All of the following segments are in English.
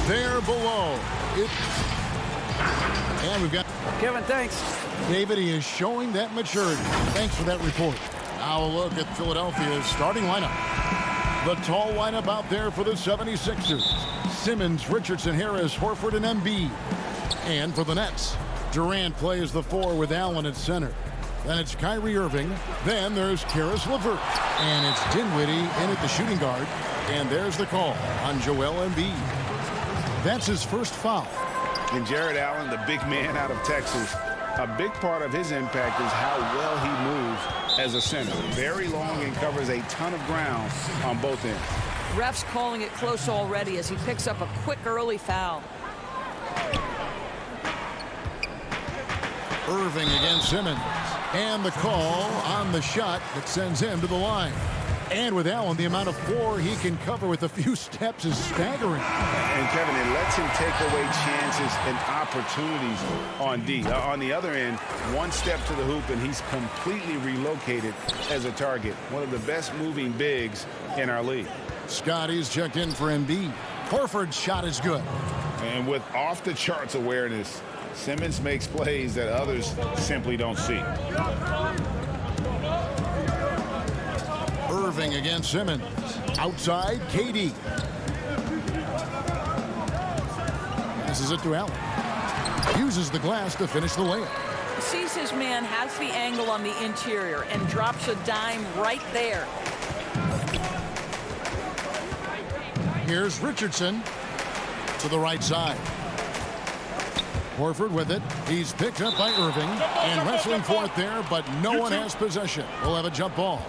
there below. And we've got Kevin, thanks. David. He is showing that maturity. Thanks for that report. Now a look at Philadelphia's starting lineup. The tall lineup out there for the 76ers. Simmons, Richardson, Harris, Horford, and Embiid. And for the Nets, Durant plays the 4 with Allen at center. Then it's Kyrie Irving. Then there's Karis LeVert. And it's Dinwiddie in at the shooting guard. And there's the call on Joel Embiid. That's his first foul. And Jared Allen, the big man out of Texas, a big part of his impact is how well he moves as a center. Very long and covers a ton of ground on both ends. Ref's calling it close already as he picks up a quick early foul. Irving against Simmons. And the call on the shot that sends him to the line. And with Allen, the amount of floor he can cover with a few steps is staggering. And Kevin, it lets him take away chances and opportunities on D. On the other end, one step to the hoop and he's completely relocated as a target. One of the best moving bigs in our league. Scotty's checked in for Embiid. Horford's shot is good. And with off-the-charts awareness, Simmons makes plays that others simply don't see. Irving against Simmons. Outside, KD. Passes it to Allen. Uses the glass to finish the layup. Sees his man, has the angle on the interior, and drops a dime right there. Here's Richardson to the right side. Horford with it. He's picked up by Irving and wrestling for it there, but no one has possession. We'll have a jump ball.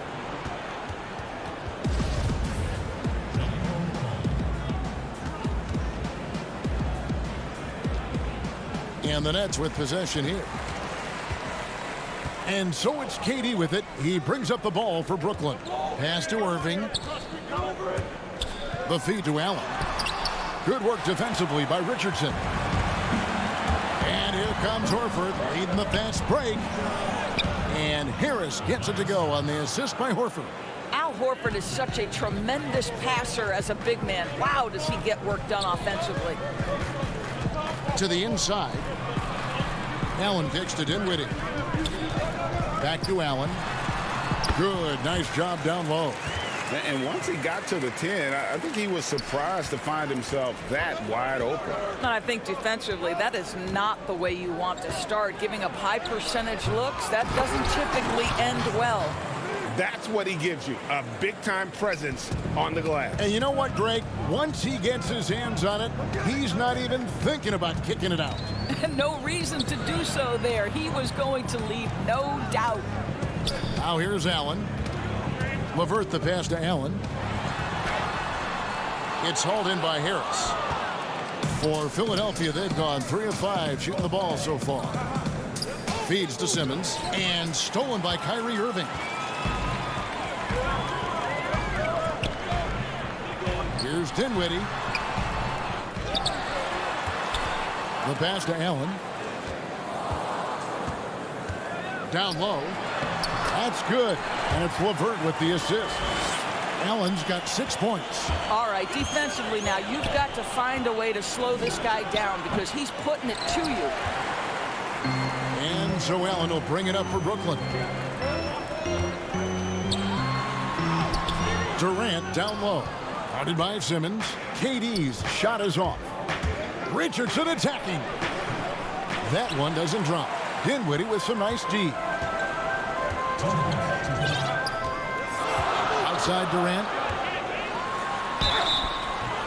And the Nets with possession here. And so it's KD with it. He brings up the ball for Brooklyn. Pass to Irving. The feed to Allen. Good work defensively by Richardson. And here comes Horford leading the fast break. And Harris gets it to go on the assist by Horford. Al Horford is such a tremendous passer as a big man. Wow, does he get work done offensively. To the inside. Allen kicks to Dinwiddie. Back to Allen. Good, nice job down low. And once he got to the 10, I think he was surprised to find himself that wide open. And I think defensively, that is not the way you want to start. Giving up high percentage looks, that doesn't typically end well. That's what he gives you, a big-time presence on the glass. And you know what, Greg? Once he gets his hands on it, he's not even thinking about kicking it out. No reason to do so there. He was going to leave, no doubt. Now here's Allen. LeVert the pass to Allen. It's hauled in by Harris. For Philadelphia, they've gone 3 of 5 shooting the ball so far. Feeds to Simmons and stolen by Kyrie Irving. Here's Dinwiddie. The pass to Allen. Down low. That's good. And it's LeVert with the assist. Allen's got 6 points. All right, defensively now, you've got to find a way to slow this guy down because he's putting it to you. And so Allen will bring it up for Brooklyn. Durant down low. Guarded by Simmons. KD's shot is off. Richardson attacking. That one doesn't drop. Dinwiddie with some nice D. Outside Durant.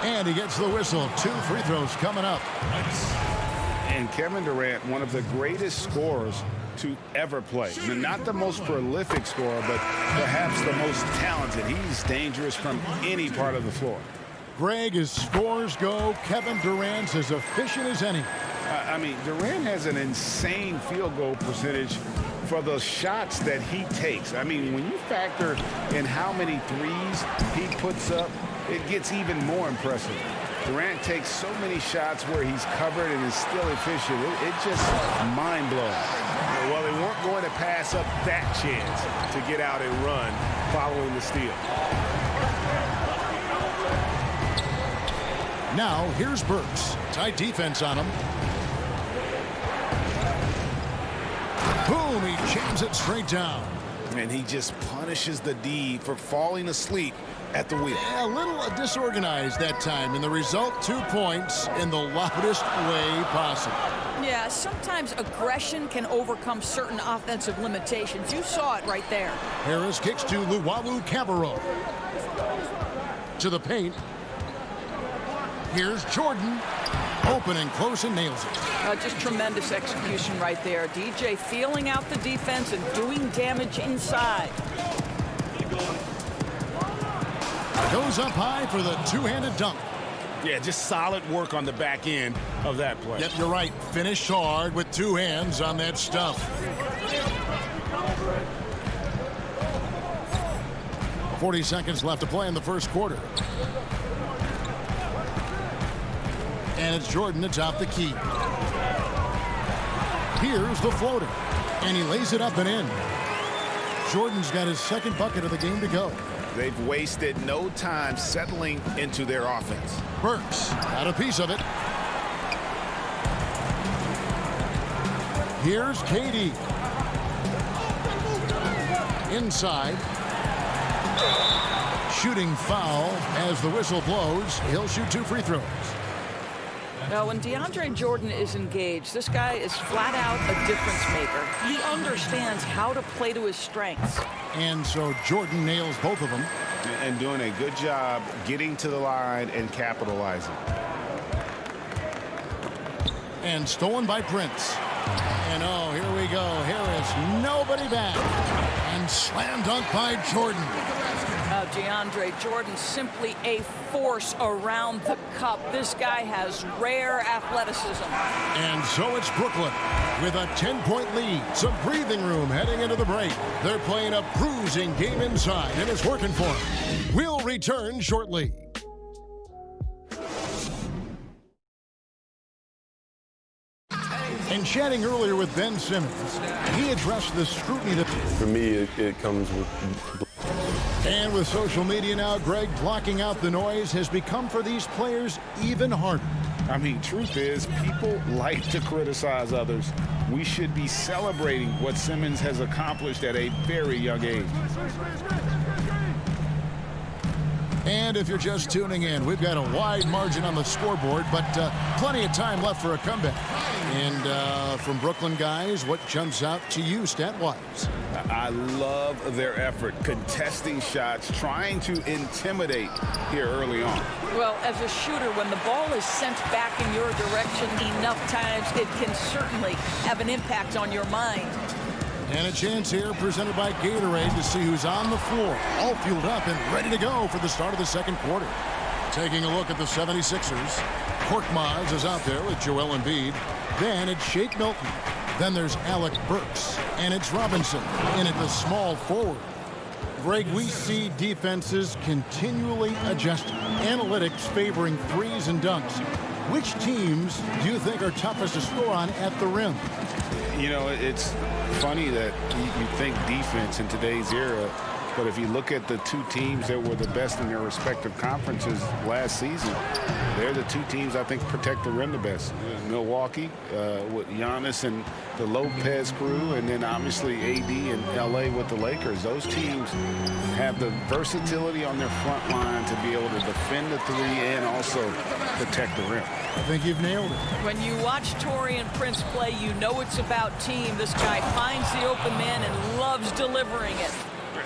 And he gets the whistle. 2 free throws coming up. And Kevin Durant, one of the greatest scorers to ever play. Not the most prolific scorer, but perhaps the most talented. He's dangerous from any part of the floor. Greg, as scores go, Kevin Durant's as efficient as any. I mean, Durant has an insane field goal percentage for the shots that he takes. I mean, when you factor in how many threes he puts up, it gets even more impressive. Durant takes so many shots where he's covered and is still efficient. It's just mind-blowing. Well, they weren't going to pass up that chance to get out and run following the steal. Now here's Burks. Tight defense on him. Boom, he jams it straight down. And he just punishes the D for falling asleep at the wheel. Yeah, a little disorganized that time, and the result 2 points in the loudest way possible. Yeah, sometimes aggression can overcome certain offensive limitations. You saw it right there. Harris kicks to Luwawu Cabarro. To the paint. Here's Jordan. Open and close and nails it. Just tremendous execution right there. DJ feeling out the defense and doing damage inside. Goes up high for the two-handed dunk. Yeah, just solid work on the back end of that play. Yep, you're right. Finished hard with two hands on that stuff. 40 seconds left to play in the first quarter. And it's Jordan atop the key. Here's the floater. And he lays it up and in. Jordan's got his second bucket of the game to go. They've wasted no time settling into their offense. Burks got a piece of it. Here's KD. Inside. Shooting foul as the whistle blows. He'll shoot 2 free throws. Now, when DeAndre Jordan is engaged, this guy is flat out a difference maker. He understands how to play to his strengths. And so Jordan nails both of them. And doing a good job getting to the line and capitalizing. And stolen by Prince. And oh, here we go. Harris, nobody back. And slam dunk by Jordan. Now, DeAndre Jordan simply a force around the cup. This guy has rare athleticism. And so it's Brooklyn with a 10-point lead. Some breathing room heading into the break. They're playing a bruising game inside, and it's working for them. We'll return shortly. And chatting earlier with Ben Simmons, he addressed the scrutiny that... For me, it comes with... And with social media now, Greg, blocking out the noise has become for these players even harder. I mean, truth is, people like to criticize others. We should be celebrating what Simmons has accomplished at a very young age. And if you're just tuning in, we've got a wide margin on the scoreboard, but plenty of time left for a comeback. And from Brooklyn guys, what jumps out to you stat-wise? I love their effort, contesting shots, trying to intimidate here early on. Well, as a shooter, when the ball is sent back in your direction enough times, it can certainly have an impact on your mind. And a chance here presented by Gatorade to see who's on the floor, all fueled up and ready to go for the start of the second quarter. Taking a look at the 76ers, Korkmaz is out there with Joel Embiid. Then it's Shake Milton. Then there's Alec Burks. And it's Robinson in at the small forward. Greg, we see defenses continually adjusting. Analytics favoring threes and dunks. Which teams do you think are toughest to score on at the rim? You know, it's funny that you think defense in today's era, but if you look at the two teams that were the best in their respective conferences last season, they're the two teams I think protect the rim the best. Milwaukee with Giannis and the Lopez crew, and then obviously AD and LA with the Lakers. Those teams have the versatility on their front line to be able to defend the three and also protect the rim. I think you've nailed it. When you watch Taurean Prince play, you know it's about team. This guy finds the open man and loves delivering it.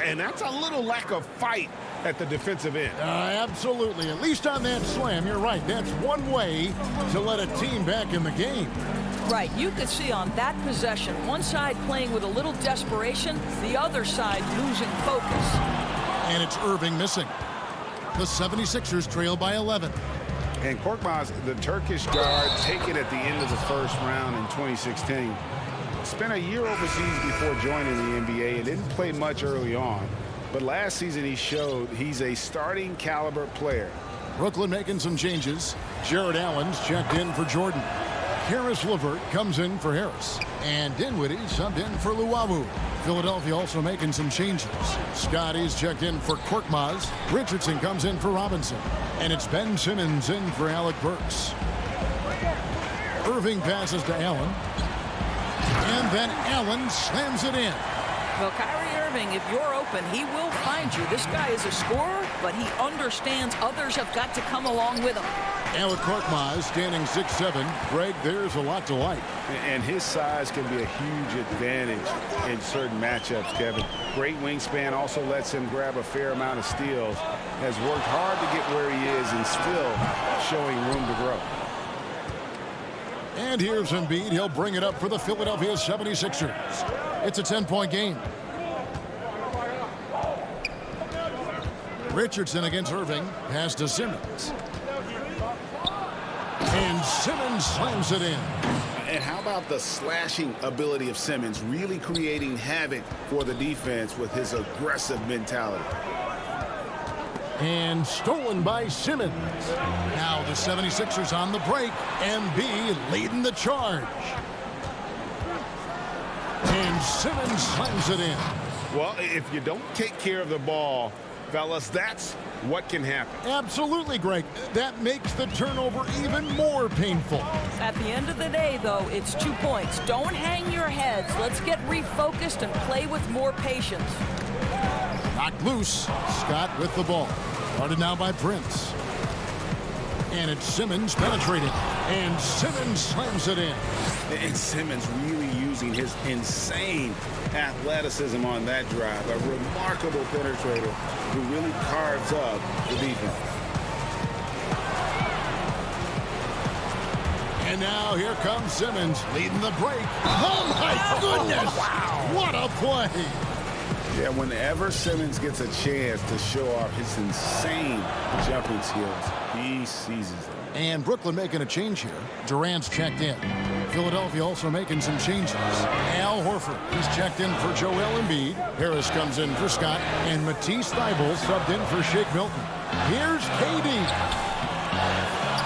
And that's a little lack of fight at the defensive end. Absolutely. At least on that slam, you're right. That's one way to let a team back in the game. Right. You could see on that possession, one side playing with a little desperation, the other side losing focus. And it's Irving missing. The 76ers trail by 11. And Korkmaz, the Turkish guard, taken at the end of the first round in 2016. Spent a year overseas before joining the NBA and didn't play much early on. But last season he showed he's a starting caliber player. Brooklyn making some changes. Jared Allen's checked in for Jordan. Harris LeVert comes in for Harris. And Dinwiddie subbed in for Luwawu. Philadelphia also making some changes. Scotty's checked in for Korkmaz. Richardson comes in for Robinson. And it's Ben Simmons in for Alec Burks. Irving passes to Allen. And then Allen slams it in. Well, Kyrie Irving, if you're open, he will find you. This guy is a scorer, but he understands others have got to come along with him. Alec Korkmaz standing 6'7". Greg, there's a lot to like. And his size can be a huge advantage in certain matchups, Kevin. Great wingspan also lets him grab a fair amount of steals. Has worked hard to get where he is and still showing room to grow. And here's Embiid. He'll bring it up for the Philadelphia 76ers. It's a 10-point game. Richardson against Irving. Pass to Simmons. And Simmons slams it in. And how about the slashing ability of Simmons, really creating havoc for the defense with his aggressive mentality. And stolen by Simmons. Now the 76ers on the break. Embiid leading the charge. And Simmons slams it in. Well, if you don't take care of the ball, fellas, that's what can happen. Absolutely, Greg. That makes the turnover even more painful. At the end of the day, though, it's 2 points. Don't hang your heads. Let's get refocused and play with more patience. Knocked loose. Scott with the ball. Guarded now by Prince. And it's Simmons penetrating. And Simmons slams it in. And Simmons really using his insane athleticism on that drive. A remarkable penetrator who really carves up the defense. And now here comes Simmons leading the break. Oh, my goodness. Wow. What a play. Yeah, whenever Simmons gets a chance to show off his insane jumping skills, he seizes them. And Brooklyn making a change here. Durant's checked in. Philadelphia also making some changes. Al Horford is checked in for Joel Embiid. Harris comes in for Scott. And Matisse Thybulle subbed in for Shake Milton. Here's KD.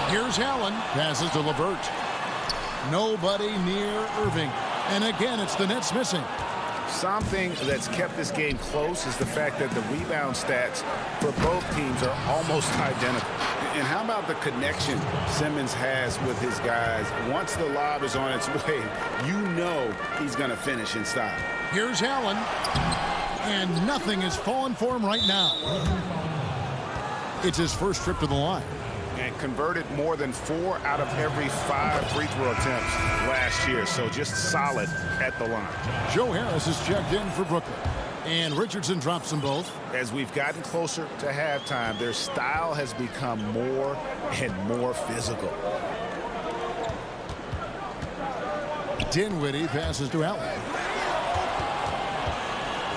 Here's Allen. Passes to LeVert. Nobody near Irving. And again, it's the Nets missing. Something that's kept this game close is the fact that the rebound stats for both teams are almost identical. And how about the connection Simmons has with his guys? Once the lob is on its way, you know he's going to finish in style. Here's Allen. And nothing is falling for him right now. It's his first trip to the line. And converted more than 4 out of every 5 free throw attempts last year. So just solid at the line. Joe Harris is checked in for Brooklyn. And Richardson drops them both. As we've gotten closer to halftime, their style has become more and more physical. Dinwiddie passes to Allen.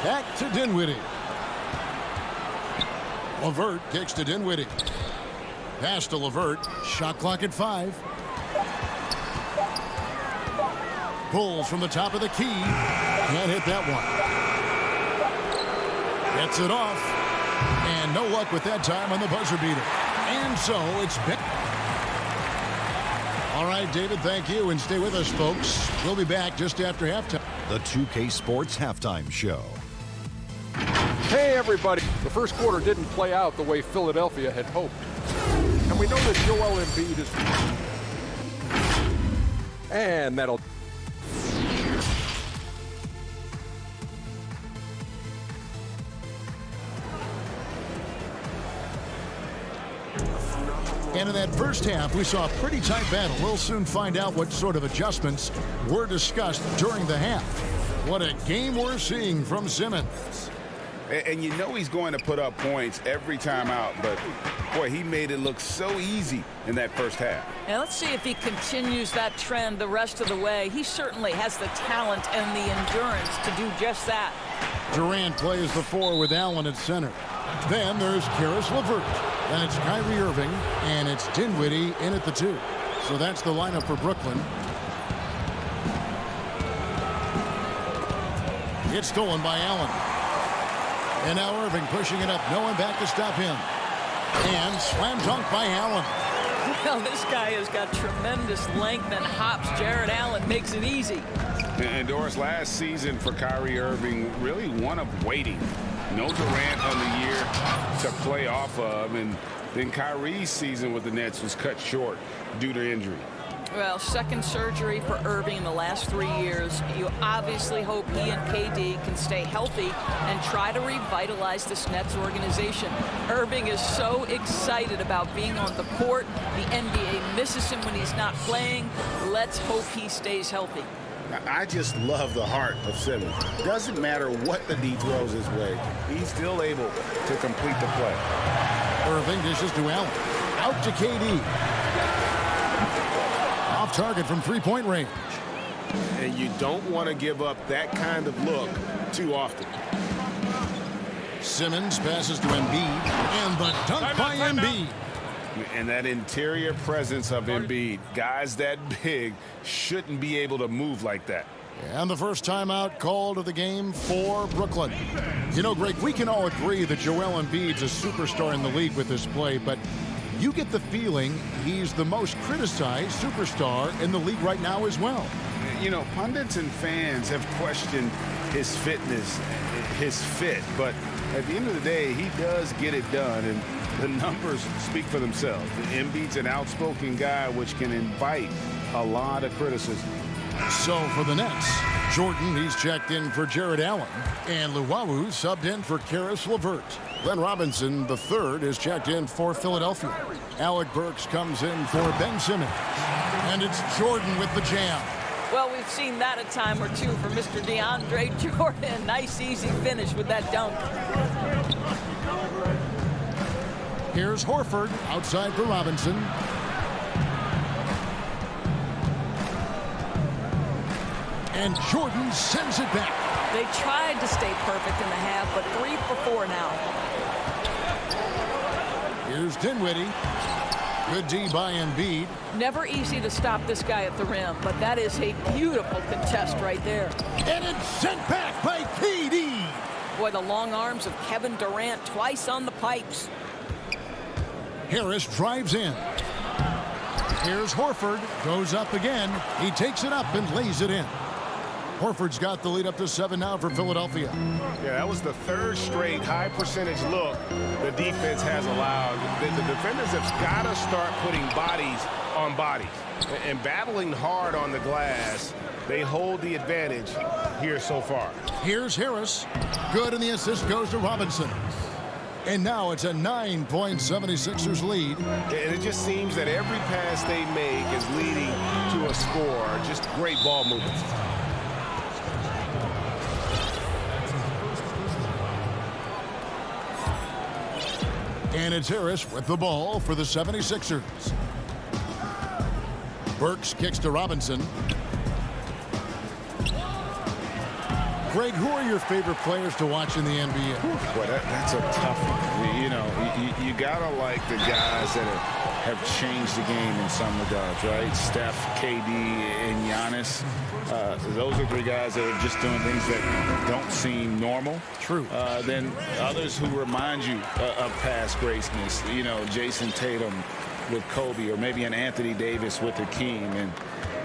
Back to Dinwiddie. LeVert kicks to Dinwiddie. Pass to LeVert. Shot clock at 5. Pulls from the top of the key. Can't hit that one. Gets it off. And no luck with that time on the buzzer beater. And so it's been. All right, David, thank you. And stay with us, folks. We'll be back just after halftime. The 2K Sports Halftime Show. Hey, everybody. The first quarter didn't play out the way Philadelphia had hoped. And we know that Joel Embiid is... And that'll... And in that first half, we saw a pretty tight battle. We'll soon find out what sort of adjustments were discussed during the half. What a game we're seeing from Simmons. And you know he's going to put up points every time out, but boy, he made it look so easy in that first half. And let's see if he continues that trend the rest of the way. He certainly has the talent and the endurance to do just that. Durant plays the 4 with Allen at center. Then there's Karis LeVert. Then it's Kyrie Irving, and it's Dinwiddie in at the 2. So that's the lineup for Brooklyn. It's stolen by Allen. And now Irving pushing it up. No one back to stop him. And slam dunk by Allen. Well, this guy has got tremendous length and hops. Jared Allen makes it easy. And Doris, last season for Kyrie Irving, really one of waiting. No Durant on the year to play off of, and Then Kyrie's season with the Nets was cut short due to injury. Well, second surgery for Irving in the last 3 years. You obviously hope he and KD can stay healthy and try to revitalize this Nets organization. Irving is so excited about being on the court. The NBA misses him when he's not playing. Let's hope he stays healthy. I just love the heart of Simmons. Doesn't matter what the D throws his way. He's still able to complete the play. Irving dishes to Allen. Out to KD. Off target from three-point range. And you don't want to give up that kind of look too often. Simmons passes to Embiid. And the dunk by Embiid. And that interior presence of Embiid, guys that big shouldn't be able to move like that. And the first timeout called of the game for Brooklyn. You know, Greg, we can all agree that Joel Embiid's a superstar in the league with this play, but you get the feeling he's the most criticized superstar in the league right now as well. You know, pundits and fans have questioned his fitness, his fit, but at the end of the day, he does get it done, and the numbers speak for themselves. Embiid's an outspoken guy, which can invite a lot of criticism. So for the Nets, Jordan, he's checked in for Jared Allen, and Luwawu subbed in for Karis LeVert. Glenn Robinson, the third, is checked in for Philadelphia. Alec Burks comes in for Ben Simmons. And it's Jordan with the jam. Well, we've seen that a time or two from Mr. DeAndre Jordan. Nice, easy finish with that dunk. Here's Horford outside for Robinson. And Jordan sends it back. They tried to stay perfect in the half, but 3 for 4 now. Here's Dinwiddie. Good D by Embiid. Never easy to stop this guy at the rim, but that is a beautiful contest right there. And it's sent back by KD. Boy, the long arms of Kevin Durant twice on the pipes. Harris drives in. Here's Horford. Goes up again. He takes it up and lays it in. Horford's got the lead up to 7 now for Philadelphia. Yeah, that was the third straight high percentage look the defense has allowed. The defenders have got to start putting bodies on bodies and battling hard on the glass. They hold the advantage here so far. Here's Harris. Good, and the assist goes to Robinson. And now it's a 9-point 76ers lead. And it just seems that every pass they make is leading to a score. Just great ball movement. And it's Harris with the ball for the 76ers. Burks kicks to Robinson. Greg, who are your favorite players to watch in the NBA? Boy, that's a tough one. You know, you gotta like the guys that have changed the game in some regards, right? Steph, KD, and Giannis. Those are 3 guys that are just doing things that don't seem normal. True. Then others who remind you of past greatness. You know, Jason Tatum with Kobe, or maybe an Anthony Davis with Hakeem. And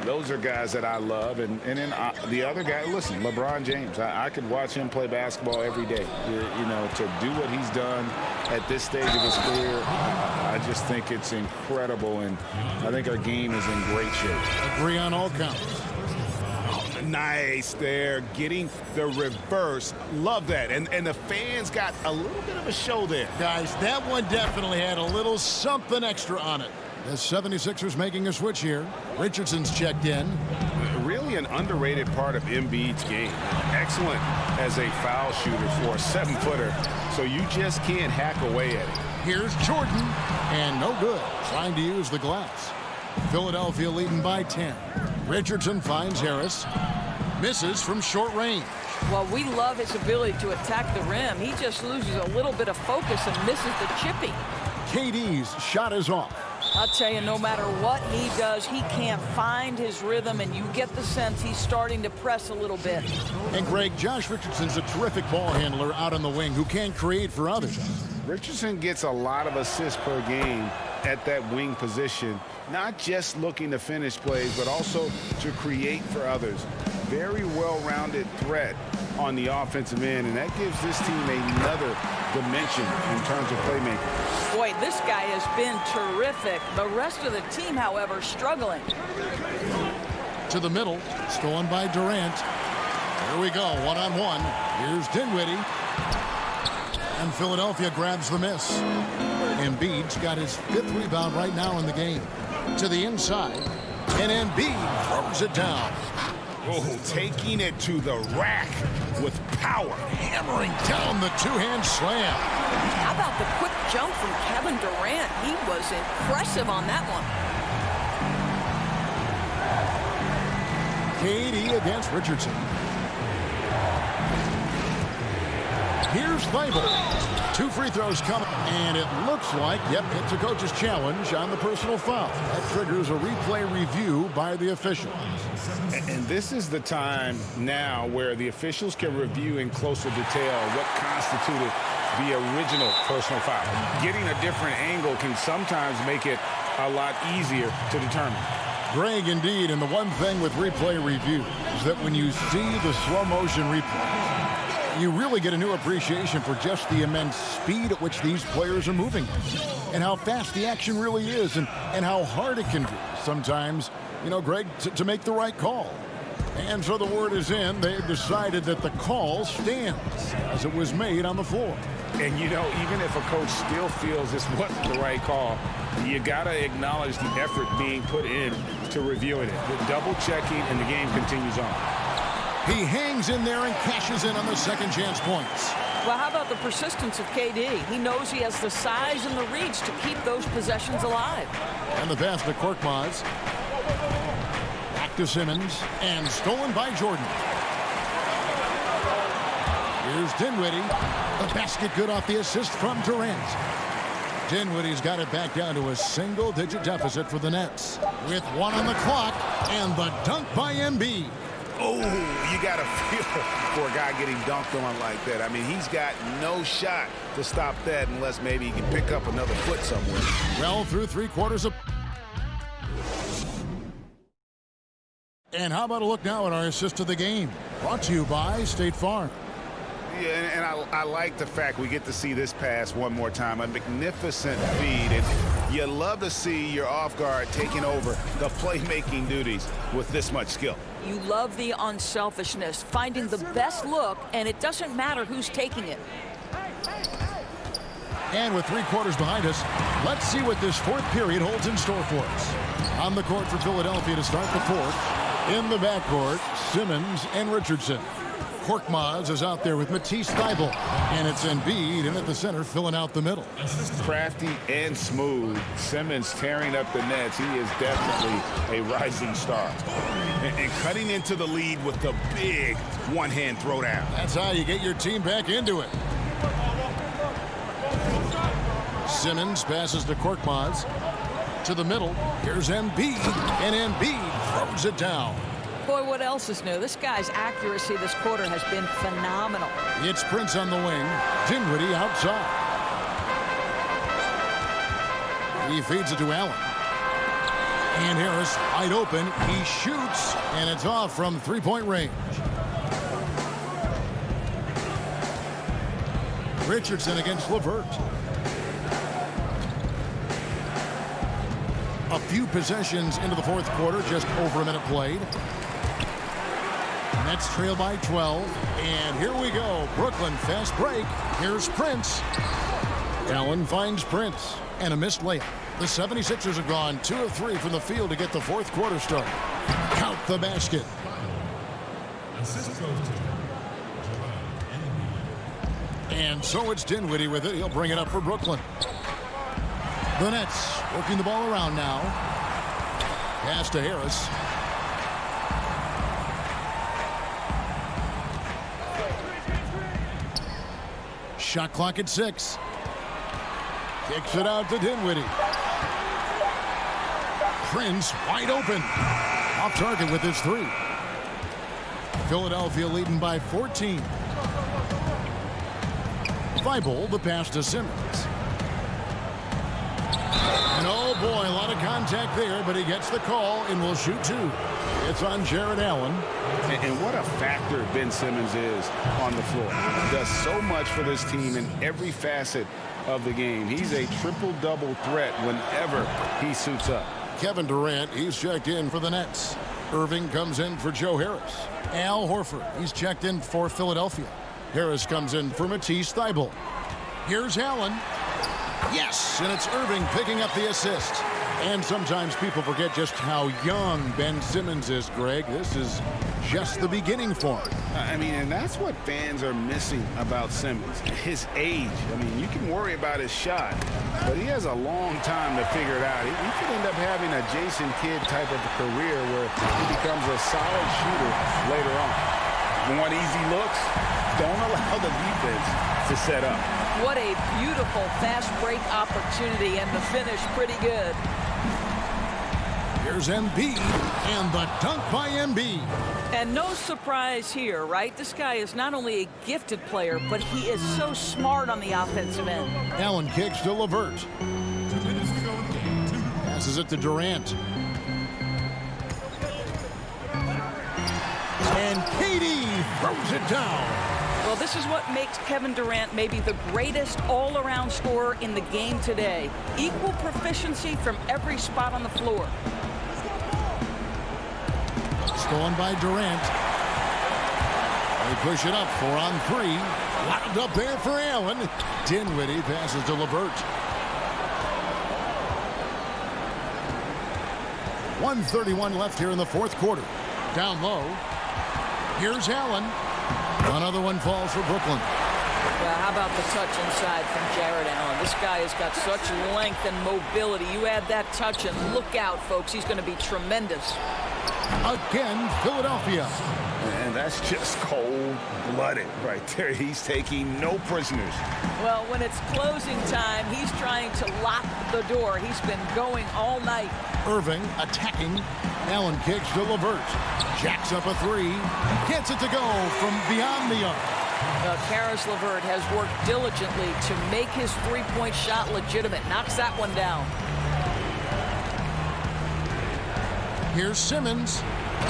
those are guys that I love. And then the other guy, listen, LeBron James. I could watch him play basketball every day. You know, to do what he's done at this stage of his career, I just think it's incredible. And I think our game is in great shape. Agree on all counts. Nice there, getting the reverse. Love that. And the fans got a little bit of a show there. Guys, that one definitely had a little something extra on it. The 76ers making a switch here. Richardson's checked in. Really an underrated part of Embiid's game. Excellent as a foul shooter for a 7-footer, so you just can't hack away at it. Here's Jordan, and no good. Trying to use the glass. Philadelphia leading by 10. Richardson finds Harris. Misses from short range. Well, we love his ability to attack the rim. He just loses a little bit of focus and misses the chippy. KD's shot is off. I'll tell you, no matter what he does, he can't find his rhythm, and you get the sense he's starting to press a little bit. And Greg, Josh Richardson's a terrific ball handler out on the wing who can create for others. Richardson gets a lot of assists per game at that wing position, not just looking to finish plays, but also to create for others. Very well-rounded threat on the offensive end, and that gives this team another dimension in terms of playmaking. Boy, this guy has been terrific. The rest of the team, however, struggling. To the middle, stolen by Durant. Here we go, one-on-one. Here's Dinwiddie. And Philadelphia grabs the miss. Embiid's got his 5th rebound right now in the game. To the inside, and Embiid throws it down. Oh, taking it to the rack with power. Hammering down the two-hand slam. How about the quick jump from Kevin Durant? He was impressive on that one. KD against Richardson. Here's Thibault. 2 free throws coming, and it looks like, yep, it's a coach's challenge on the personal foul. That triggers a replay review by the official. And this is the time now where the officials can review in closer detail what constituted the original personal foul. Getting a different angle can sometimes make it a lot easier to determine. Greg, indeed, and the one thing with replay review is that when you see the slow motion replay, you really get a new appreciation for just the immense speed at which these players are moving and how fast the action really is and how hard it can be sometimes, you know, Greg, to make the right call. And so the word is in. They've decided that the call stands as it was made on the floor. And, you know, even if a coach still feels this wasn't the right call, you got to acknowledge the effort being put in to reviewing it. The double checking, and the game continues on. He hangs in there and cashes in on the second chance points. Well, how about the persistence of KD? He knows he has the size and the reach to keep those possessions alive. And the pass to Korkmaz. Back to Simmons, and stolen by Jordan. Here's Dinwiddie. The basket good off the assist from Durant. Dinwiddie's got it back down to a single-digit deficit for the Nets. With 1 on the clock, and the dunk by Embiid. Oh, you got to feel for a guy getting dunked on like that. I mean, he's got no shot to stop that unless maybe he can pick up another foot somewhere. Well through 3 quarters of... And how about a look now at our assist of the game? Brought to you by State Farm. Yeah, and I like the fact we get to see this pass one more time. A magnificent feed. And you love to see your off guard taking over the playmaking duties with this much skill. You love the unselfishness, finding the best look, and it doesn't matter who's taking it. And with 3 quarters behind us, let's see what this 4th period holds in store for us. On the court for Philadelphia to start the 4th. In the backcourt, Simmons and Richardson. Korkmaz is out there with Matisse Thybulle. And it's Embiid in at the center, filling out the middle. Crafty and smooth. Simmons tearing up the nets. He is definitely a rising star. And cutting into the lead with the big one-hand throwdown. That's how you get your team back into it. Simmons passes to Korkmaz. To the middle. Here's Embiid. And Embiid throws it down. Boy, what else is new? This guy's accuracy this quarter has been phenomenal. It's Prince on the wing. Dinwiddie outside. He feeds it to Allen. And Harris wide open. He shoots, and it's off from 3-point range. Richardson against LeVert. A few possessions into the 4th quarter, just over a minute played. Nets trail by 12, and here we go. Brooklyn fast break. Here's Prince. Allen finds Prince, and a missed layup. The 76ers have gone 2 of 3 from the field to get the 4th quarter started. Count the basket. And so it's Dinwiddie with it. He'll bring it up for Brooklyn. The Nets working the ball around now. Pass to Harris. Shot clock at 6. Kicks it out to Dinwiddie. Prince wide open. Off target with his 3. Philadelphia leading by 14. Thybulle, the pass to Simmons. And oh Oh, boy, a lot of contact there, but he gets the call and will shoot two. It's on Jared Allen. And what a factor Ben Simmons is on the floor. He does so much for this team in every facet of the game. He's a triple-double threat whenever he suits up. Kevin Durant, he's checked in for the Nets. Irving comes in for Joe Harris. Al Horford, he's checked in for Philadelphia. Harris comes in for Matisse Thybulle. Here's Allen. Yes, and it's Irving picking up the assist. And sometimes people forget just how young Ben Simmons is, Greg. This is just the beginning for him. I mean, and that's what fans are missing about Simmons, his age. I mean, you can worry about his shot, but he has a long time to figure it out. He could end up having a Jason Kidd type of career where he becomes a solid shooter later on. Want easy looks? Don't allow the defense to set up. What a beautiful fast break opportunity, and the finish pretty good. Here's Embiid, and the dunk by Embiid. And no surprise here, right? This guy is not only a gifted player, but he is so smart on the offensive end. Allen kicks to LeVert. Passes it to Durant. And KD throws it down. Well, this is what makes Kevin Durant maybe the greatest all-around scorer in the game today. Equal proficiency from every spot on the floor. Stolen by Durant. They push it up, 4-on-3. Locked up there for Allen. Dinwiddie passes to LeVert. 1:31 left here in the fourth quarter. Down low. Here's Allen. Another one falls for Brooklyn. Well, how about the touch inside from Jared Allen? This guy has got such length and mobility. You add that touch and look out, folks. He's going to be tremendous. Again, Philadelphia. And that's just cold-blooded right there. He's taking no prisoners. Well, when it's closing time, he's trying to lock the door. He's been going all night. Irving attacking. Allen kicks to LeVert. Jacks up a three. Gets it to go from beyond the arc. Karis LeVert has worked diligently to make his three-point shot legitimate. Knocks that one down. Here's Simmons.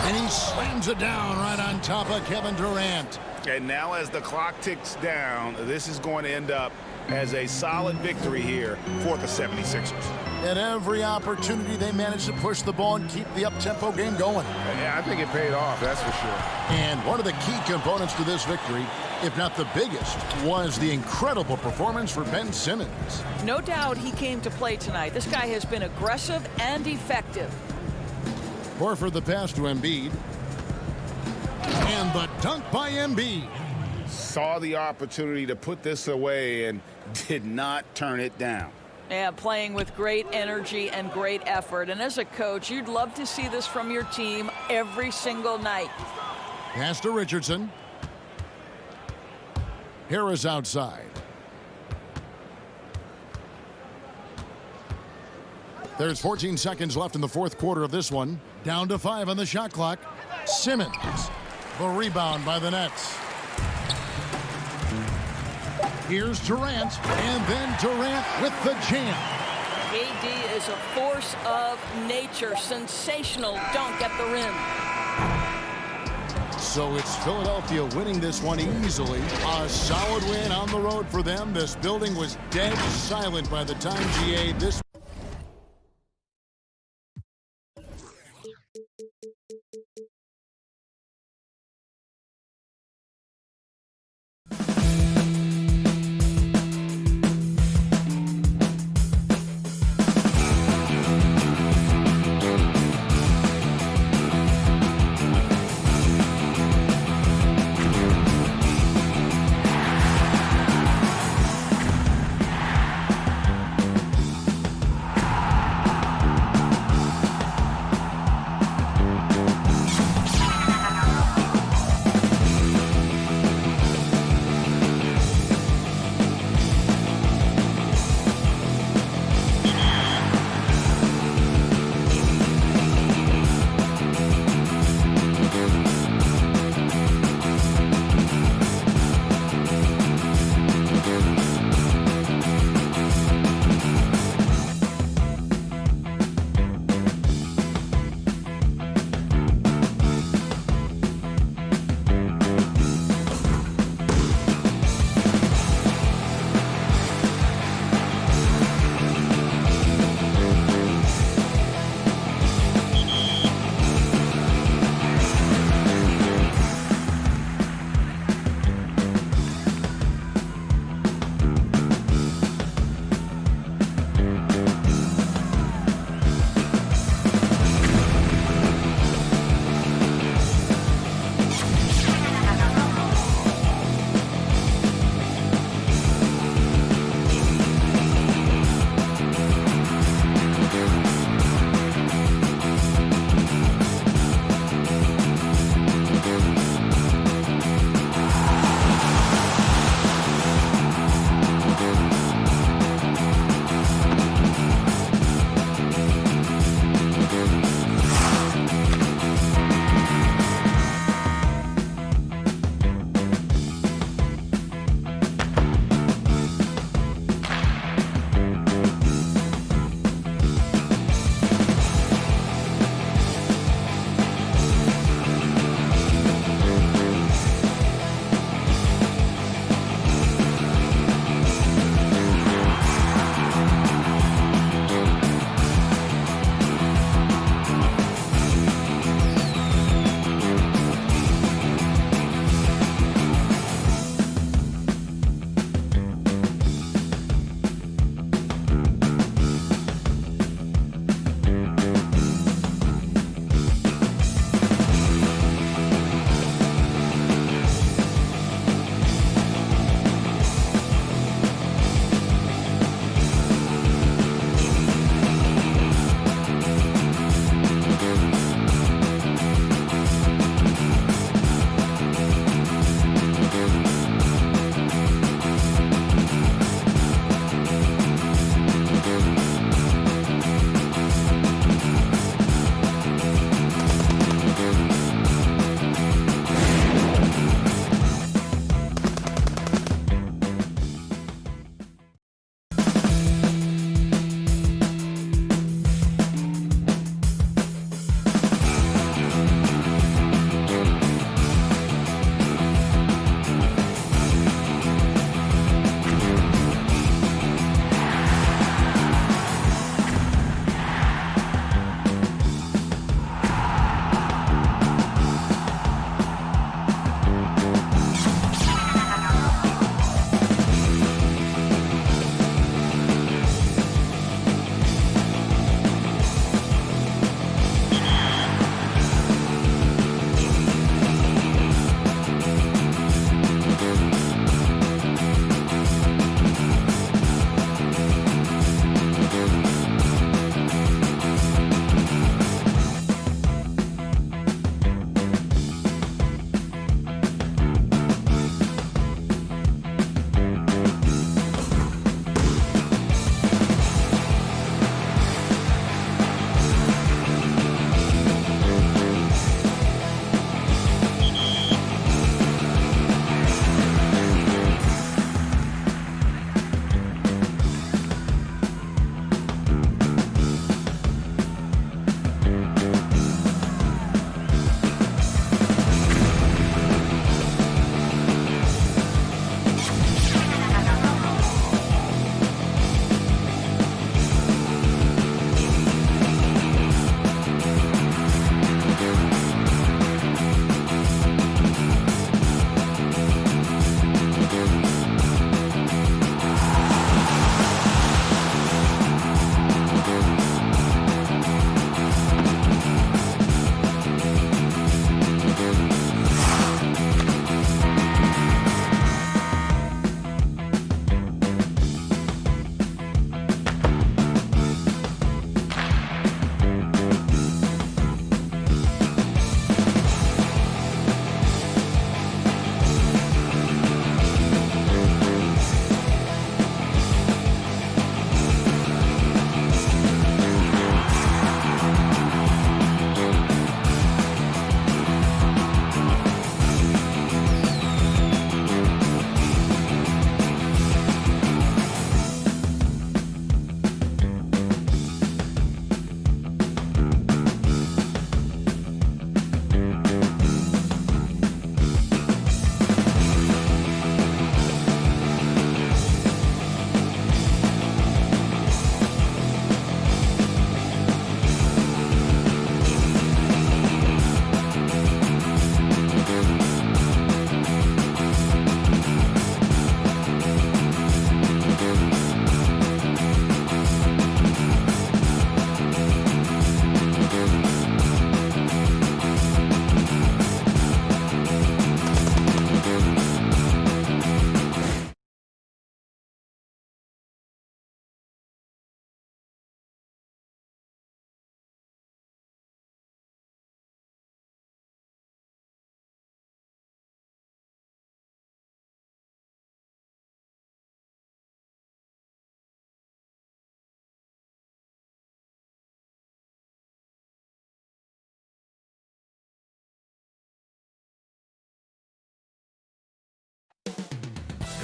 And he slams it down right on top of Kevin Durant. And now as the clock ticks down, this is going to end up as a solid victory here for the 76ers. At every opportunity, they managed to push the ball and keep the up-tempo game going. Yeah, I think it paid off, that's for sure. And one of the key components to this victory, if not the biggest, was the incredible performance for Ben Simmons. No doubt he came to play tonight. This guy has been aggressive and effective. Horford the pass to Embiid. And the dunk by Embiid. Saw the opportunity to put this away and did not turn it down. Yeah, playing with great energy and great effort. And as a coach, you'd love to see this from your team every single night. Pass to Richardson. Harris outside. There's 14 seconds left in the fourth quarter of this one. Down to 5 on the shot clock. Simmons. The rebound by the Nets. Here's Durant, and then Durant with the jam. KD is a force of nature. Sensational dunk at the rim. So it's Philadelphia winning this one easily. A solid win on the road for them. This building was dead silent by the time GA this.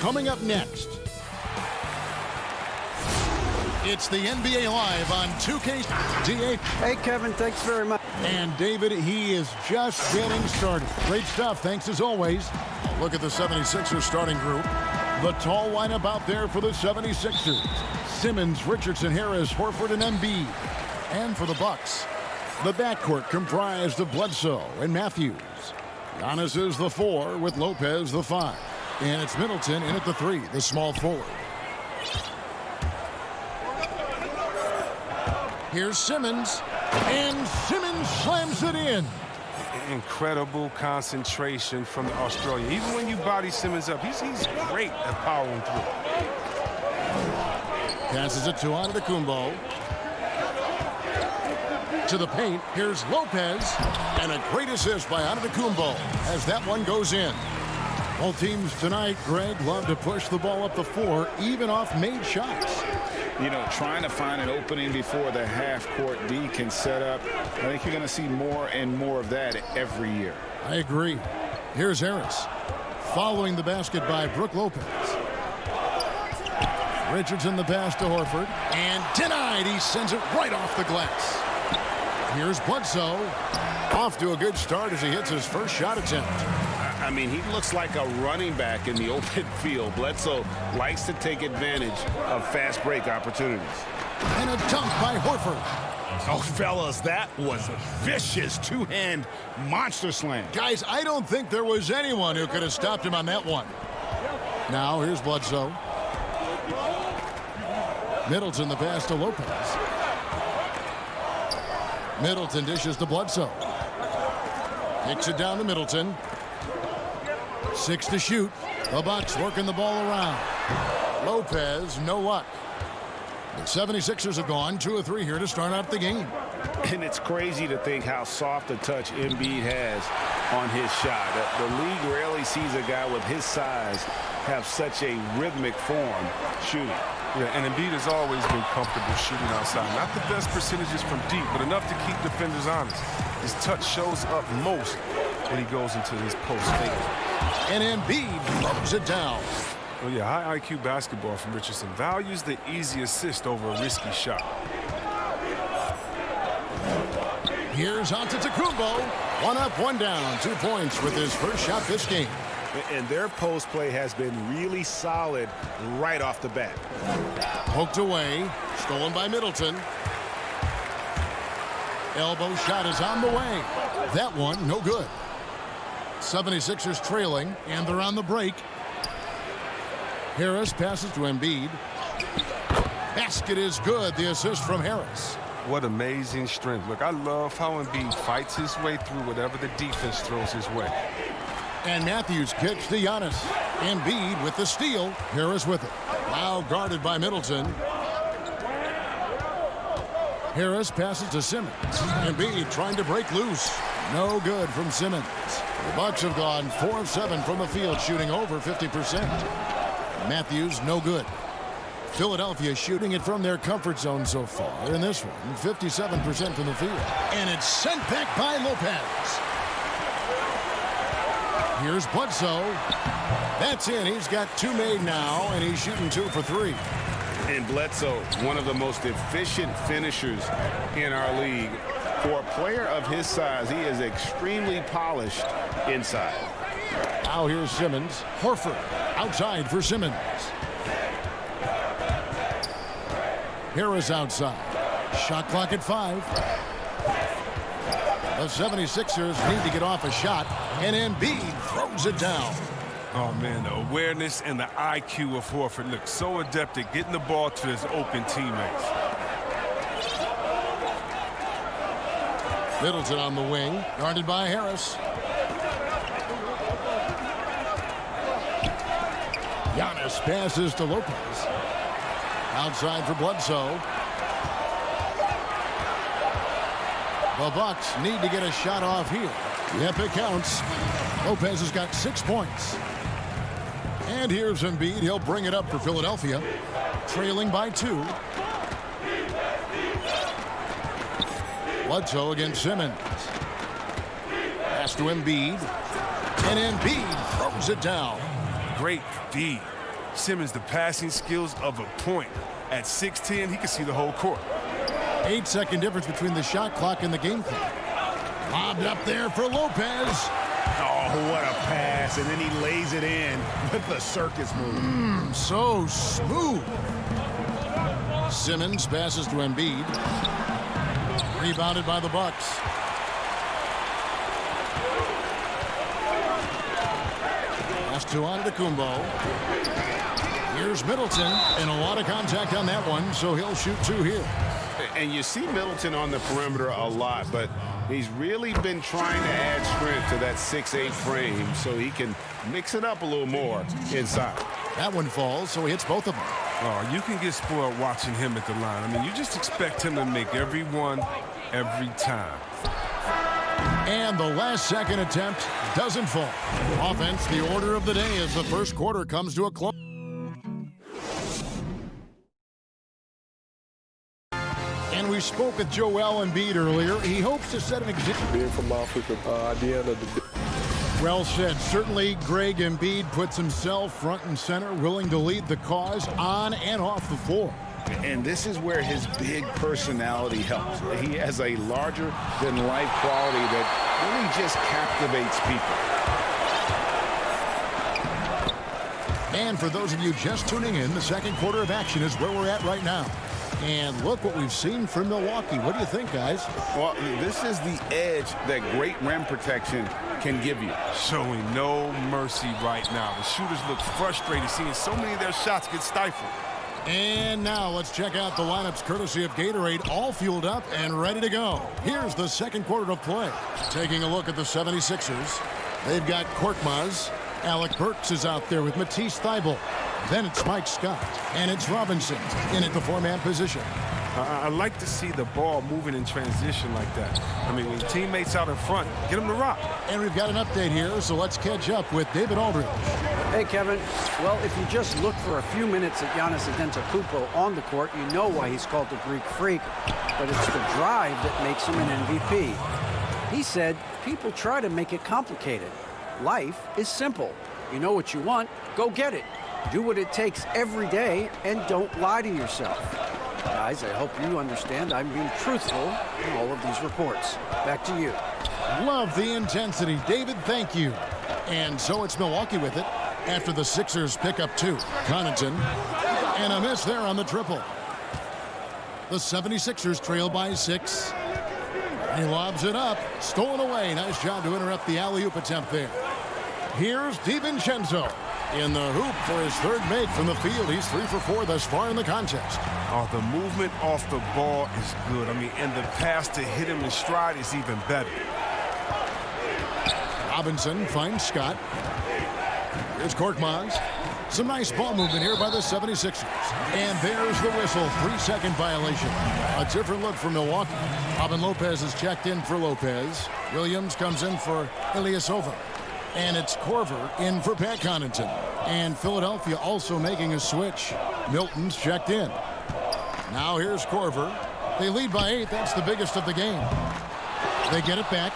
Coming up next, it's the NBA Live on 2K. DA. Hey, Kevin, thanks very much. And David, he is just getting started. Great stuff. Thanks as always. Look at the 76ers starting group. The tall lineup out there for the 76ers. Simmons, Richardson, Harris, Horford, and Embiid. And for the Bucks, the backcourt comprised of Bledsoe and Matthews. Giannis is the 4 with Lopez the 5. And it's Middleton in at the 3, the small forward. Here's Simmons, and Simmons slams it in. Incredible concentration from the Australian. Even when you body Simmons up, he's great at powering through. Passes it to Antetokounmpo. To the paint, here's Lopez, and a great assist by Antetokounmpo as that one goes in. Both teams tonight, Greg, love to push the ball up the floor, even off made shots. You know, trying to find an opening before the half-court D can set up. I think you're going to see more and more of that every year. I agree. Here's Harris. Following the basket by Brook Lopez. Richardson the pass to Horford. And denied. He sends it right off the glass. Here's Bledsoe. Off to a good start as he hits his first shot attempt. I mean, he looks like a running back in the open field. Bledsoe likes to take advantage of fast break opportunities. And a dunk by Horford. Oh, fellas, that was a vicious two-hand monster slam. Guys, I don't think there was anyone who could have stopped him on that one. Now, here's Bledsoe. Middleton the pass to Lopez. Middleton dishes to Bledsoe. Kicks it down to Middleton. 6 to shoot. The Bucks working the ball around. Lopez, no luck. The 76ers have gone 2 of 3 here to start out the game. And it's crazy to think how soft a touch Embiid has on his shot. The league rarely sees a guy with his size have such a rhythmic form shooting. Yeah, and Embiid has always been comfortable shooting outside. Not the best percentages from deep, but enough to keep defenders honest. His touch shows up most when he goes into his post fake. And Embiid throws it down. Well, yeah, high IQ basketball from Richardson. Values the easy assist over a risky shot. Here's Antetokounmpo. 1 up, 1 down. 2 points with his first shot this game. And their post play has been really solid right off the bat. Poked away. Stolen by Middleton. Elbow shot is on the way. That one, no good. 76ers trailing, and they're on the break. Harris passes to Embiid. Basket is good. The assist from Harris. What amazing strength. Look, I love how Embiid fights his way through whatever the defense throws his way. And Matthews kicks to Giannis. Embiid with the steal. Harris with it. Now guarded by Middleton. Harris passes to Simmons. Embiid trying to break loose. No good from Simmons. The Bucks have gone 4 of 7 from the field, shooting over 50%. Matthews, no good. Philadelphia shooting it from their comfort zone so far. In this one, 57% from the field. And it's sent back by Lopez. Here's Bledsoe. That's in. He's got 2 made now, and he's shooting 2 for 3. And Bledsoe, one of the most efficient finishers in our league. For a player of his size, he is extremely polished inside. Now here's Simmons. Horford outside for Simmons. Harris outside. Shot clock at 5. The 76ers need to get off a shot, and Embiid throws it down. Oh, man, the awareness and the IQ of Horford look so adept at getting the ball to his open teammates. Middleton on the wing, guarded by Harris. Giannis passes to Lopez. Outside for Bledsoe. The Bucks need to get a shot off here. Yep, it counts. Lopez has got 6 points. And here's Embiid. He'll bring it up for Philadelphia. Trailing by 2. Bledsoe against Simmons. Pass to Embiid. And Embiid throws it down. Great D. Simmons, the passing skills of a point. At 6'10", he can see the whole court. 8-second difference between the shot clock and the game clock. Lobbed up there for Lopez. Oh, what a pass. And then he lays it in with the circus move. So smooth. Simmons passes to Embiid. Rebounded by the Bucks. Pass to Antetokounmpo. Here's Middleton, and a lot of contact on that one, so he'll shoot 2 here. And you see Middleton on the perimeter a lot, but he's really been trying to add strength to that 6'8" frame so he can mix it up a little more inside. That one falls, so he hits both of them. Oh, you can get spoiled watching him at the line. I mean, you just expect him to make every one, every time. And the last second attempt doesn't fall. Offense, the order of the day as the first quarter comes to a close. And we spoke with Joel Embiid earlier. He hopes to set an example. Being from Africa, at the end of the day. Well said. Certainly, Greg Embiid puts himself front and center, willing to lead the cause on and off the floor. And this is where his big personality helps. He has a larger-than-life quality that really just captivates people. And for those of you just tuning in, the second quarter of action is where we're at right now. And look what we've seen from Milwaukee. What do you think, guys? Well, this is the edge that great rim protection can give you. Showing no mercy right now. The shooters look frustrated seeing so many of their shots get stifled. And now let's check out the lineups courtesy of Gatorade, all fueled up and ready to go. Here's the second quarter of play. Taking a look at the 76ers. They've got Korkmaz. Alec Burks is out there with Matisse Thybulle. Then it's Mike Scott, and it's Robinson in at the 4-man position. I like to see the ball moving in transition like that. I mean, when teammates out in front, get them to rock. And we've got an update here, so let's catch up with David Aldridge. Hey, Kevin. Well, if you just look for a few minutes at Giannis Antetokounmpo on the court, you know why he's called the Greek Freak. But it's the drive that makes him an MVP. He said, people try to make it complicated. Life is simple. You know what you want, go get it. Do what it takes every day, and don't lie to yourself. Guys, I hope you understand I'm being truthful in all of these reports. Back to you. Love the intensity. David, thank you. And so it's Milwaukee with it after the Sixers pick up 2. Connaughton, and a miss there on the triple. The 76ers trail by 6. He lobs it up. Stolen away. Nice job to interrupt the alley-oop attempt there. Here's DiVincenzo in the hoop for his third make from the field. He's 3 for 4 thus far in the contest. Oh, the movement off the ball is good. I mean, and the pass to hit him in stride is even better. Robinson finds Scott. Here's Korkmaz. Some nice ball movement here by the 76ers. And there's the whistle. 3-second violation. A different look for Milwaukee. Robin Lopez is checked in for Lopez. Williams comes in for Ilyasova. And it's Korver in for Pat Connaughton. And Philadelphia also making a switch. Milton's checked in. Now here's Korver. They lead by 8. That's the biggest of the game. They get it back.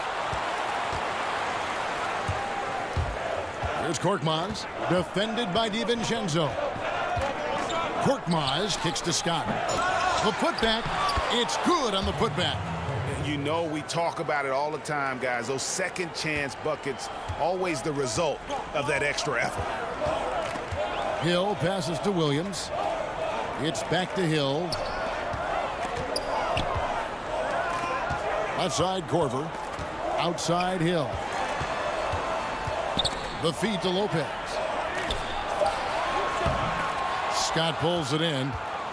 Here's Korkmaz. Defended by DiVincenzo. Korkmaz kicks to Scott. The putback. It's good on the putback. You know, we talk about it all the time, guys. Those second chance buckets, always the result of that extra effort. Hill passes to Williams. It's back to Hill. Left side, Korver. Outside, Hill. The feed to Lopez. Scott pulls it in.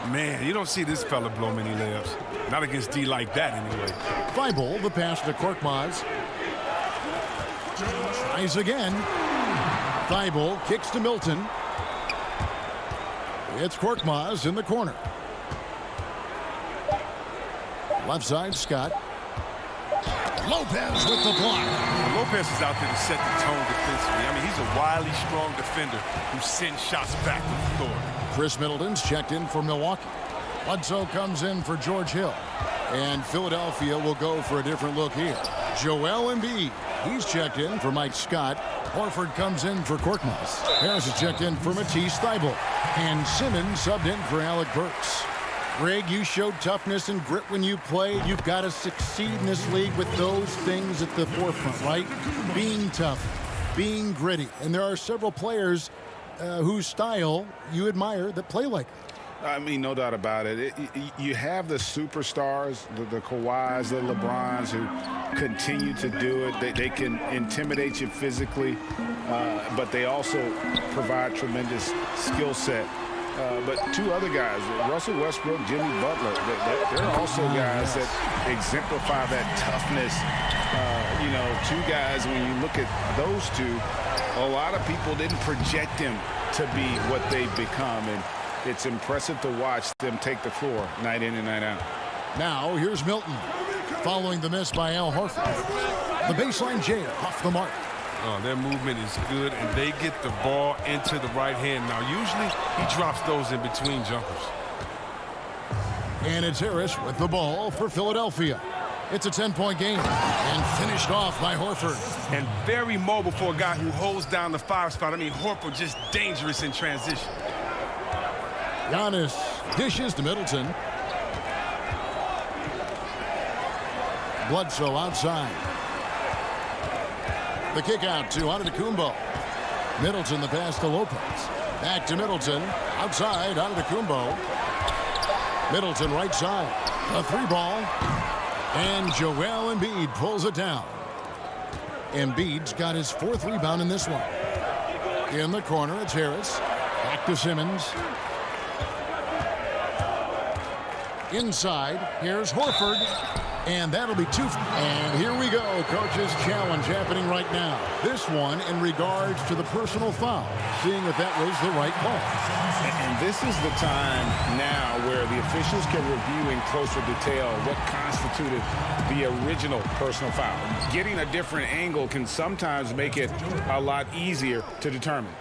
Man, you don't see this fella blow many layups. Not against D like that, anyway. Thybulle, the pass to Korkmaz. Tries again. Thybulle kicks to Milton. It's Korkmaz in the corner. Left side, Scott. Lopez with the block. Lopez is out there to set the tone defensively. I mean, he's a wildly strong defender who sends shots back with authority. Chris Middleton's checked in for Milwaukee. Bledsoe comes in for George Hill. And Philadelphia will go for a different look here. Joel Embiid He's checked in for Mike Scott. Horford comes in for Korkmaz. Harris is checked in for Matisse Thybulle. And Simmons subbed in for Alec Burks. Greg, you showed toughness and grit when you played. You've got to succeed in this league with those things at the forefront, right? Being tough, being gritty. And there are several players whose style you admire that play like that. I mean, no doubt about it. You have the superstars, the Kawhis, the LeBrons, who continue to do it. They can intimidate you physically, but they also provide tremendous skill set. But two other guys, Russell Westbrook, Jimmy Butler, they're also guys that exemplify that toughness. Two guys, when you look at those two, a lot of people didn't project them to be what they've become. And it's impressive to watch them take the floor night in and night out. Now, here's Milton. Following the miss by Al Horford. The baseline J off the mark. Their movement is good, and they get the ball into the right hand. Now, usually he drops those in between jumpers. And it's Harris with the ball for Philadelphia. It's a 10-point game and finished off by Horford. And very mobile for a guy who holds down the 5 spot. I mean, Horford just dangerous in transition. Giannis dishes to Middleton. Bledsoe outside. The kick out to Antetokounmpo. Middleton the pass to Lopez. Back to Middleton. Outside Antetokounmpo. Middleton right side. A 3-ball. And Joel Embiid pulls it down. Embiid's got his 4th rebound in this one. In the corner, it's Harris. Back to Simmons. Inside, here's Horford. And that'll be 2. And here we go. Coach's challenge happening right now. This one in regards to the personal foul. Seeing if that was the right call. And this is the time now where the officials can review in closer detail what constituted the original personal foul. Getting a different angle can sometimes make it a lot easier to determine.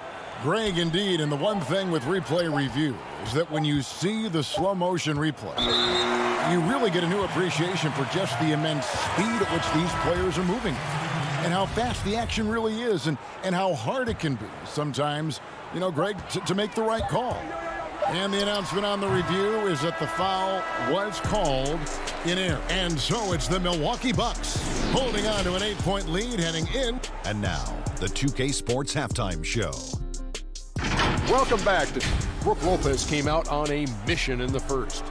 Greg, indeed, and the one thing with replay review is that when you see the slow motion replay, you really get a new appreciation for just the immense speed at which these players are moving and how fast the action really is and how hard it can be sometimes, Greg, to make the right call. And the announcement on the review is that the foul was called in air. And so it's the Milwaukee Bucks holding on to an 8-point lead heading in. And now, the 2K Sports Halftime Show. Welcome back. Brook Lopez came out on a mission in the first.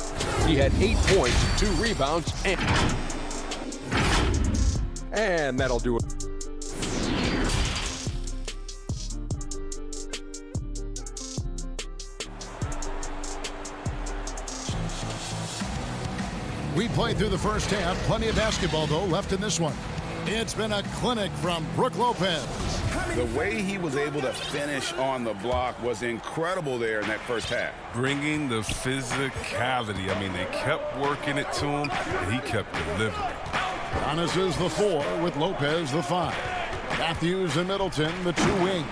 He had 8 points, 2 rebounds, and that'll do it. We played through the first half. Plenty of basketball, though, left in this one. It's been a clinic from Brook Lopez. The way he was able to finish on the block was incredible there in that first half. Bringing the physicality. I mean, they kept working it to him, and he kept delivering. Giannis is the 4 with Lopez the 5. Matthews and Middleton the 2 wings.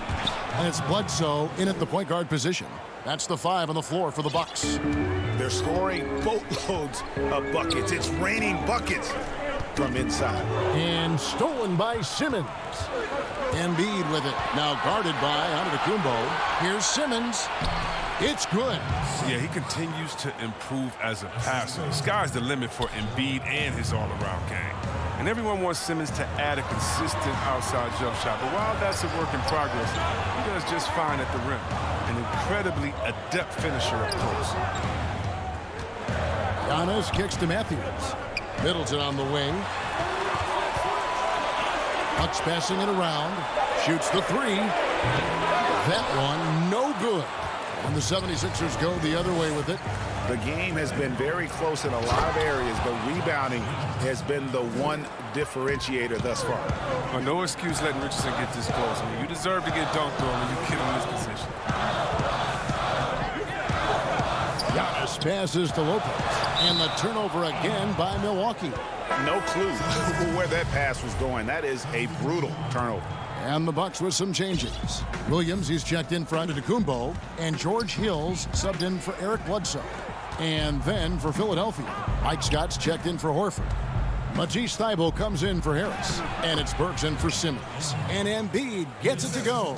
And it's Bledsoe in at the point guard position. That's the 5 on the floor for the Bucks. They're scoring boatloads of buckets. It's raining buckets from inside. And stolen by Simmons. Embiid with it. Now guarded by Antetokounmpo. Here's Simmons. It's good. Yeah, he continues to improve as a passer. The sky's the limit for Embiid and his all-around game. And everyone wants Simmons to add a consistent outside jump shot. But while that's a work in progress, he does just fine at the rim. An incredibly adept finisher up close. Giannis kicks to Matthews. Middleton on the wing. Bucks passing it around. Shoots the 3. That one no good. And the 76ers go the other way with it. The game has been very close in a lot of areas, but rebounding has been the one differentiator thus far. Well, no excuse letting Richardson get this close. I mean, you deserve to get dunked on when you get in this position. Giannis passes to Lopez. And the turnover again by Milwaukee. No clue where that pass was going. That is a brutal turnover. And the Bucks with some changes. Williams, he's checked in for Antetokounmpo. And George Hill's subbed in for Eric Bledsoe. And then for Philadelphia, Mike Scott's checked in for Horford. Matisse Thybulle comes in for Harris. And it's Burks in for Simmons. And Embiid gets it to go.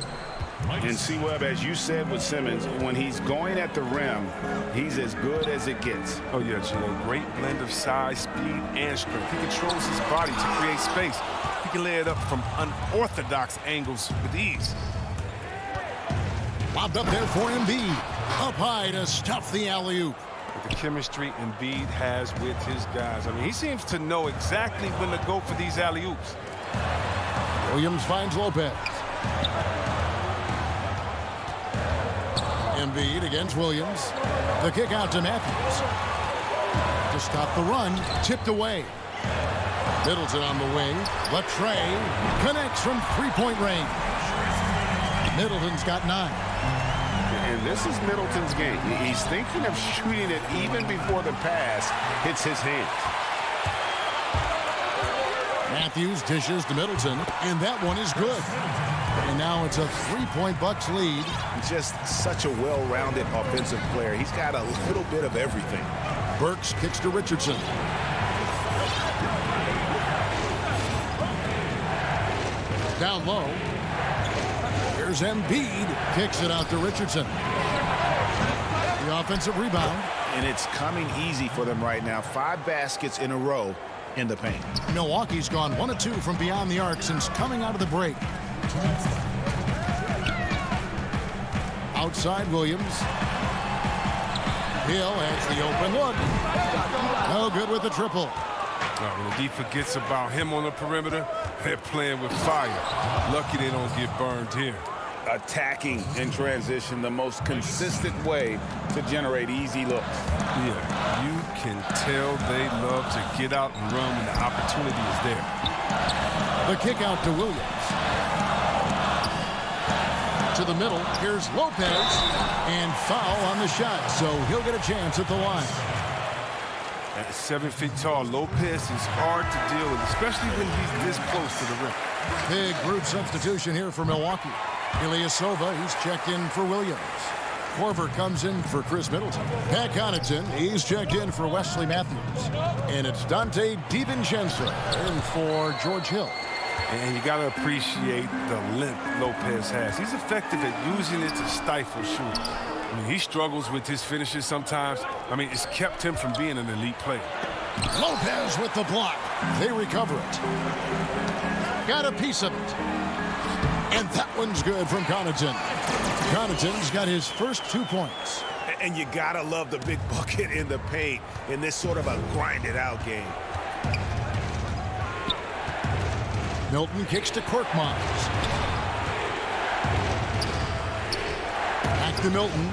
And C-Webb, as you said with Simmons, when he's going at the rim, he's as good as it gets. Oh, yeah, Gino. Great blend of size, speed, and strength. He controls his body to create space. He can lay it up from unorthodox angles with ease. Lobbed up there for Embiid. Up high to stuff the alley-oop. With the chemistry Embiid has with his guys. I mean, he seems to know exactly when to go for these alley-oops. Williams finds Lopez. Embiid against Williams. The kick out to Matthews. To stop the run, tipped away. Middleton on the wing. Latre connects from three-point range. Middleton's got 9. And this is Middleton's game. He's thinking of shooting it even before the pass hits his hands. Matthews dishes to Middleton, and that one is good. And now it's a 3-point Bucks lead. Just such a well-rounded offensive player. He's got a little bit of everything. Burks kicks to Richardson. Down low. Here's Embiid. Kicks it out to Richardson. The offensive rebound. And it's coming easy for them right now. 5 baskets in a row in the paint. Milwaukee's gone 1 of 2 from beyond the arc since coming out of the break. Outside Williams. Hill has the open look. No good with the triple. When the D forgets about him on the perimeter, they're playing with fire. Lucky they don't get burned here. Attacking in transition, the most consistent way to generate easy looks. Yeah, you can tell they love to get out and run when the opportunity is there. The kick out to Williams. To the middle, here's Lopez, and foul on the shot, so he'll get a chance at the line. At 7 feet tall, Lopez is hard to deal with, especially when he's this close to the rim. Big group substitution here for Milwaukee. Ilyasova, he's checked in for Williams. Korver comes in for Chris Middleton. Pat Connaughton, he's checked in for Wesley Matthews. And it's Dante DiVincenzo in for George Hill. And you got to appreciate the length Lopez has. He's effective at using it to stifle shooting. I mean, he struggles with his finishes sometimes. I mean, it's kept him from being an elite player. Lopez with the block. They recover it. Got a piece of it. And that one's good from Connaughton. Connaughton's got his first 2 points. And you got to love the big bucket in the paint in this sort of a grinded-out game. Milton kicks to Korkmaz. Back to Milton.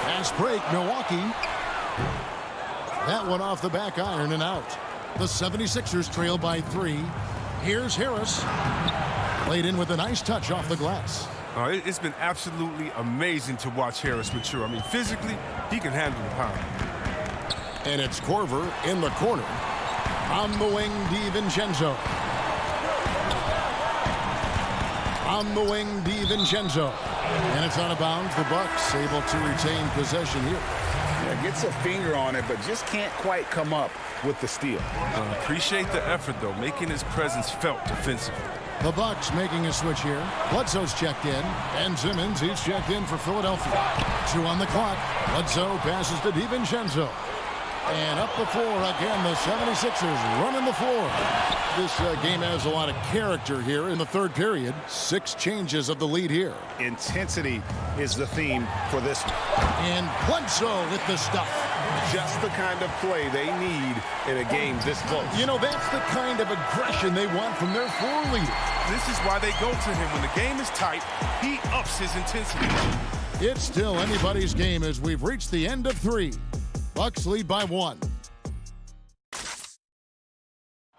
Fast break, Milwaukee. That one off the back iron and out. The 76ers trail by 3. Here's Harris. Laid in with a nice touch off the glass. It's been absolutely amazing to watch Harris mature. I mean, physically, he can handle the power. And it's Korver in the corner. On the wing, DiVincenzo. On the wing, DiVincenzo. And it's out of bounds. The Bucks able to retain possession here. Yeah, gets a finger on it, but just can't quite come up with the steal. Appreciate the effort, though, making his presence felt defensively. The Bucks making a switch here. Bledsoe's checked in. And Simmons, he's checked in for Philadelphia. 2 on the clock. Bledsoe passes to DiVincenzo. And up the floor again, the 76ers running the floor. This game has a lot of character here in the third period. 6 changes of the lead here. Intensity is the theme for this one. And Bledsoe with the stuff. Just the kind of play they need in a game this close. You know, that's the kind of aggression they want from their floor leader. This is why they go to him. When the game is tight, he ups his intensity. It's still anybody's game as we've reached the end of 3. Bucks lead by 1.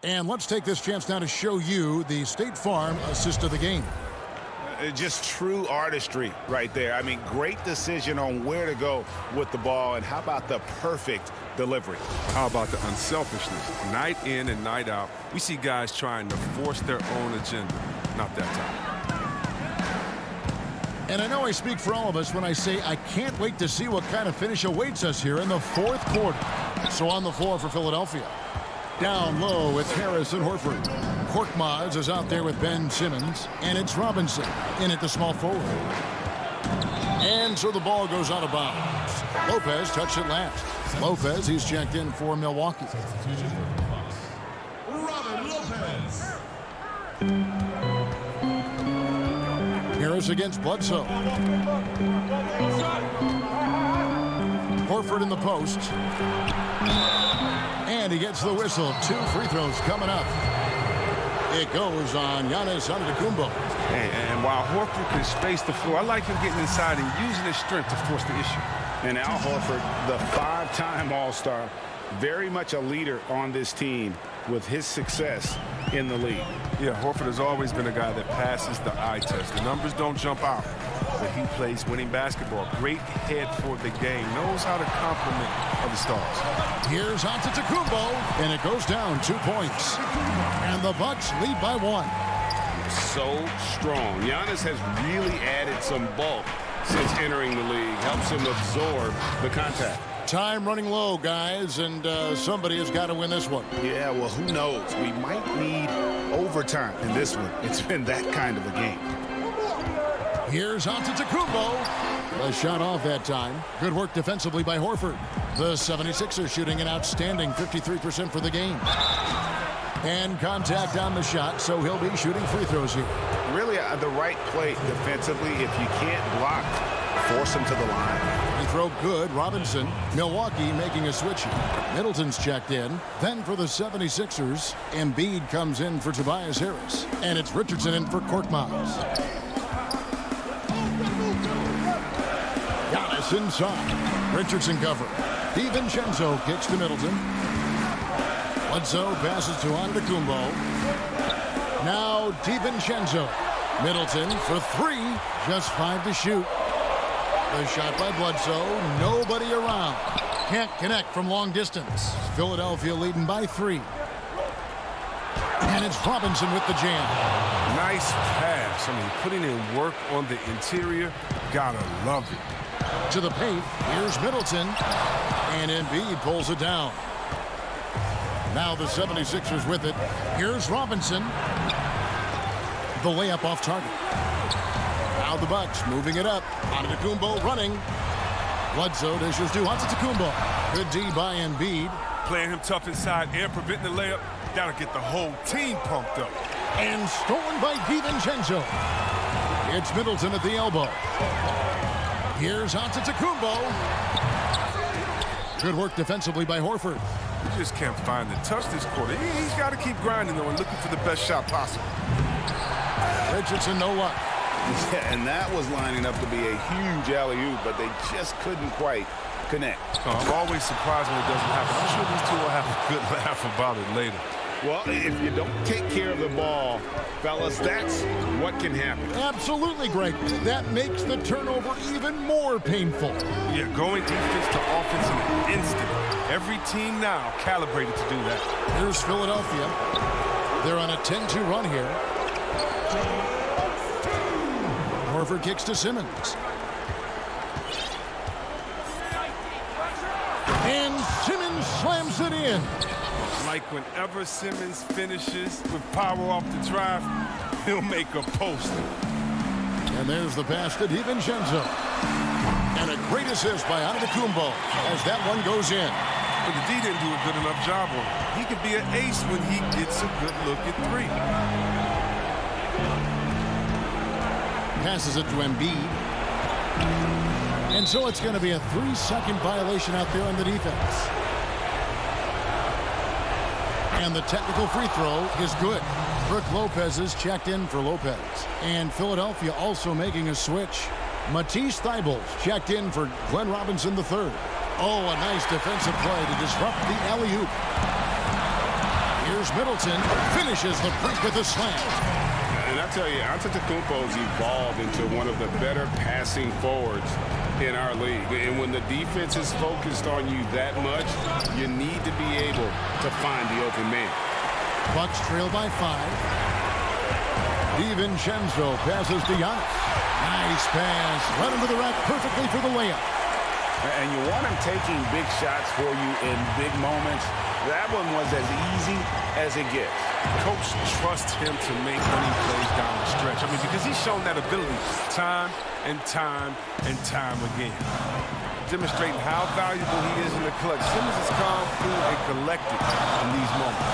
And let's take this chance now to show you the State Farm assist of the game. Just true artistry right there. I mean, great decision on where to go with the ball, and how about the perfect delivery? How about the unselfishness? Night in and night out, we see guys trying to force their own agenda. Not that time. And I know I speak for all of us when I say I can't wait to see what kind of finish awaits us here in the fourth quarter. So on the floor for Philadelphia. Down low, it's Harris and Horford. Korkmaz is out there with Ben Simmons, and it's Robinson in at the small forward. And so the ball goes out of bounds. Lopez touched it last. Lopez, he's checked in for Milwaukee. Harris against Bledsoe. Horford in the post. And he gets the whistle. 2 free throws coming up. It goes on Giannis Antetokounmpo. And while Horford can space the floor, I like him getting inside and using his strength to force the issue. And Al Horford, the 5-time All-Star, very much a leader on this team with his success in the league. Yeah, Horford has always been a guy that passes the eye test. The numbers don't jump out, but he plays winning basketball. Great head for the game. Knows how to complement other stars. Here's Antetokounmpo, and it goes down 2 points. And the Bucks lead by 1. So strong. Giannis has really added some bulk since entering the league. Helps him absorb the contact. Time running low, guys, and somebody has got to win this one. Yeah, well, who knows? We might need overtime in this one. It's been that kind of a game. Here's Antetokounmpo. The shot off that time. Good work defensively by Horford. The 76ers shooting an outstanding 53% for the game. And contact on the shot, so he'll be shooting free throws here. Really the right play defensively. If you can't block, force him to the line. Free throw good. Robinson. Milwaukee making a switch here. Middleton's checked in. Then for the 76ers, Embiid comes in for Tobias Harris. And it's Richardson in for Korkmaz. Giannis inside. Richardson cover. DiVincenzo kicks to Middleton. Bledsoe passes to Antetokounmpo. Now DiVincenzo. Middleton for 3. Just 5 to shoot. The shot by Bledsoe. Nobody around. Can't connect from long distance. Philadelphia leading by 3. And it's Robinson with the jam. Nice pass. I mean, putting in work on the interior. Gotta love it. To the paint. Here's Middleton. And Embiid pulls it down. Now the 76ers with it. Here's Robinson. The layup off target. Now the Bucks moving it up. Antetokounmpo running. Bledsoe dishes to Antetokounmpo. Good D by Embiid. Playing him tough inside and preventing the layup. That'll get the whole team pumped up. And stolen by DiVincenzo. It's Middleton at the elbow. Here's Antetokounmpo. Good work defensively by Horford. You just can't find the touch this quarter. He's got to keep grinding, though, and looking for the best shot possible. Richardson, no luck. Yeah, and that was lining up to be a huge alley-oop, but they just couldn't quite connect. I'm always surprised when it doesn't happen. I'm sure these two will have a good laugh about it later. Well, if you don't take care of the ball, fellas, that's what can happen. Absolutely, Greg. That makes the turnover even more painful. Yeah, going defense to offense in an instant. Every team now calibrated to do that. Here's Philadelphia. They're on a 10-2 run here. Horford kicks to Simmons. And Simmons slams it in. Like whenever Simmons finishes with power off the drive, he'll make a poster. And there's the pass to DiVincenzo. And a great assist by Antetokounmpo as that one goes in. But the D didn't do a good enough job on it. He could be an ace when he gets a good look at 3. Passes it to Embiid. And so it's going to be a 3-second violation out there on the defense. And the technical free throw is good. Brook Lopez is checked in for Lopez. And Philadelphia also making a switch. Matisse Thybulle's checked in for Glenn Robinson III. Oh, a nice defensive play to disrupt the alley-oop. Here's Middleton. Finishes the break with a slam. And I tell you, Antetokounmpo's evolved into one of the better passing forwards in our league. And when the defense is focused on you that much, you need to be able to find the open man. Bucks trail by 5. DiVincenzo passes to Giannis. Nice pass. Right into the rack perfectly for the layup. And you want him taking big shots for you in big moments. That one was as easy as it gets. Coach trusts him to make winning plays down the stretch. I mean, because he's shown that ability time and time and time again. Demonstrating how valuable he is in the clutch. Simmons is calm, cool, and collected in these moments.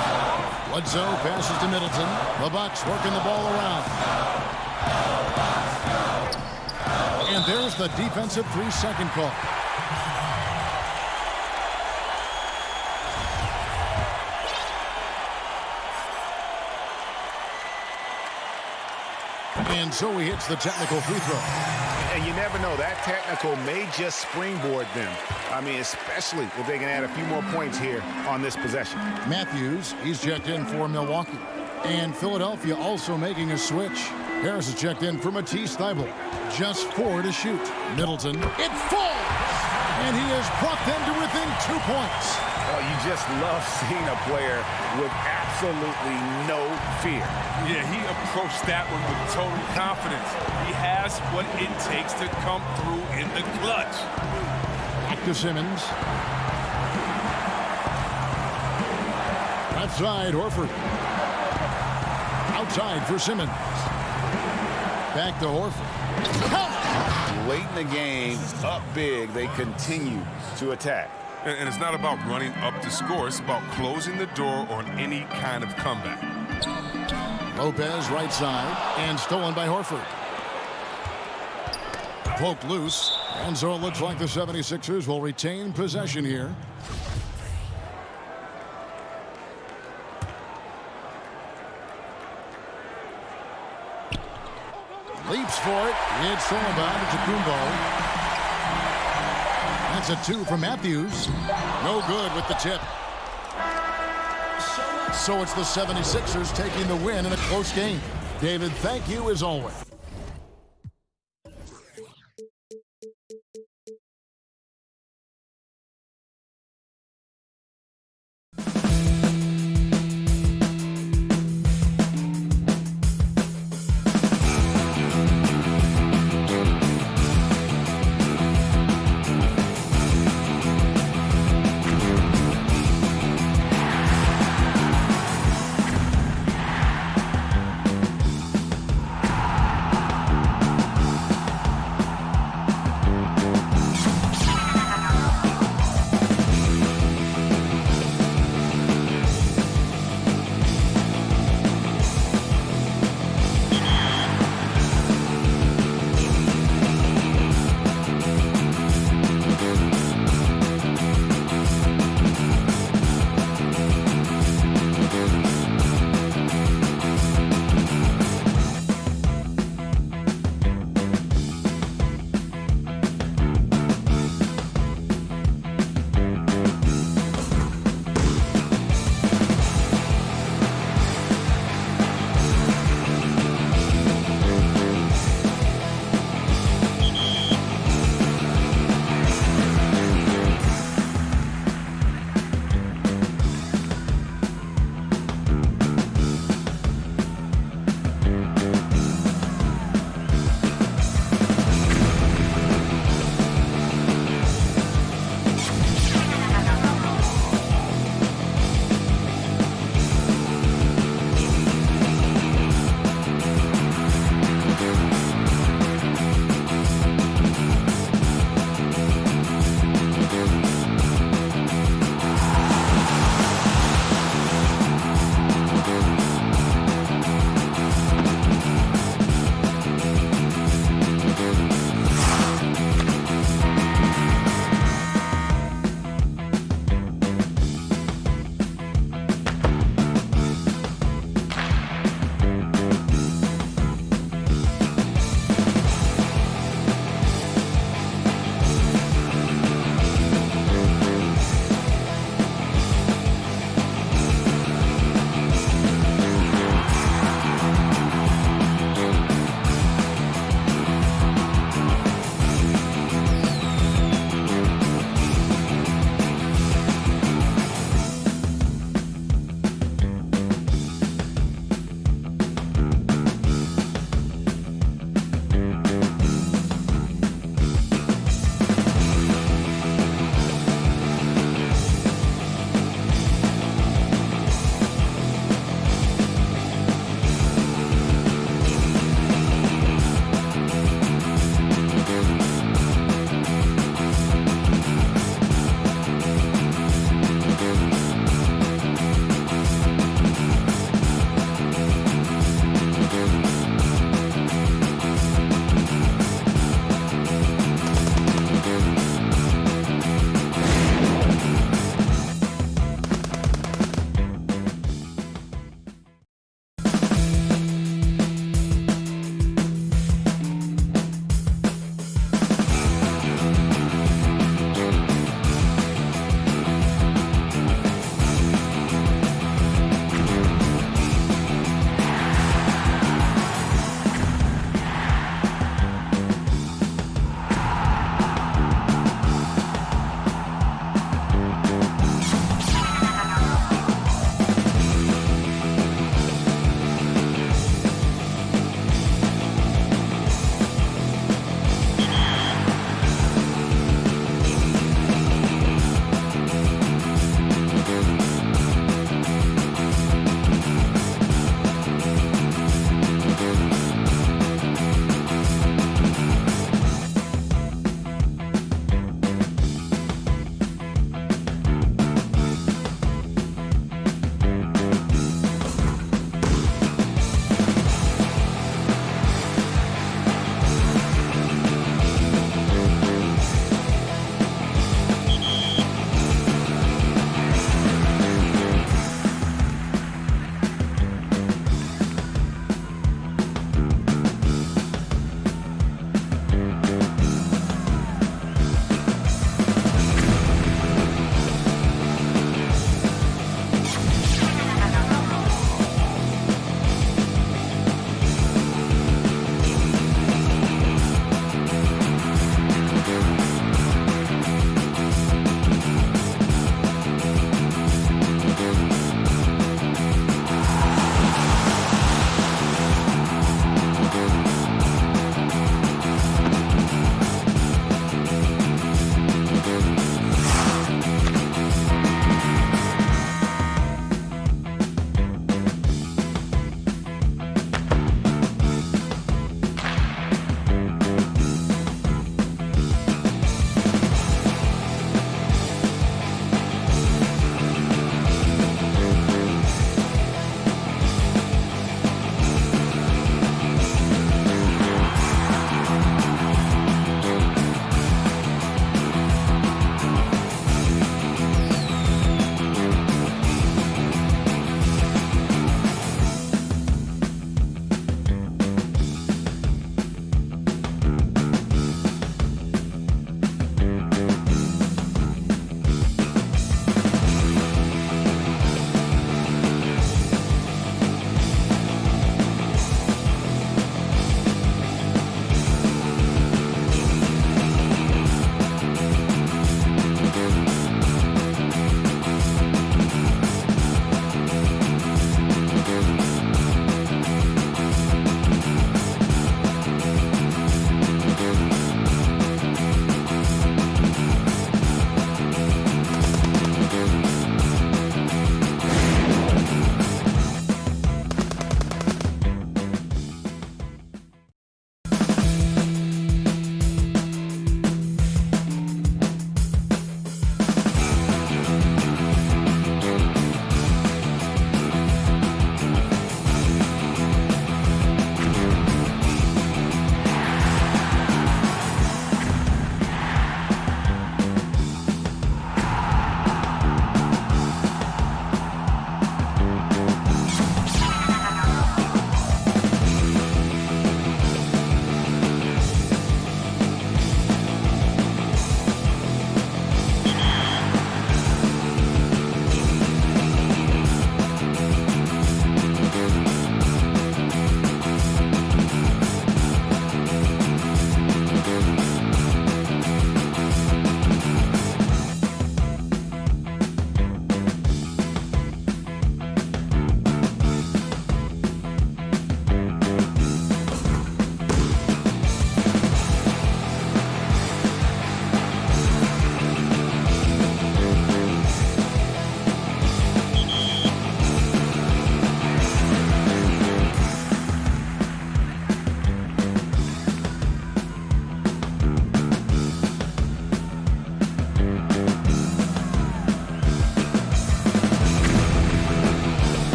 Bledsoe passes to Middleton. The Bucks working the ball around. And there's the defensive 3-second call. And so he hits the technical free throw. And you never know, that technical may just springboard them. I mean, especially if they can add a few more points here on this possession. Matthews, he's checked in for Milwaukee. And Philadelphia also making a switch. Harris is checked in for Matisse Thybulle. Just 4 to shoot. Middleton, it falls! And he has brought them to within 2 points. Well, you just love seeing a player with absolutely no fear. Yeah, he approached that one with total confidence. He has what it takes to come through in the clutch. Back to Simmons. Left side, Horford. Outside for Simmons. Back to Horford. Late in the game, up big, they continue to attack. And it's not about running up to score. It's about closing the door on any kind of comeback. Lopez right side and stolen by Horford. Poked loose. And so it looks like the 76ers will retain possession here. Leaps for it. It's stolen by Kumbo. That's a 2 from Matthews. No good with the tip. So it's the 76ers taking the win in a close game. David, thank you as always.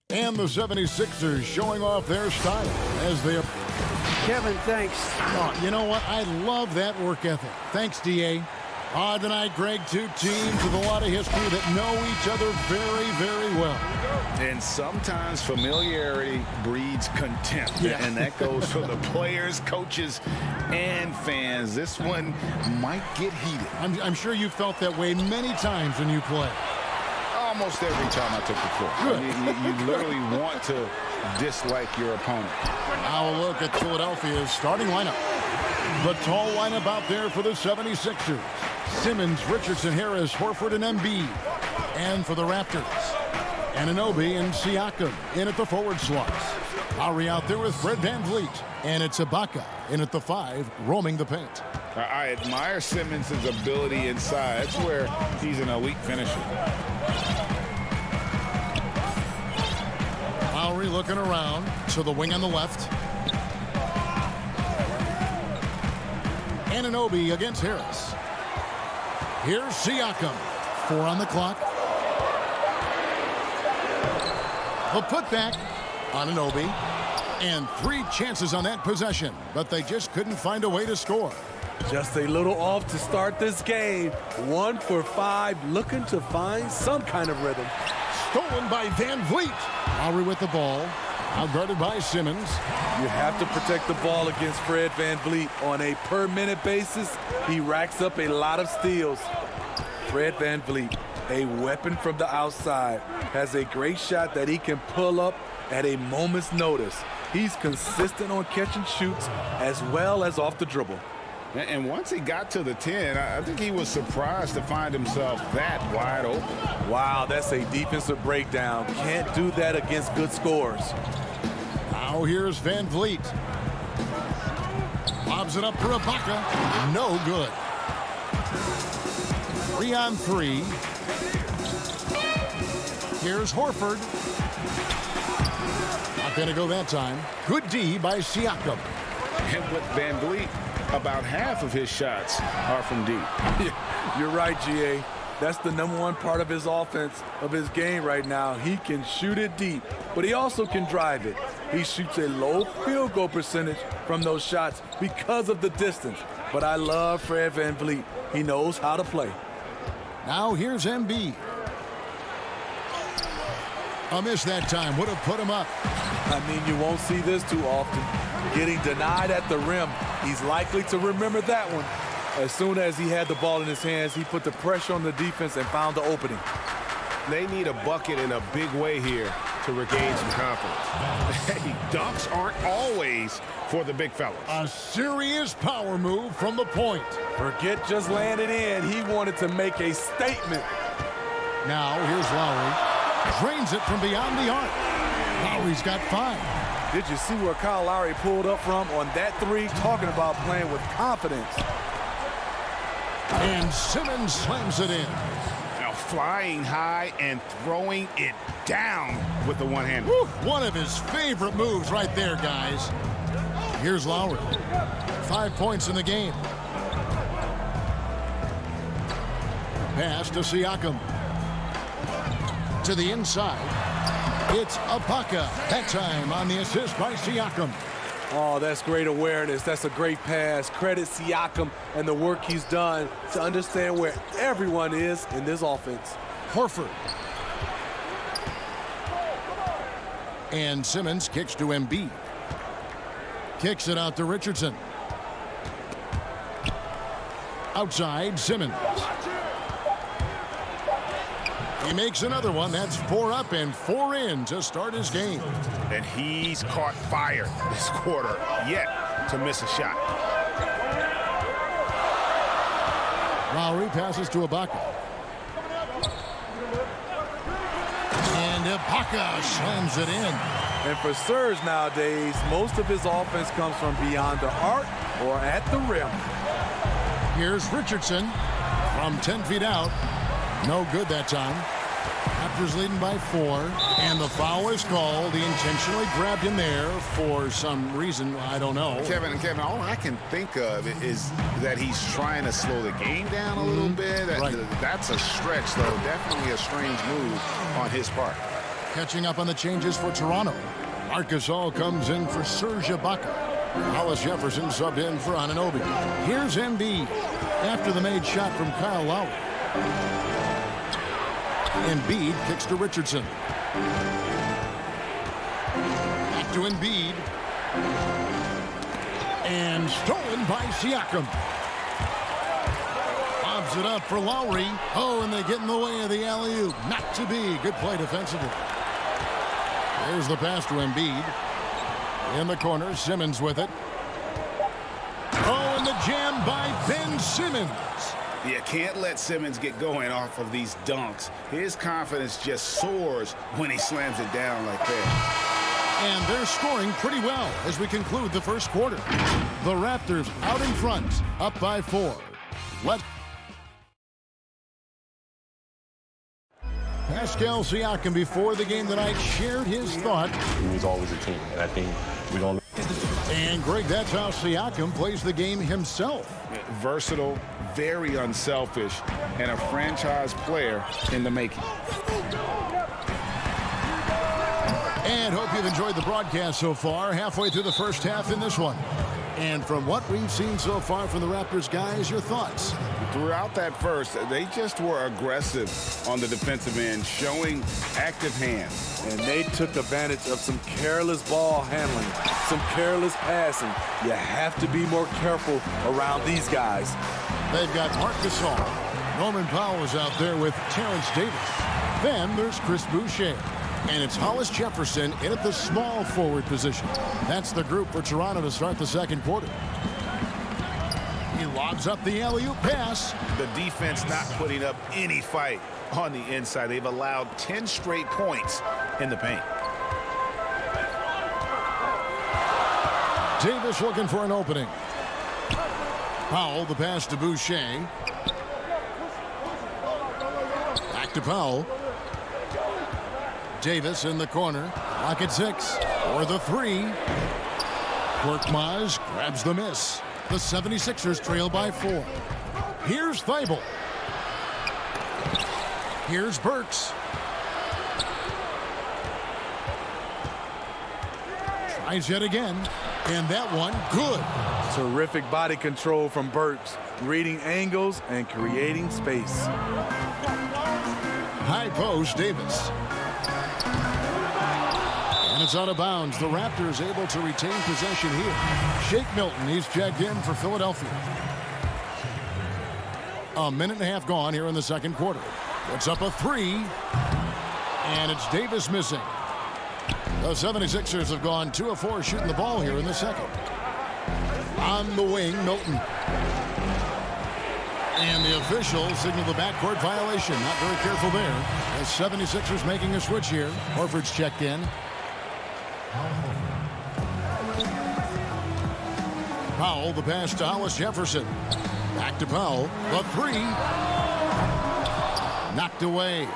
And the 76ers showing off their style as they... Kevin, thanks. Oh, you know what? I love that work ethic. Thanks, D.A. Tonight, Greg, two teams with a lot of history that know each other very, very well. And sometimes familiarity breeds contempt. Yeah. And that goes for the players, coaches, and fans. This one might get heated. I'm sure you felt that way many times when you play. Almost every time I took the floor. Good. You literally want to dislike your opponent. Now a look at Philadelphia's starting lineup. The tall lineup out there for the 76ers. Simmons, Richardson, Harris, Horford, and Embiid. And for the Raptors, Anunoby and Siakam in at the forward slots. Lowry out there with Fred VanVleet. And it's Ibaka in at the 5, roaming the paint. I admire Simmons' ability inside. That's where he's an elite finisher. Lowry looking around to the wing on the left. Anunoby against Harris. Here's Siakam. 4 on the clock. A putback. Anunoby. And 3 chances on that possession, but they just couldn't find a way to score. Just a little off to start this game. 1 for 5, looking to find some kind of rhythm. Stolen by VanVleet. Lowry with the ball. Outguarded by Simmons. You have to protect the ball against Fred VanVleet. On a per-minute basis, he racks up a lot of steals. Fred VanVleet, a weapon from the outside, has a great shot that he can pull up at a moment's notice. He's consistent on catch and shoots as well as off the dribble. And once he got to the 10, I think he was surprised to find himself that wide open. Wow, that's a defensive breakdown. Can't do that against good scores. Now here's VanVleet. Lobs it up for Ibaka. No good. 3 on 3. Here's Horford. Not going to go that time. Good D by Siakam. And with VanVleet, about half of his shots are from deep. You're right, GA. That's the #1 part of his offense, of his game right now. He can shoot it deep, but he also can drive it. He shoots a low field goal percentage from those shots because of the distance. But I love Fred VanVleet. He knows how to play. Now here's Embiid. A miss that time. Would have put him up. I mean, you won't see this too often. Getting denied at the rim. He's likely to remember that one. As soon as he had the ball in his hands, he put the pressure on the defense and found the opening. They need a bucket in a big way here to regain some confidence. Hey, dunks aren't always for the big fellas. A serious power move from the point. Forget just laying it in. He wanted to make a statement. Now here's Lowry. Drains it from beyond the arc. Lowry's got 5. Did you see where Kyle Lowry pulled up from on that 3? Talking about playing with confidence. And Simmons slams it in. Now flying high and throwing it down with the one hand. One of his favorite moves right there, guys. Here's Lowry. 5 points in the game. Pass to Siakam. To the inside. It's Ibaka. That time on the assist by Siakam. Oh, that's great awareness. That's a great pass. Credit Siakam and the work he's done to understand where everyone is in this offense. Horford. And Simmons kicks to Embiid. Kicks it out to Richardson. Outside, Simmons. He makes another one. That's 4 up and 4 in to start his game. And he's caught fire this quarter, yet to miss a shot. Lowry passes to Ibaka. And Ibaka slams it in. And for Serge nowadays, most of his offense comes from beyond the arc or at the rim. Here's Richardson from 10 feet out. No good that time. Raptors leading by 4. And the foul is called. He intentionally grabbed him there for some reason. I don't know. Kevin, all I can think of is that he's trying to slow the game down a little bit. Right. That's a stretch, though. Definitely a strange move on his part. Catching up on the changes for Toronto. Marcus All comes in for Serge Ibaka. Hollis Jefferson subbed in for Anunoby. Here's Embiid after the made shot from Kyle Lowry. Embiid kicks to Richardson. Back to Embiid. And stolen by Siakam. Bobs it up for Lowry. Oh, and they get in the way of the alley-oop. Not to be. Good play defensively. There's the pass to Embiid. In the corner, Simmons with it. Oh, and the jam by Ben Simmons. You can't let Simmons get going off of these dunks. His confidence just soars when he slams it down like that. And they're scoring pretty well as we conclude the first quarter. The Raptors out in front, up by 4. Pascal Siakam before the game tonight shared his thought. It was always a team, and I think we're going to... And Greg, that's how Siakam plays the game himself. Versatile, very unselfish, and a franchise player in the making. And hope you've enjoyed the broadcast so far. Halfway through the first half in this one. And from what we've seen so far from the Raptors, guys, your thoughts? Throughout that first, they just were aggressive on the defensive end, showing active hands. And they took advantage of some careless ball handling, some careless passing. You have to be more careful around these guys. They've got Marc Gasol. Norman Powell is out there with Terrence Davis. Then there's Chris Boucher. And it's Hollis Jefferson in at the small forward position. That's the group for Toronto to start the second quarter. He lobs up the alley-oop pass. The defense not putting up any fight on the inside. They've allowed 10 straight points in the paint. Davis looking for an opening. Powell, the pass to Boucher. Back to Powell. Davis in the corner. Clock at 6. For the 3. Korkmaz grabs the miss. The 76ers trail by 4. Here's Thibault. Here's Burks. Tries yet again. And that one, good. Terrific body control from Burks, reading angles and creating space. High post, Davis. And it's out of bounds. The Raptors able to retain possession here. Shake Milton, he's checked in for Philadelphia. A minute and a half gone here in the second quarter. Puts up a 3. And it's Davis missing. The 76ers have gone 2 of 4 shooting the ball here in the second. On the wing, Milton. And the official signaled the backcourt violation. Not very careful there. The 76ers making a switch here. Horford's checked in. Powell, the pass to Hollis Jefferson. Back to Powell. The 3. Knocked away.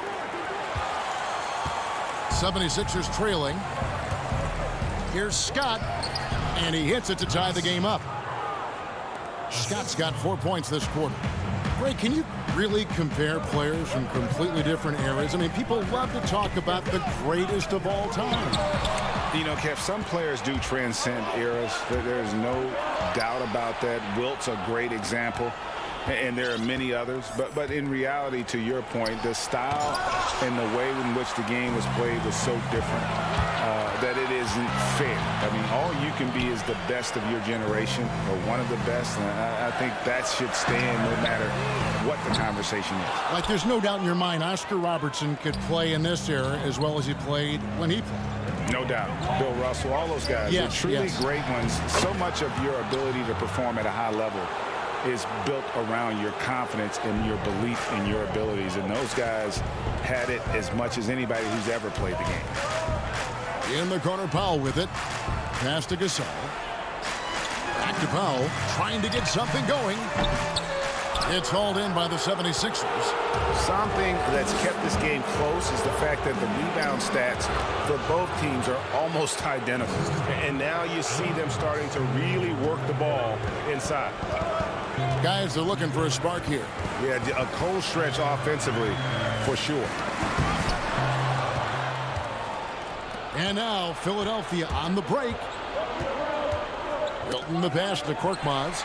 76ers trailing. Here's Scott. And he hits it to tie the game up. Scott's got 4 points this quarter. Ray, can you really compare players from completely different eras? I mean, people love to talk about the greatest of all time. You know, Kev, some players do transcend eras. There's no doubt about that. Wilt's a great example, and there are many others. But in reality, to your point, the style and the way in which the game was played was so different that it isn't fair. I mean, all you can be is the best of your generation or one of the best, and I think that should stand no matter what the conversation is. Like, there's no doubt in your mind Oscar Robertson could play in this era as well as he played when he played. No doubt. Bill Russell, all those guys. Yes, They're truly yes. great ones. So much of your ability to perform at a high level is built around your confidence and your belief in your abilities. And those guys had it as much as anybody who's ever played the game. In the corner, Powell with it. Pass to Gasol. Back to Powell, trying to get something going. It's hauled in by the 76ers. Something that's kept this game close is the fact that the rebound stats for both teams are almost identical. And now you see them starting to really work the ball inside. Guys, they're looking for a spark here. Yeah, a cold stretch offensively for sure. And now Philadelphia on the break. Hilton the pass to Korkmaz.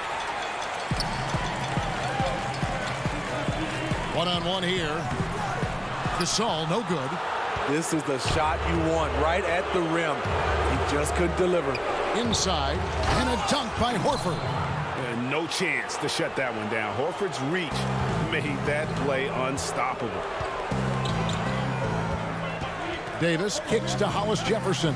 One-on-one here. Gasol, no good. This is the shot you want, right at the rim. He just couldn't deliver. Inside, and a dunk by Horford. And no chance to shut that one down. Horford's reach made that play unstoppable. Davis kicks to Hollis Jefferson.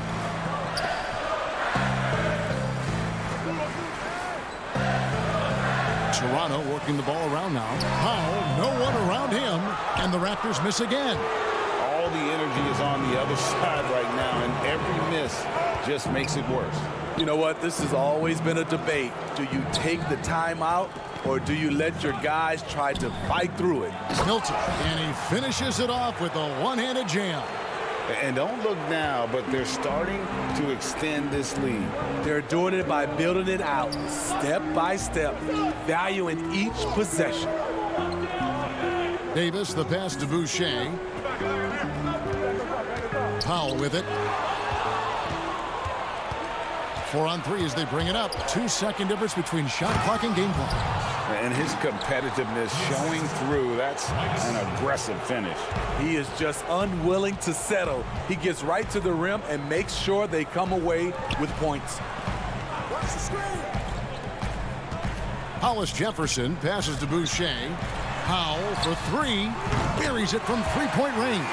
Toronto working the ball around now. Powell, no one around him, and the Raptors miss again. All the energy is on the other side right now, and every miss just makes it worse. You know what? This has always been a debate. Do you take the timeout, or do you let your guys try to fight through it? Milton, and he finishes it off with a one-handed jam. And don't look now, but they're starting to extend this lead. They're doing it by building it out, step by step, valuing each possession. Davis, the pass to Boucher. Powell with it. 4-on-3 as they bring it up. 2-second difference between shot clock and game clock. And his competitiveness showing through. That's an aggressive finish. He is just unwilling to settle. He gets right to the rim and makes sure they come away with points. Hollis Jefferson passes to Boucher. Powell for three. Buries it from three-point range.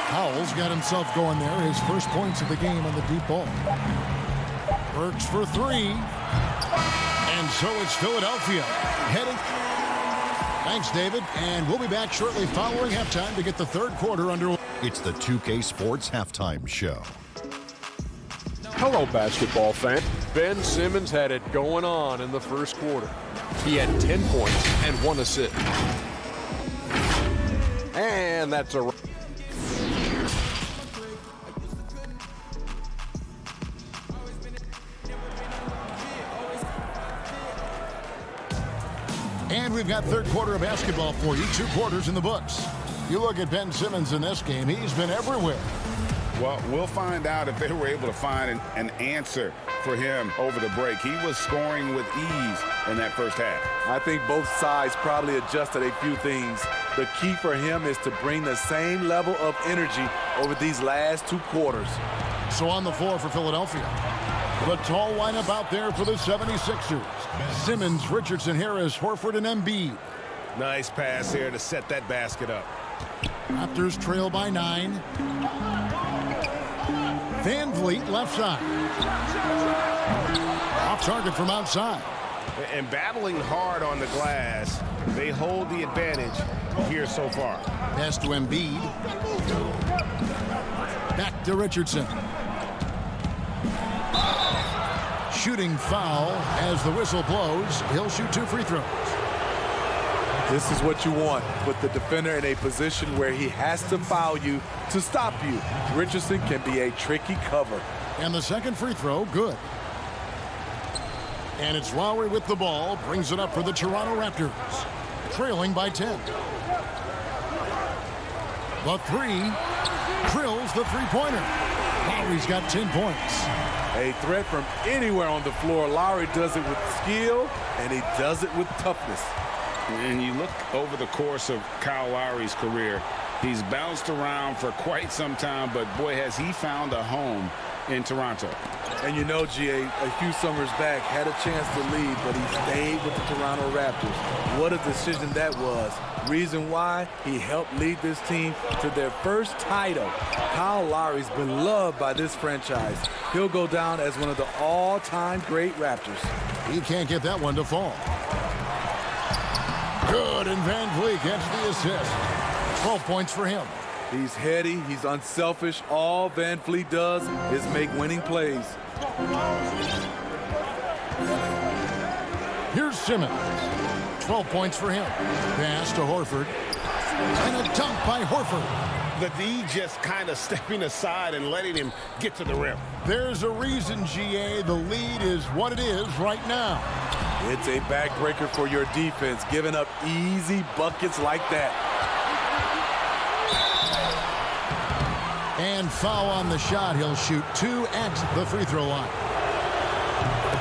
Powell's got himself going there. His first points of the game on the deep ball. Burks for three. And so it's Philadelphia heading. Thanks, David. And we'll be back shortly following halftime to get the third quarter underway. It's the 2K Sports Halftime Show. Hello, basketball fan. Ben Simmons had it going on in the first quarter. He had 10 points and 1 assist. And that's a... And we've got third quarter of basketball for you. 2 quarters in the books. You look at Ben Simmons in this game. He's been everywhere. Well, we'll find out if they were able to find an answer for him over the break. He was scoring with ease in that first half. I think both sides probably adjusted a few things. The key for him is to bring the same level of energy over these last 2 quarters. So on the floor for Philadelphia. The tall lineup out there for the 76ers. Simmons, Richardson, Harris, Horford, and Embiid. Nice pass here to set that basket up. Raptors trail by 9. Van Vliet left side. Off target from outside. And battling hard on the glass, they hold the advantage here so far. Pass to Embiid. Back to Richardson. Shooting foul as the whistle blows. He'll shoot 2 free throws. This is what you want. Put the defender in a position where he has to foul you to stop you. Richardson can be a tricky cover. And the second free throw, good. And it's Lowry with the ball. Brings it up for the Toronto Raptors. Trailing by 10. The 3. Drills the three-pointer. Lowry's got 10 points. A threat from anywhere on the floor. Lowry does it with skill, and he does it with toughness. And you look over the course of Kyle Lowry's career, he's bounced around for quite some time, but boy, has he found a home in Toronto. And you know, GA, a few summers back, had a chance to leave, but he stayed with the Toronto Raptors. What a decision that was. Reason why? He helped lead this team to their first title. Kyle Lowry's been loved by this franchise. He'll go down as one of the all-time great Raptors. He can't get that one to fall. Good, and Van Vliet gets the assist. 12 points for him. He's heady, he's unselfish. All Van Vliet does is make winning plays. Here's Simmons. 12 points for him. Pass to Horford. And a dunk by Horford. The D just kind of stepping aside and letting him get to the rim. There's a reason, GA. The lead is what it is right now. It's a backbreaker for your defense, giving up easy buckets like that. And foul on the shot. He'll shoot 2 at the free throw line.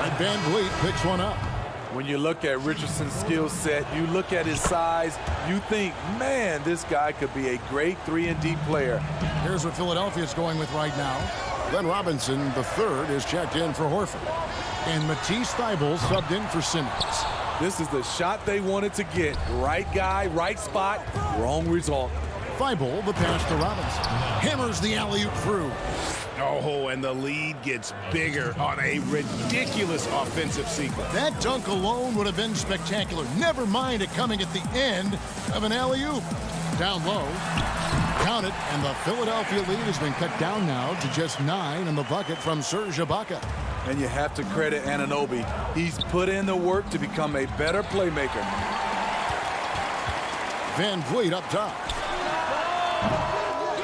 And Van Vliet picks one up. When you look at Richardson's skill set, you look at his size, you think, man, this guy could be a great 3-and-D player. Here's what Philadelphia's going with right now. Glenn Robinson, the third, is checked in for Horford. And Matisse Thybulle subbed in for Simmons. This is the shot they wanted to get. Right guy, right spot, wrong result. Thybulle, the pass to Robinson. Hammers the alley-oop through. Oh, and the lead gets bigger on a ridiculous offensive sequence. That dunk alone would have been spectacular. Never mind it coming at the end of an alley-oop. Down low. Count it, and the Philadelphia lead has been cut down now to just 9 in the bucket from Serge Ibaka. And you have to credit Anunoby. He's put in the work to become a better playmaker. Van Vliet up top.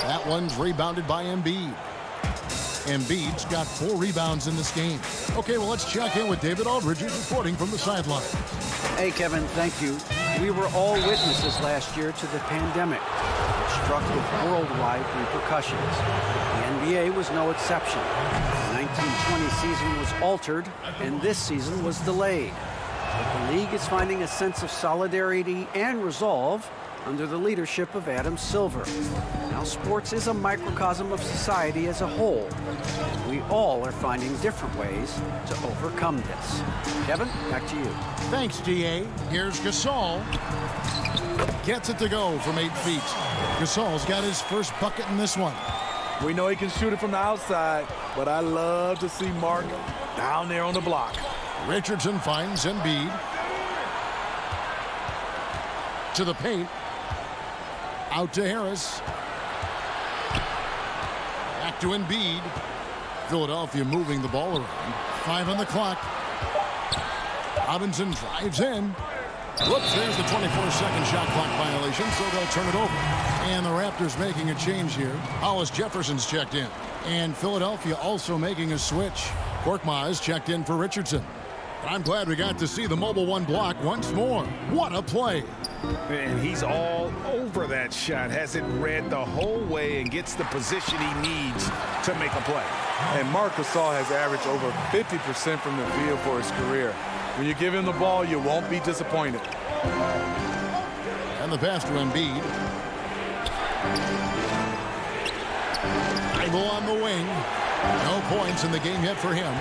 That one's rebounded by Embiid. Embiid's got 4 rebounds in this game. Okay, well, let's check in with David Aldridge, who's reporting from the sideline. Hey, Kevin, thank you. We were all witnesses last year to the pandemic, which struck with worldwide repercussions. The NBA was no exception. The 1920 season was altered, and this season was delayed. The league is finding a sense of solidarity and resolve under the leadership of Adam Silver. Now, sports is a microcosm of society as a whole. We all are finding different ways to overcome this. Kevin, back to you. Thanks, D.A. Here's Gasol. Gets it to go from 8 feet. Gasol's got his first bucket in this one. We know he can shoot it from the outside, but I love to see Mark down there on the block. Richardson finds Embiid. To the paint. Out to Harris. Back to Embiid. Philadelphia moving the ball around. 5 on the clock. Robinson drives in. Whoops, there's the 24-second shot clock violation, so they'll turn it over. And the Raptors making a change here. Hollis Jefferson's checked in. And Philadelphia also making a switch. Korkmaz checked in for Richardson. I'm glad we got to see the mobile 1 block once more. What a play. And he's all over that shot. Has it read the whole way and gets the position he needs to make a play. And Marc Gasol has averaged over 50% from the field for his career. When you give him the ball, you won't be disappointed. And the pass to Embiid. Thybulle on the wing. No points in the game yet for him.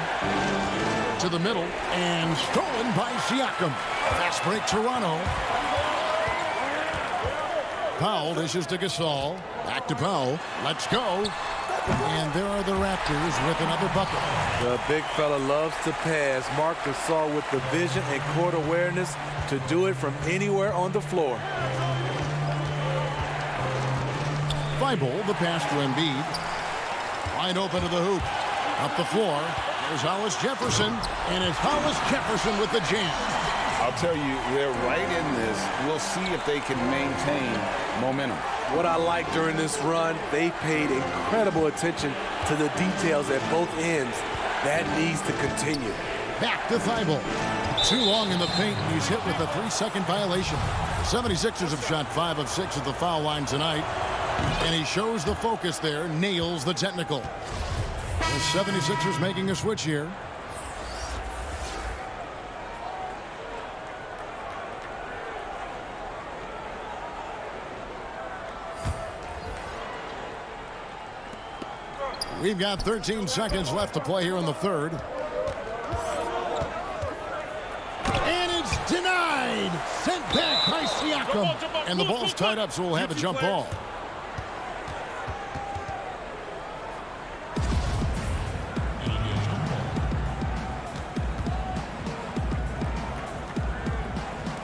To the middle, and stolen by Siakam. Fast break, Toronto. Powell dishes to Gasol. Back to Powell. Let's go. And there are the Raptors with another bucket. The big fella loves to pass. Marc Gasol with the vision and court awareness to do it from anywhere on the floor. Thybulle, the pass to Embiid. Wide open to the hoop. Up the floor. There's Hollis Jefferson, and it's Hollis Jefferson with the jam. I'll tell you, they're right in this. We'll see if they can maintain momentum. What I like during this run, they paid incredible attention to the details at both ends. That needs to continue. Back to Thybulle. Too long in the paint, and he's hit with a 3-second violation. 76ers have shot 5 of 6 at the foul line tonight. And he shows the focus there, nails the technical. The 76ers making a switch here. We've got 13 seconds left to play here in the third. And it's denied. Sent back by Siakam. And the ball's tied up, so we'll have a jump ball.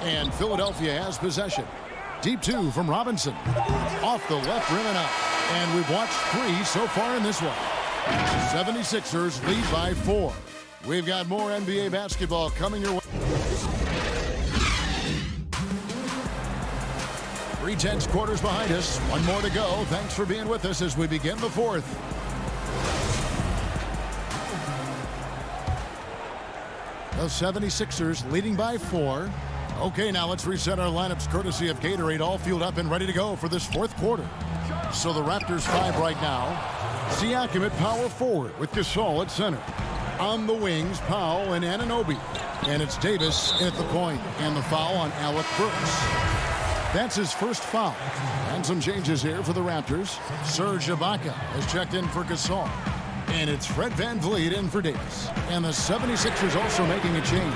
And Philadelphia has possession. Deep 2 from Robinson. Off the left rim and up. And we've watched 3 so far in this one. 76ers lead by 4. We've got more NBA basketball coming your way. 3/10 quarters behind us. 1 more to go. Thanks for being with us as we begin the fourth. The 76ers leading by 4. Okay, now let's reset our lineups courtesy of Gatorade, all fueled up and ready to go for this fourth quarter. So the Raptors 5 right now. Siakam at power forward with Gasol at center. On the wings, Powell and Anunoby. And it's Davis at the point. And the foul on Alec Burks. That's his first foul. And some changes here for the Raptors. Serge Ibaka has checked in for Gasol. And it's Fred VanVleet in for Davis. And the 76ers also making a change.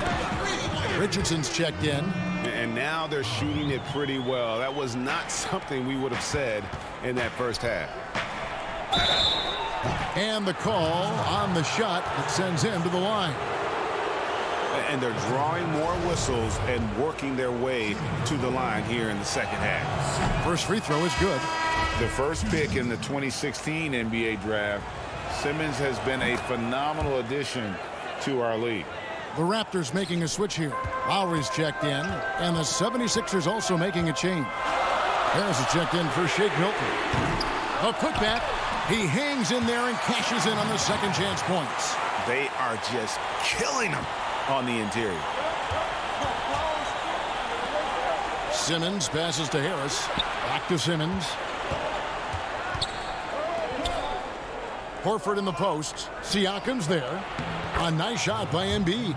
Richardson's checked in. And now they're shooting it pretty well. That was not something we would have said in that first half. And the call on the shot that sends him to the line. And they're drawing more whistles and working their way to the line here in the second half. First free throw is good. The first pick in the 2016 NBA draft, Simmons has been a phenomenal addition to our league. The Raptors making a switch here. Lowry's checked in, and the 76ers also making a change. Harris is checked in for Shake Milton. A putback. He hangs in there and cashes in on the second chance points. They are just killing him on the interior. Simmons passes to Harris. Back to Simmons. Horford in the post. Siakam's there. A nice shot by Embiid.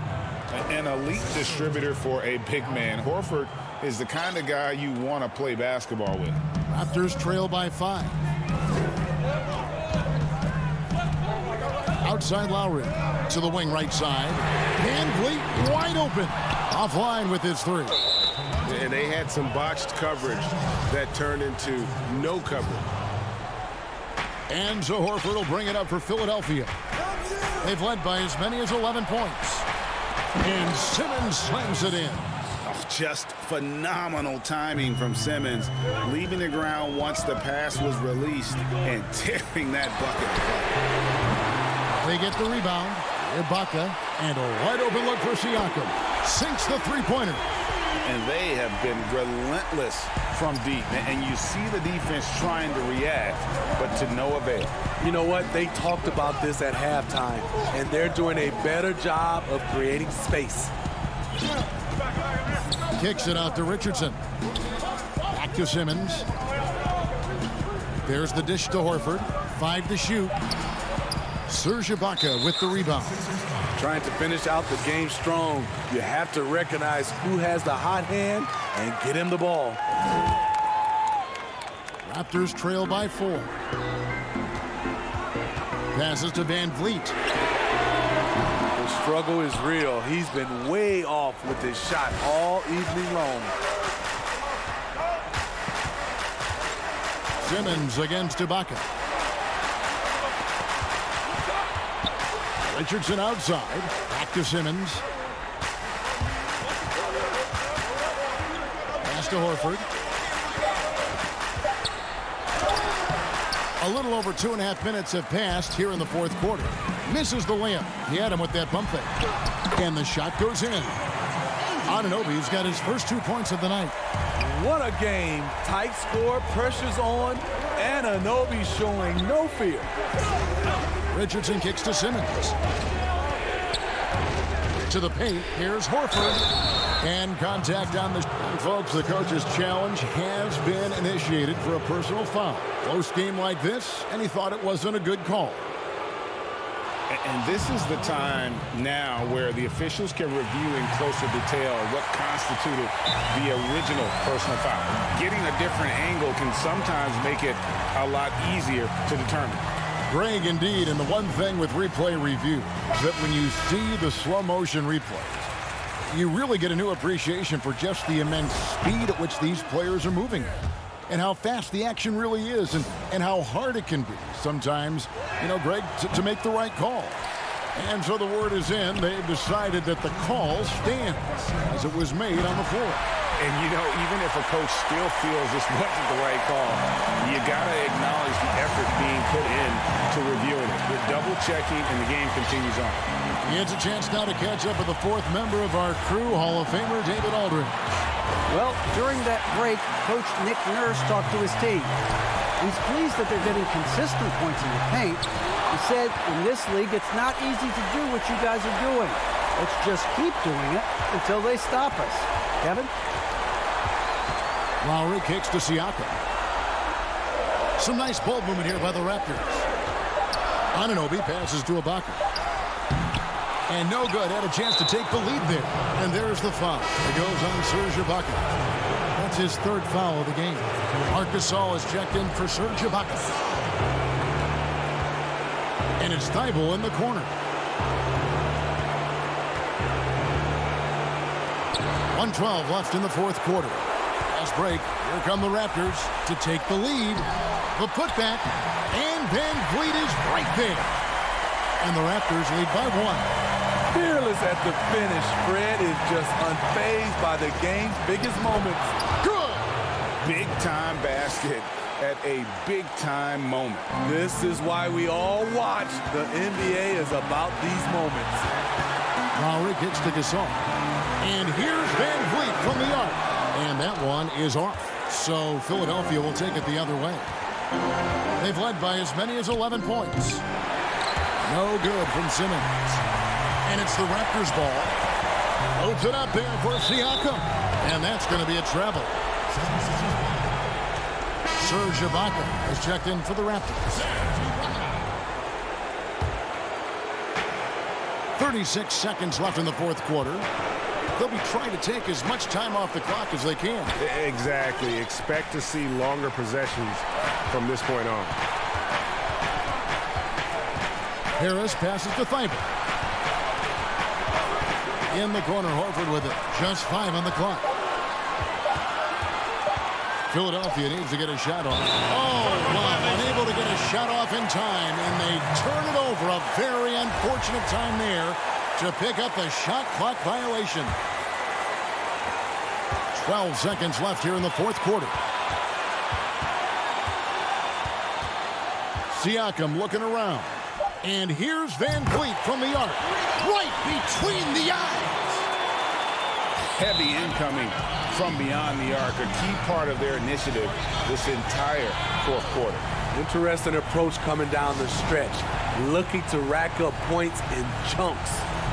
An elite distributor for a big man. Horford is the kind of guy you want to play basketball with. Raptors trail by 5. Outside Lowry to the wing right side. VanVleet wide open. Offline with his 3. And they had some botched coverage that turned into no coverage. And so Horford will bring it up for Philadelphia. They've led by as many as 11 points. And Simmons slams it in. Oh, just phenomenal timing from Simmons. Leaving the ground once the pass was released and tearing that bucket apart. They get the rebound. Ibaka and a wide open look for Siakam. Sinks the three-pointer. And they have been relentless from deep. And you see the defense trying to react, but to no avail. You know what? They talked about this at halftime, and they're doing a better job of creating space. Kicks it out to Richardson. Back to Simmons. There's the dish to Horford. 5 to shoot. Serge Ibaka with the rebound. Trying to finish out the game strong, you have to recognize who has the hot hand and get him the ball. Raptors trail by 4. Passes to VanVleet. The struggle is real. He's been way off with his shot all evening long. Simmons against Ibaka. Richardson outside. Back to Simmons. Pass to Horford. A little over 2.5 minutes have passed here in the fourth quarter. Misses the layup. He had him with that bump fake. And the shot goes in. Anunoby's got his first 2 points of the night. What a game. Tight score, pressure's on. Anunoby showing no fear. Richardson kicks to Simmons. To the paint. Here's Horford. And contact on the... And folks, the coach's challenge has been initiated for a personal foul. Close game like this, and he thought it wasn't a good call. And this is the time now where the officials can review in closer detail what constituted the original personal foul. Getting a different angle can sometimes make it a lot easier to determine. Greg, indeed, and the one thing with replay review is that when you see the slow motion replays, you really get a new appreciation for just the immense speed at which these players are moving and how fast the action really is and how hard it can be sometimes, you know, Greg, to make the right call. And so the word is in. They've decided that the call stands as it was made on the floor. And, you know, even if a coach still feels this wasn't the right call, you got to acknowledge the effort being put in to reviewing it. They're double-checking, and the game continues on. He has a chance now to catch up with the fourth member of our crew, Hall of Famer David Aldridge. Well, during that break, Coach Nick Nurse talked to his team. He's pleased that they're getting consistent points in the paint. He said, in this league, it's not easy to do what you guys are doing. Let's just keep doing it until they stop us. Kevin? Lowry kicks to Siakam. Some nice ball movement here by the Raptors. Anunoby passes to Ibaka. And no good. Had a chance to take the lead there. And there's the foul. It goes on Serge Ibaka. That's his third foul of the game. Marc Gasol is checked in for Serge Ibaka. And it's Thibault in the corner. 1:12 left in the fourth quarter. Fast break. Here come the Raptors to take the lead. The putback. And Van Vliet is right there. And the Raptors lead by 1. Fearless at the finish. Fred is just unfazed by the game's biggest moments. Good. Big-time basket at a big-time moment. This is why we all watch. The NBA is about these moments. Lowry kicks to Gasol. And here's Van Vliet from the arc. And that one is off. So Philadelphia will take it the other way. They've led by as many as 11 points. No good from Simmons. And it's the Raptors ball. Holds it up there for Siakam. And that's going to be a travel. Serge Ibaka has checked in for the Raptors. 36 seconds left in the fourth quarter. They'll be trying to take as much time off the clock as they can. Exactly. Expect to see longer possessions from this point on. Harris passes to Thibault. In the corner, Horford with it. Just 5 on the clock. Philadelphia needs to get a shot off. Oh, wow. Unable to get a shot off in time, and they turn it over. A very unfortunate time there to pick up the shot clock violation. 12 seconds left here in the fourth quarter. Siakam looking around. And here's Van Vliet from the arc. Right between the eyes. Heavy incoming from beyond the arc. A key part of their initiative this entire fourth quarter. Interesting approach coming down the stretch. Looking to rack up points in chunks.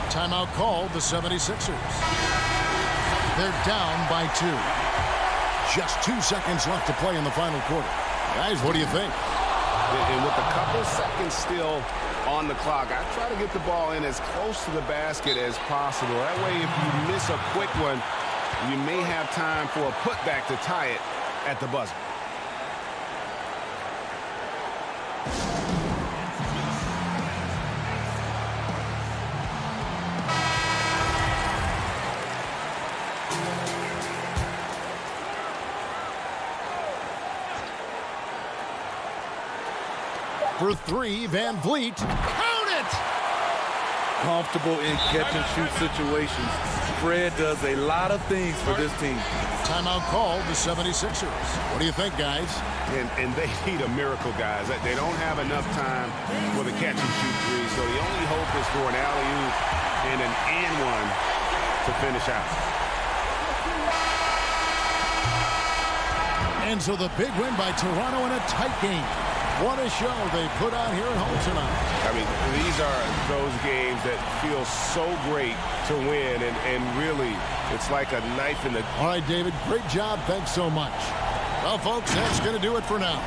Timeout called the 76ers. They're down by 2. Just 2 seconds left to play in the final quarter. Guys, what do you think? And with a couple seconds still on the clock, I try to get the ball in as close to the basket as possible. That way, if you miss a quick one, you may have time for a putback to tie it at the buzzer. For 3, Van Vliet. Count it! Comfortable in catch-and-shoot situations. Fred does a lot of things for this team. Timeout called the 76ers. What do you think, guys? And they need a miracle, guys. They don't have enough time for the catch-and-shoot three, so the only hope is for an alley-oop and an and-one to finish out. And so the big win by Toronto in a tight game. What a show they put on here at home tonight. I mean, these are those games that feel so great to win, and really, it's like a knife in the... All right, David, great job. Thanks so much. Well, folks, that's going to do it for now.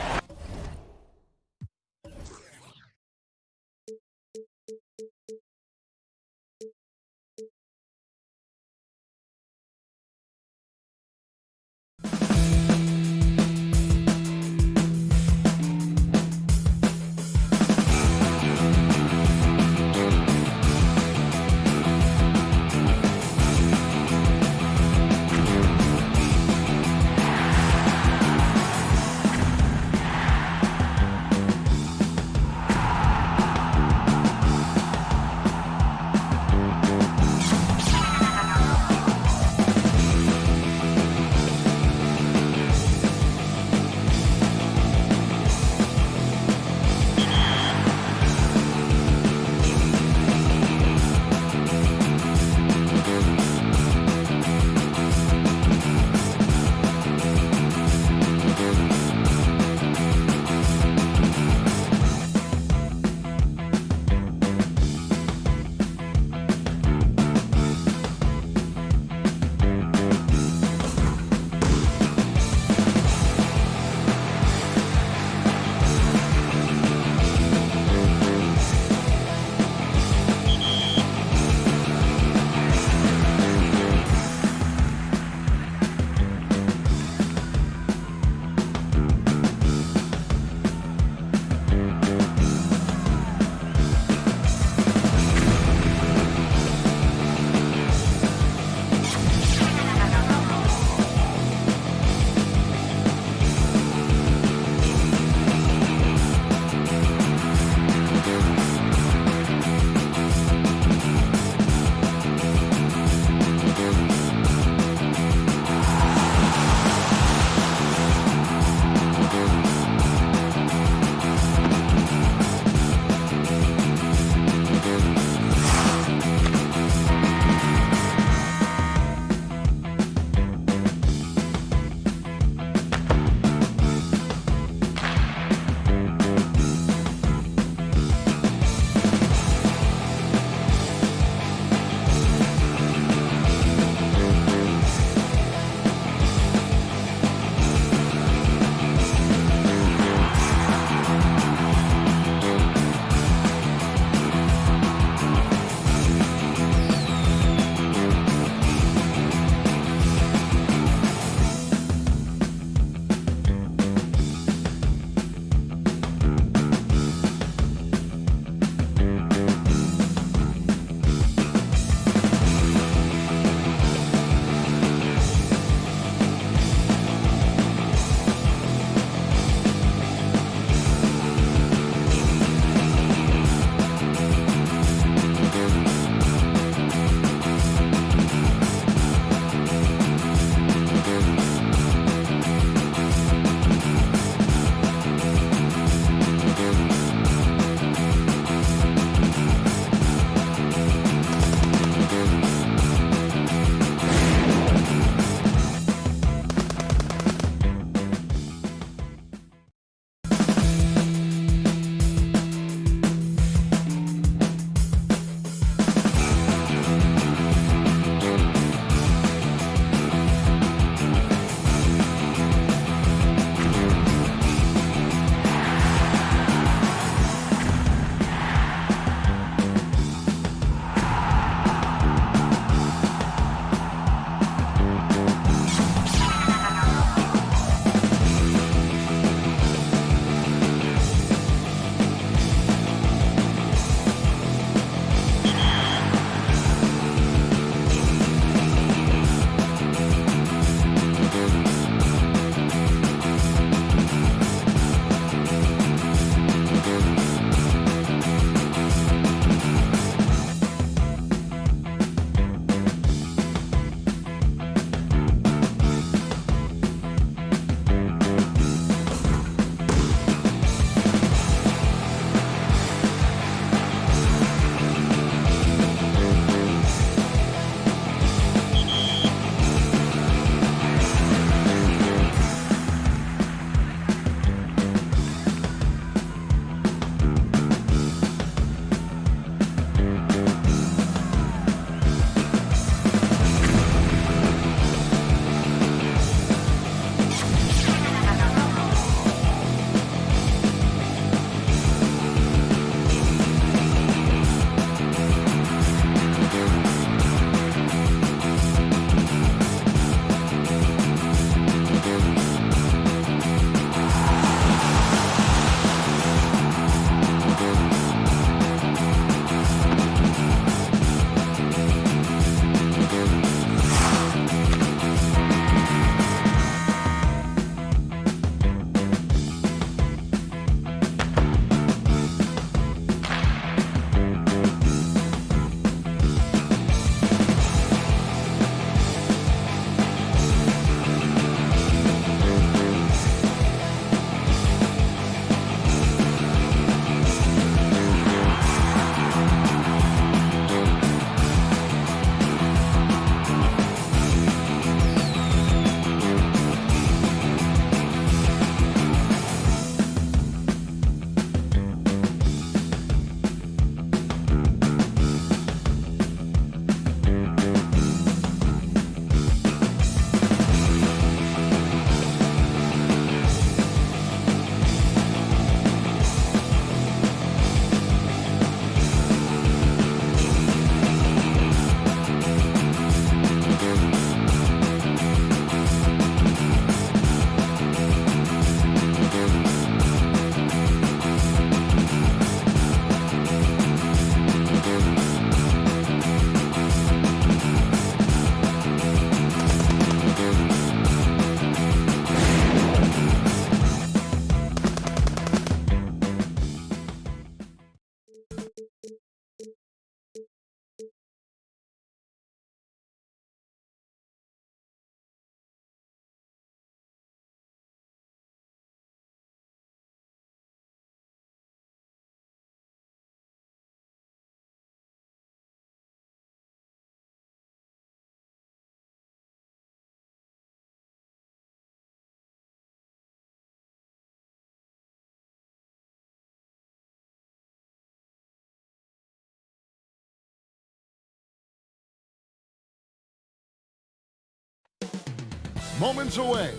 moments away.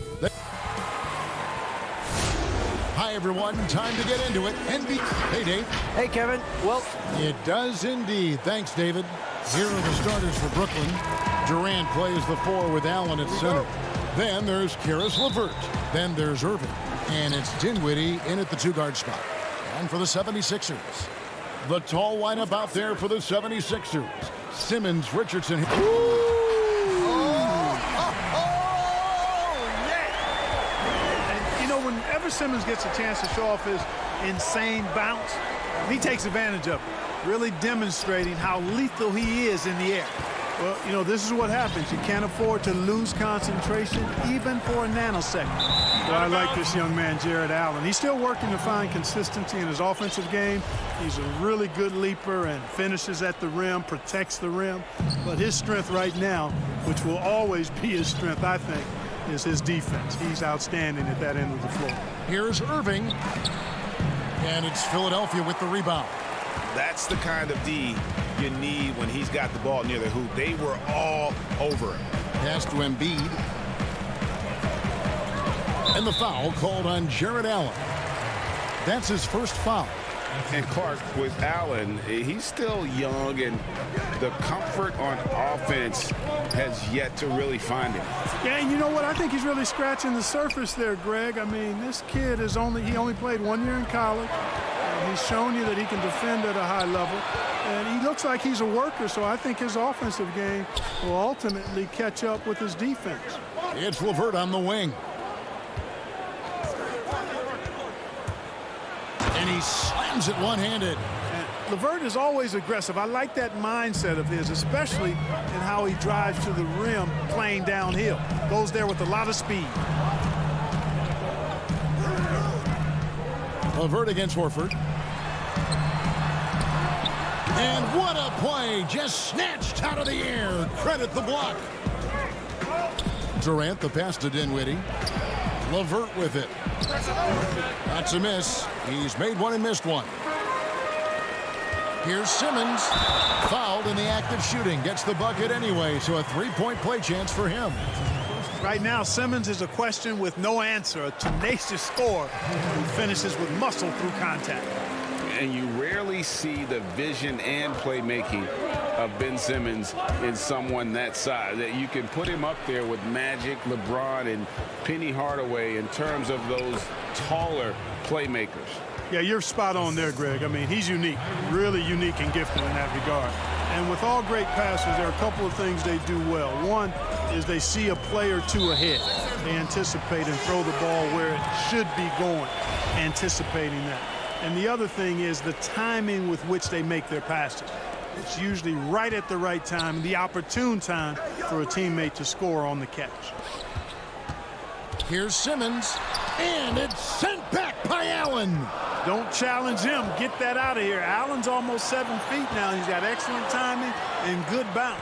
Hi, everyone. Time to get into it. Hey, Dave. Hey, Kevin. Well, it does indeed. Thanks, David. Here are the starters for Brooklyn. Durant plays the 4 with Allen at center. Then there's Karis LeVert. Then there's Irving. And it's Dinwiddie in at the 2-guard spot. And for the 76ers, the tall lineup out there for the 76ers. Simmons, Richardson. Yeah. And, you know, whenever Simmons gets a chance to show off his insane bounce, he takes advantage of it, really demonstrating how lethal he is in the air. Well, you know, this is what happens. You can't afford to lose concentration even for a nanosecond. Well, I like this young man, Jared Allen. He's still working to find consistency in his offensive game. He's a really good leaper and finishes at the rim, protects the rim. But his strength right now, which will always be his strength, I think, is his defense. He's outstanding at that end of the floor. Here's Irving. And it's Philadelphia with the rebound. That's the kind of D you need when he's got the ball near the hoop. They were all over him. Pass to Embiid. And the foul called on Jared Allen. That's his first foul. And Clark, with Allen, he's still young, and the comfort on offense has yet to really find him. Yeah, and you know what? I think he's really scratching the surface there, Greg. I mean, this kid is only played 1 year in college. He's shown you that he can defend at a high level, and he looks like he's a worker, so I think his offensive game will ultimately catch up with his defense. It's LeVert on the wing. And he slams it one-handed. And LeVert is always aggressive. I like that mindset of his, especially in how he drives to the rim playing downhill. Goes there with a lot of speed. LeVert against Horford. And what a play, just snatched out of the air. Credit the block. Durant, the pass to Dinwiddie. LeVert with it. That's a miss. He's made one and missed one. Here's Simmons. Fouled in the act of shooting. Gets the bucket anyway, so a 3-point play chance for him. Right now, Simmons is a question with no answer. A tenacious scorer who finishes with muscle through contact. And you rarely see the vision and playmaking of Ben Simmons in someone that size. That you can put him up there with Magic, LeBron, and Penny Hardaway in terms of those taller playmakers. Yeah, you're spot on there, Greg. I mean, he's unique, really unique and gifted in that regard. And with all great passers, there are a couple of things they do well. One is they see a play or two ahead. They anticipate and throw the ball where it should be going, anticipating that. And the other thing is the timing with which they make their passes. It's usually right at the right time, the opportune time for a teammate to score on the catch. Here's Simmons, and it's sent back by Allen. Don't challenge him. Get that out of here. Allen's almost 7 feet now. He's got excellent timing and good bounce.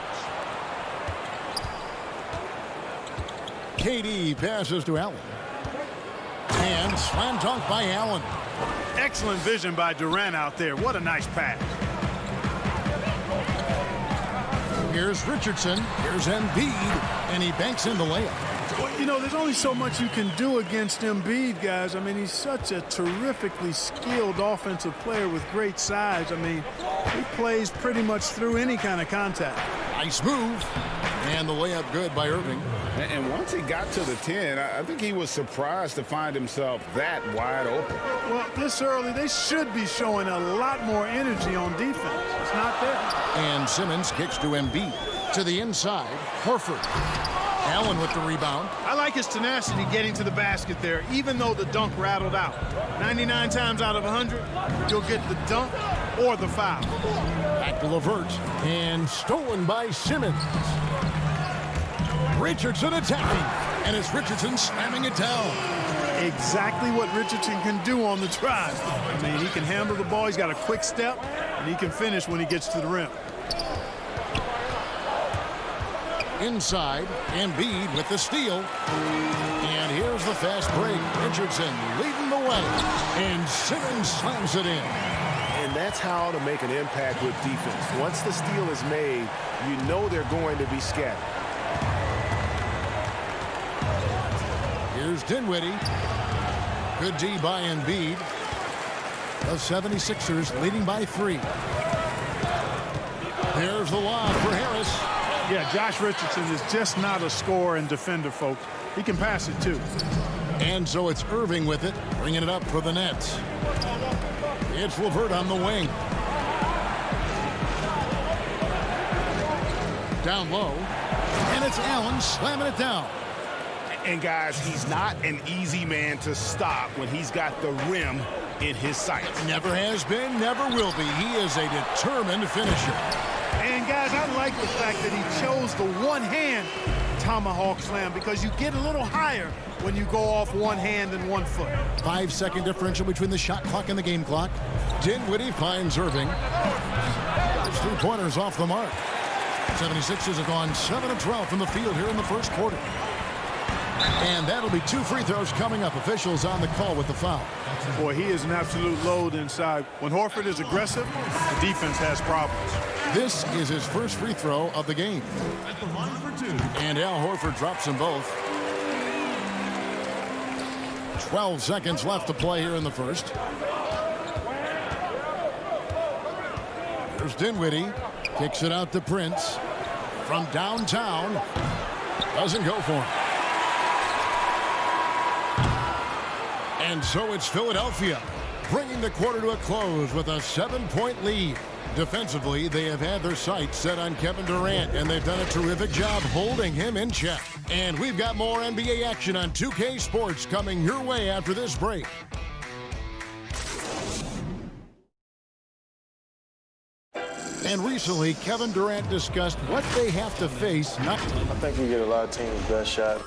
KD passes to Allen. And slam dunk by Allen. Excellent vision by Durant out there. What a nice pass. Here's Richardson. Here's Embiid. And he banks in the layup. Well, you know, there's only so much you can do against Embiid, guys. I mean, he's such a terrifically skilled offensive player with great size. I mean, he plays pretty much through any kind of contact. Nice move. And the layup good by Irving. And once he got to the 10, I think he was surprised to find himself that wide open. Well, this early, they should be showing a lot more energy on defense. It's not there. And Simmons kicks to Embiid. To the inside, Horford. Allen with the rebound. I like his tenacity getting to the basket there, even though the dunk rattled out. 99 times out of 100, you'll get the dunk or the foul. Back to LeVert. And stolen by Simmons. Richardson attacking. And it's Richardson slamming it down. Exactly what Richardson can do on the drive. I mean, he can handle the ball. He's got a quick step, and he can finish when he gets to the rim. Inside, Embiid with the steal. And here's the fast break. Richardson leading the way. And Simmons slams it in. And that's how to make an impact with defense. Once the steal is made, you know they're going to be scattered. Here's Dinwiddie. Good D by Embiid. The 76ers leading by 3. There's the lob for Harris. Yeah, Josh Richardson is just not a scorer and defender, folks. He can pass it, too. And so it's Irving with it, bringing it up for the Nets. It's LeVert on the wing. Down low. And it's Allen slamming it down. And, guys, he's not an easy man to stop when he's got the rim in his sights. Never has been, never will be. He is a determined finisher. And, guys, I like the fact that he chose the one-hand tomahawk slam because you get a little higher when you go off one hand and 1 foot. 5-second differential between the shot clock and the game clock. Dinwiddie finds Irving. His 3-pointers off the mark. 76ers have gone 7 of 12 from the field here in the first quarter. And that'll be 2 free throws coming up. Officials on the call with the foul. Boy, he is an absolute load inside. When Horford is aggressive, the defense has problems. This is his first free throw of the game. And Al Horford drops them both. 12 seconds left to play here in the first. There's Dinwiddie. Kicks it out to Prince. From downtown. Doesn't go for him. And so it's Philadelphia bringing the quarter to a close with a 7-point lead. Defensively, they have had their sights set on Kevin Durant, and they've done a terrific job holding him in check. And we've got more NBA action on 2K Sports coming your way after this break. And recently, Kevin Durant discussed what they have to face. I think we get a lot of teams' best shot.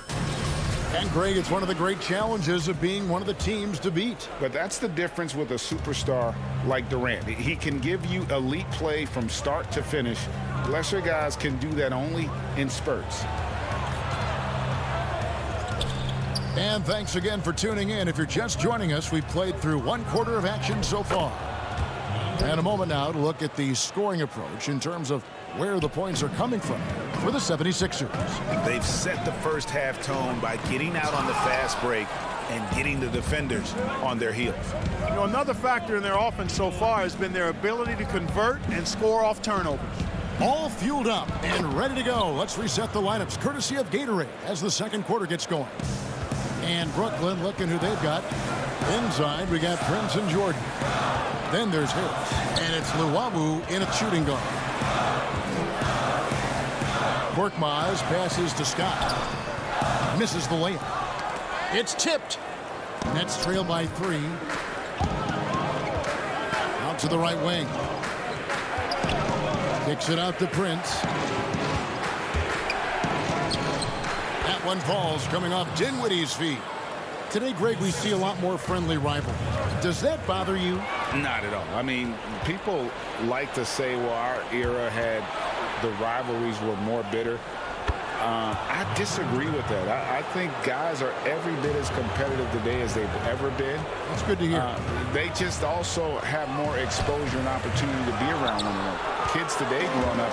And, Greg, it's one of the great challenges of being one of the teams to beat. But that's the difference with a superstar like Durant. He can give you elite play from start to finish. Lesser guys can do that only in spurts. And thanks again for tuning in. If you're just joining us, we've played through 1 quarter of action so far. And a moment now to look at the scoring approach in terms of where the points are coming from for the 76ers. They've set the first half tone by getting out on the fast break and getting the defenders on their heels. You know, another factor in their offense so far has been their ability to convert and score off turnovers. All fueled up and ready to go. Let's reset the lineups courtesy of Gatorade as the second quarter gets going. And Brooklyn looking who they've got. Inside, we got Prince and Jordan. Then there's Harris. And it's Luwawu in a shooting guard. Korkmaz passes to Scott. Misses the layup. It's tipped. Nets trail by 3. Out to the right wing. Kicks it out to Prince. That one falls coming off Dinwiddie's feet. Today, Greg, we see a lot more friendly rivalries. Does that bother you? Not at all. I mean, people like to say, well, our era had the rivalries were more bitter. I disagree with that. I think guys are every bit as competitive today as they've ever been. That's good to hear. They just also have more exposure and opportunity to be around one another. Kids today growing up,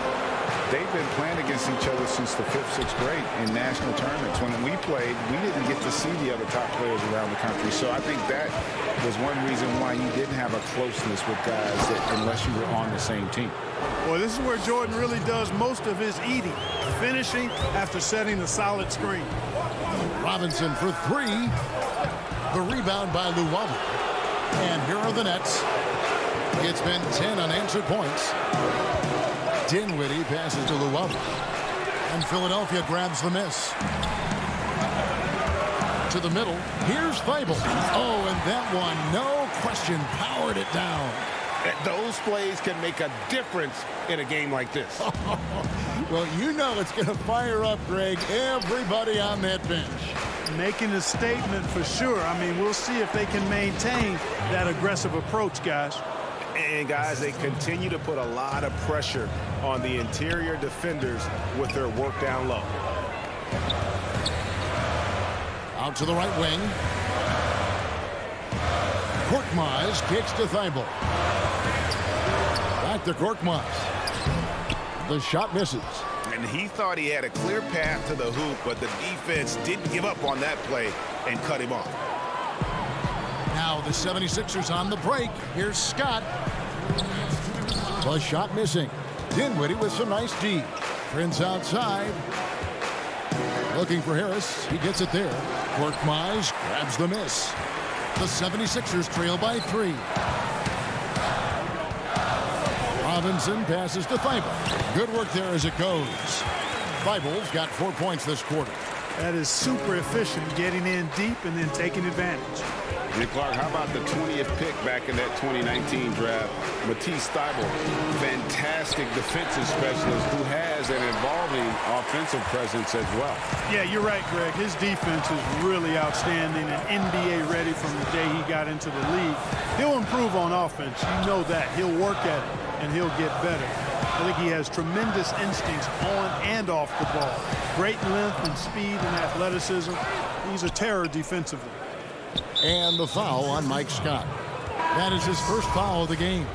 they've been playing against each other since the 5th, 6th grade in national tournaments. When we played, we didn't get to see the other top players around the country. So I think that was one reason why you didn't have a closeness with guys unless you were on the same team. Well, this is where Jordan really does most of his eating, finishing after setting a solid screen. Robinson for 3. The rebound by Luwawu. And here are the Nets. It's been 10 unanswered points. Dinwiddie passes to Luwawu. And Philadelphia grabs the miss. To the middle. Here's Thibault. Oh, and that one, no question, powered it down. Those plays can make a difference in a game like this. Well, you know it's going to fire up, Greg, everybody on that bench. Making a statement for sure. I mean, we'll see if they can maintain that aggressive approach, guys. And, guys, they continue to put a lot of pressure on the interior defenders with their work down low. Out to the right wing. Korkmaz kicks to Thibault. Back to Korkmaz. The shot misses. And he thought he had a clear path to the hoop, but the defense didn't give up on that play and cut him off. Now the 76ers on the break. Here's Scott. The shot missing. Dinwiddie with some nice D. Prince outside. Looking for Harris. He gets it there. Korkmaz grabs the miss. The 76ers trail by 3. Robinson passes to Thibault. Good work there as it goes. Thibault's got 4 points this quarter. That is super efficient, getting in deep and then taking advantage. And Clark, how about the 20th pick back in that 2019 draft? Matisse Thybulle, fantastic defensive specialist who has an evolving offensive presence as well. Yeah, you're right, Greg. His defense is really outstanding and NBA ready from the day he got into the league. He'll improve on offense. You know that. He'll work at it, and he'll get better. I think he has tremendous instincts on and off the ball. Great length and speed and athleticism. He's a terror defensively. And the foul on Mike Scott. That is his first foul of the game.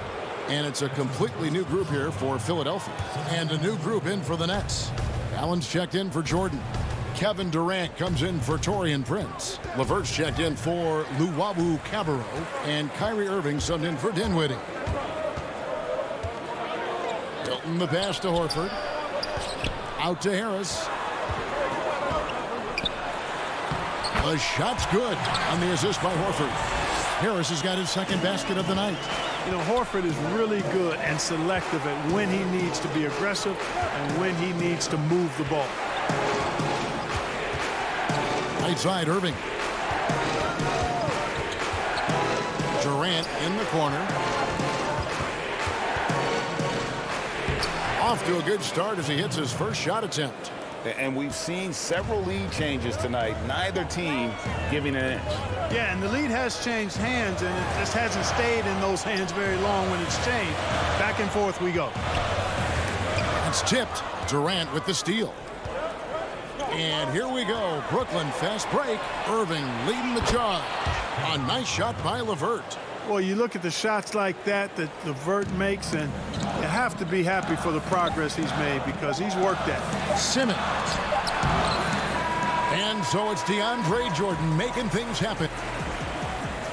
And it's a completely new group here for Philadelphia. And a new group in for the Nets. Allen's checked in for Jordan. Kevin Durant comes in for Taurean Prince. LeVert's checked in for Luwawu Cabarro. And Kyrie Irving subbed in for Dinwiddie. Hilton the pass to Horford. Out to Harris. The shot's good on the assist by Horford. Harris has got his second basket of the night. You know, Horford is really good and selective at when he needs to be aggressive and when he needs to move the ball. Right side, Irving. Durant in the corner. Off to a good start as he hits his first shot attempt. And we've seen several lead changes tonight. Neither team giving an inch. Yeah, and the lead has changed hands, and it just hasn't stayed in those hands very long when it's changed. Back and forth we go. It's tipped. Durant with the steal. And here we go. Brooklyn fast break. Irving leading the charge. A nice shot by LeVert. Well, you look at the shots like that LeVert makes, and you have to be happy for the progress he's made because he's worked at it. Simmons. And so it's DeAndre Jordan making things happen.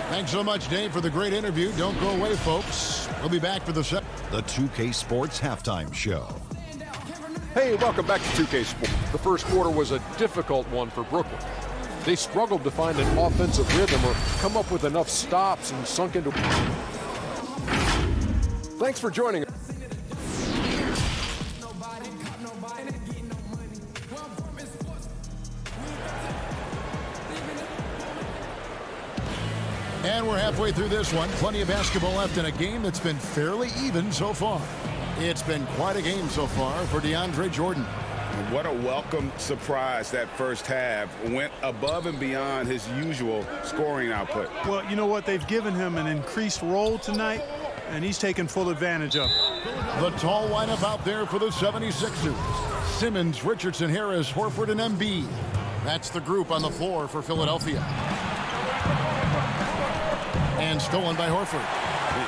Thanks so much, Dave, for the great interview. Don't go away, folks. We'll be back for the 2K Sports Halftime Show. Hey, welcome back to 2K Sports. The first quarter was a difficult one for Brooklyn. They struggled to find an offensive rhythm or come up with enough stops and sunk into. Thanks for joining us. And we're halfway through this one. Plenty of basketball left in a game that's been fairly even so far. It's been quite a game so far for DeAndre Jordan. What a welcome surprise that first half. Went above and beyond his usual scoring output. Well, you know what? They've given him an increased role tonight, and he's taken full advantage of it. The tall lineup out there for the 76ers. Simmons, Richardson, Harris, Horford, and Embiid. That's the group on the floor for Philadelphia. And stolen by Horford.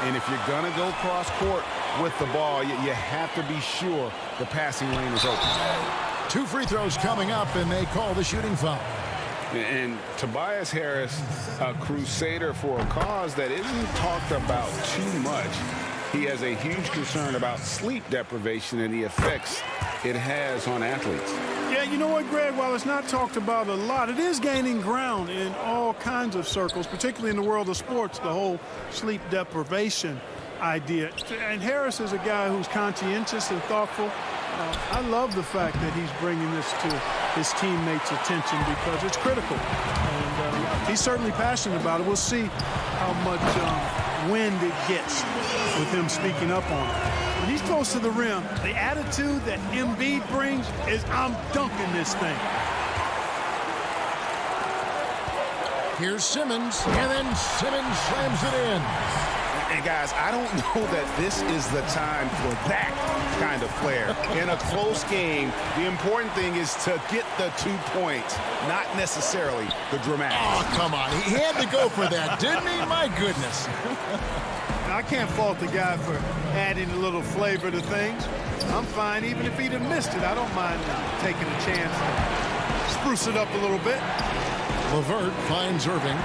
And if you're going to go cross court with the ball, you have to be sure the passing lane is open. 2 free throws coming up, and they call the shooting foul. And Tobias Harris, a crusader for a cause that isn't talked about too much. He has a huge concern about sleep deprivation and the effects it has on athletes. Yeah, you know what, Greg? While it's not talked about a lot, it is gaining ground in all kinds of circles, particularly in the world of sports, the whole sleep deprivation idea. And Harris is a guy who's conscientious and thoughtful. I love the fact that he's bringing this to his teammates' attention because it's critical. And he's certainly passionate about it. We'll see how much wind it gets with him speaking up on it. When he's close to the rim, the attitude that Embiid brings is, I'm dunking this thing. Here's Simmons, and then Simmons slams it in. And guys, I don't know that this is the time for that kind of flair. In a close game, the important thing is to get the 2 points, not necessarily the dramatic. Oh, come on. He had to go for that, didn't he? My goodness. I can't fault the guy for adding a little flavor to things. I'm fine even if he'd have missed it. I don't mind taking a chance to spruce it up a little bit. LeVert finds Irving.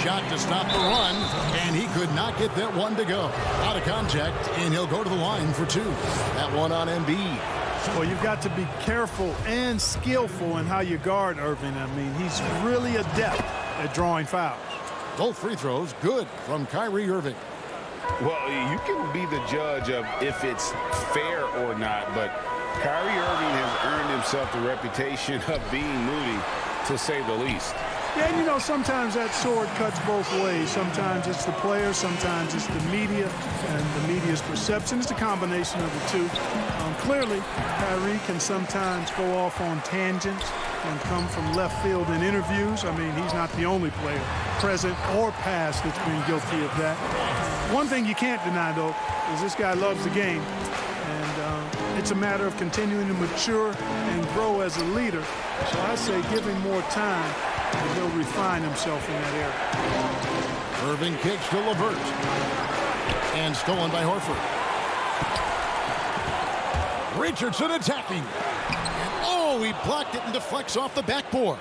Shot to stop the run, and he could not get that one to go. Out of contact, and he'll go to the line for two. That one on Embiid. Well, you've got to be careful and skillful in how you guard Irving. I mean, he's really adept at drawing fouls. Both free throws good from Kyrie Irving. Well, you can be the judge of if it's fair or not, but Kyrie Irving has earned himself the reputation of being moody, to say the least. Yeah, and you know, sometimes that sword cuts both ways. Sometimes it's the player, sometimes it's the media, and the media's perception. It's a combination of the two. Clearly, Kyrie can sometimes go off on tangents and come from left field in interviews. I mean, he's not the only player, present or past, that's been guilty of that. One thing you can't deny, though, is this guy loves the game. And it's a matter of continuing to mature and grow as a leader. So I say give him more time, and he'll refine himself in that area. Irving kicks to LeVert. And stolen by Horford. Richardson attacking. And oh, he blocked it and deflects off the backboard.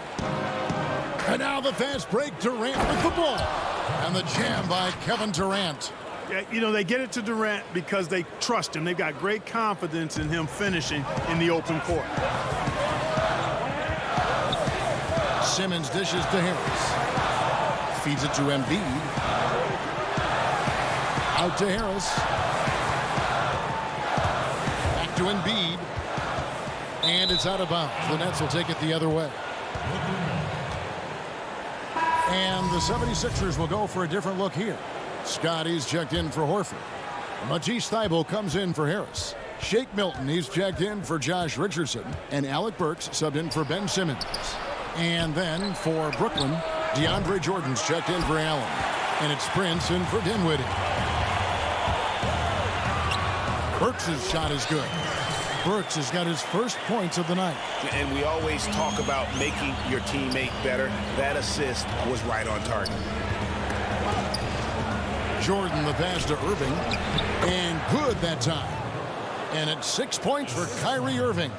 And now the fast break, Durant with the ball. And the jam by Kevin Durant. Yeah, you know, they get it to Durant because they trust him. They've got great confidence in him finishing in the open court. Simmons dishes to Harris. Feeds it to Embiid. Out to Harris. Back to Embiid. And it's out of bounds. The Nets will take it the other way. And the 76ers will go for a different look here. Scotty's checked in for Horford. Matisse Thybulle comes in for Harris. Shake Milton, he's checked in for Josh Richardson. And Alec Burks subbed in for Ben Simmons. And then for Brooklyn, DeAndre Jordan's checked in for Allen. And it's Prince in for Dinwiddie. Burks' shot is good. Burks has got his first points of the night. And we always talk about making your teammate better. That assist was right on target. Jordan the pass to Irving. And good that time. And it's 6 points for Kyrie Irving.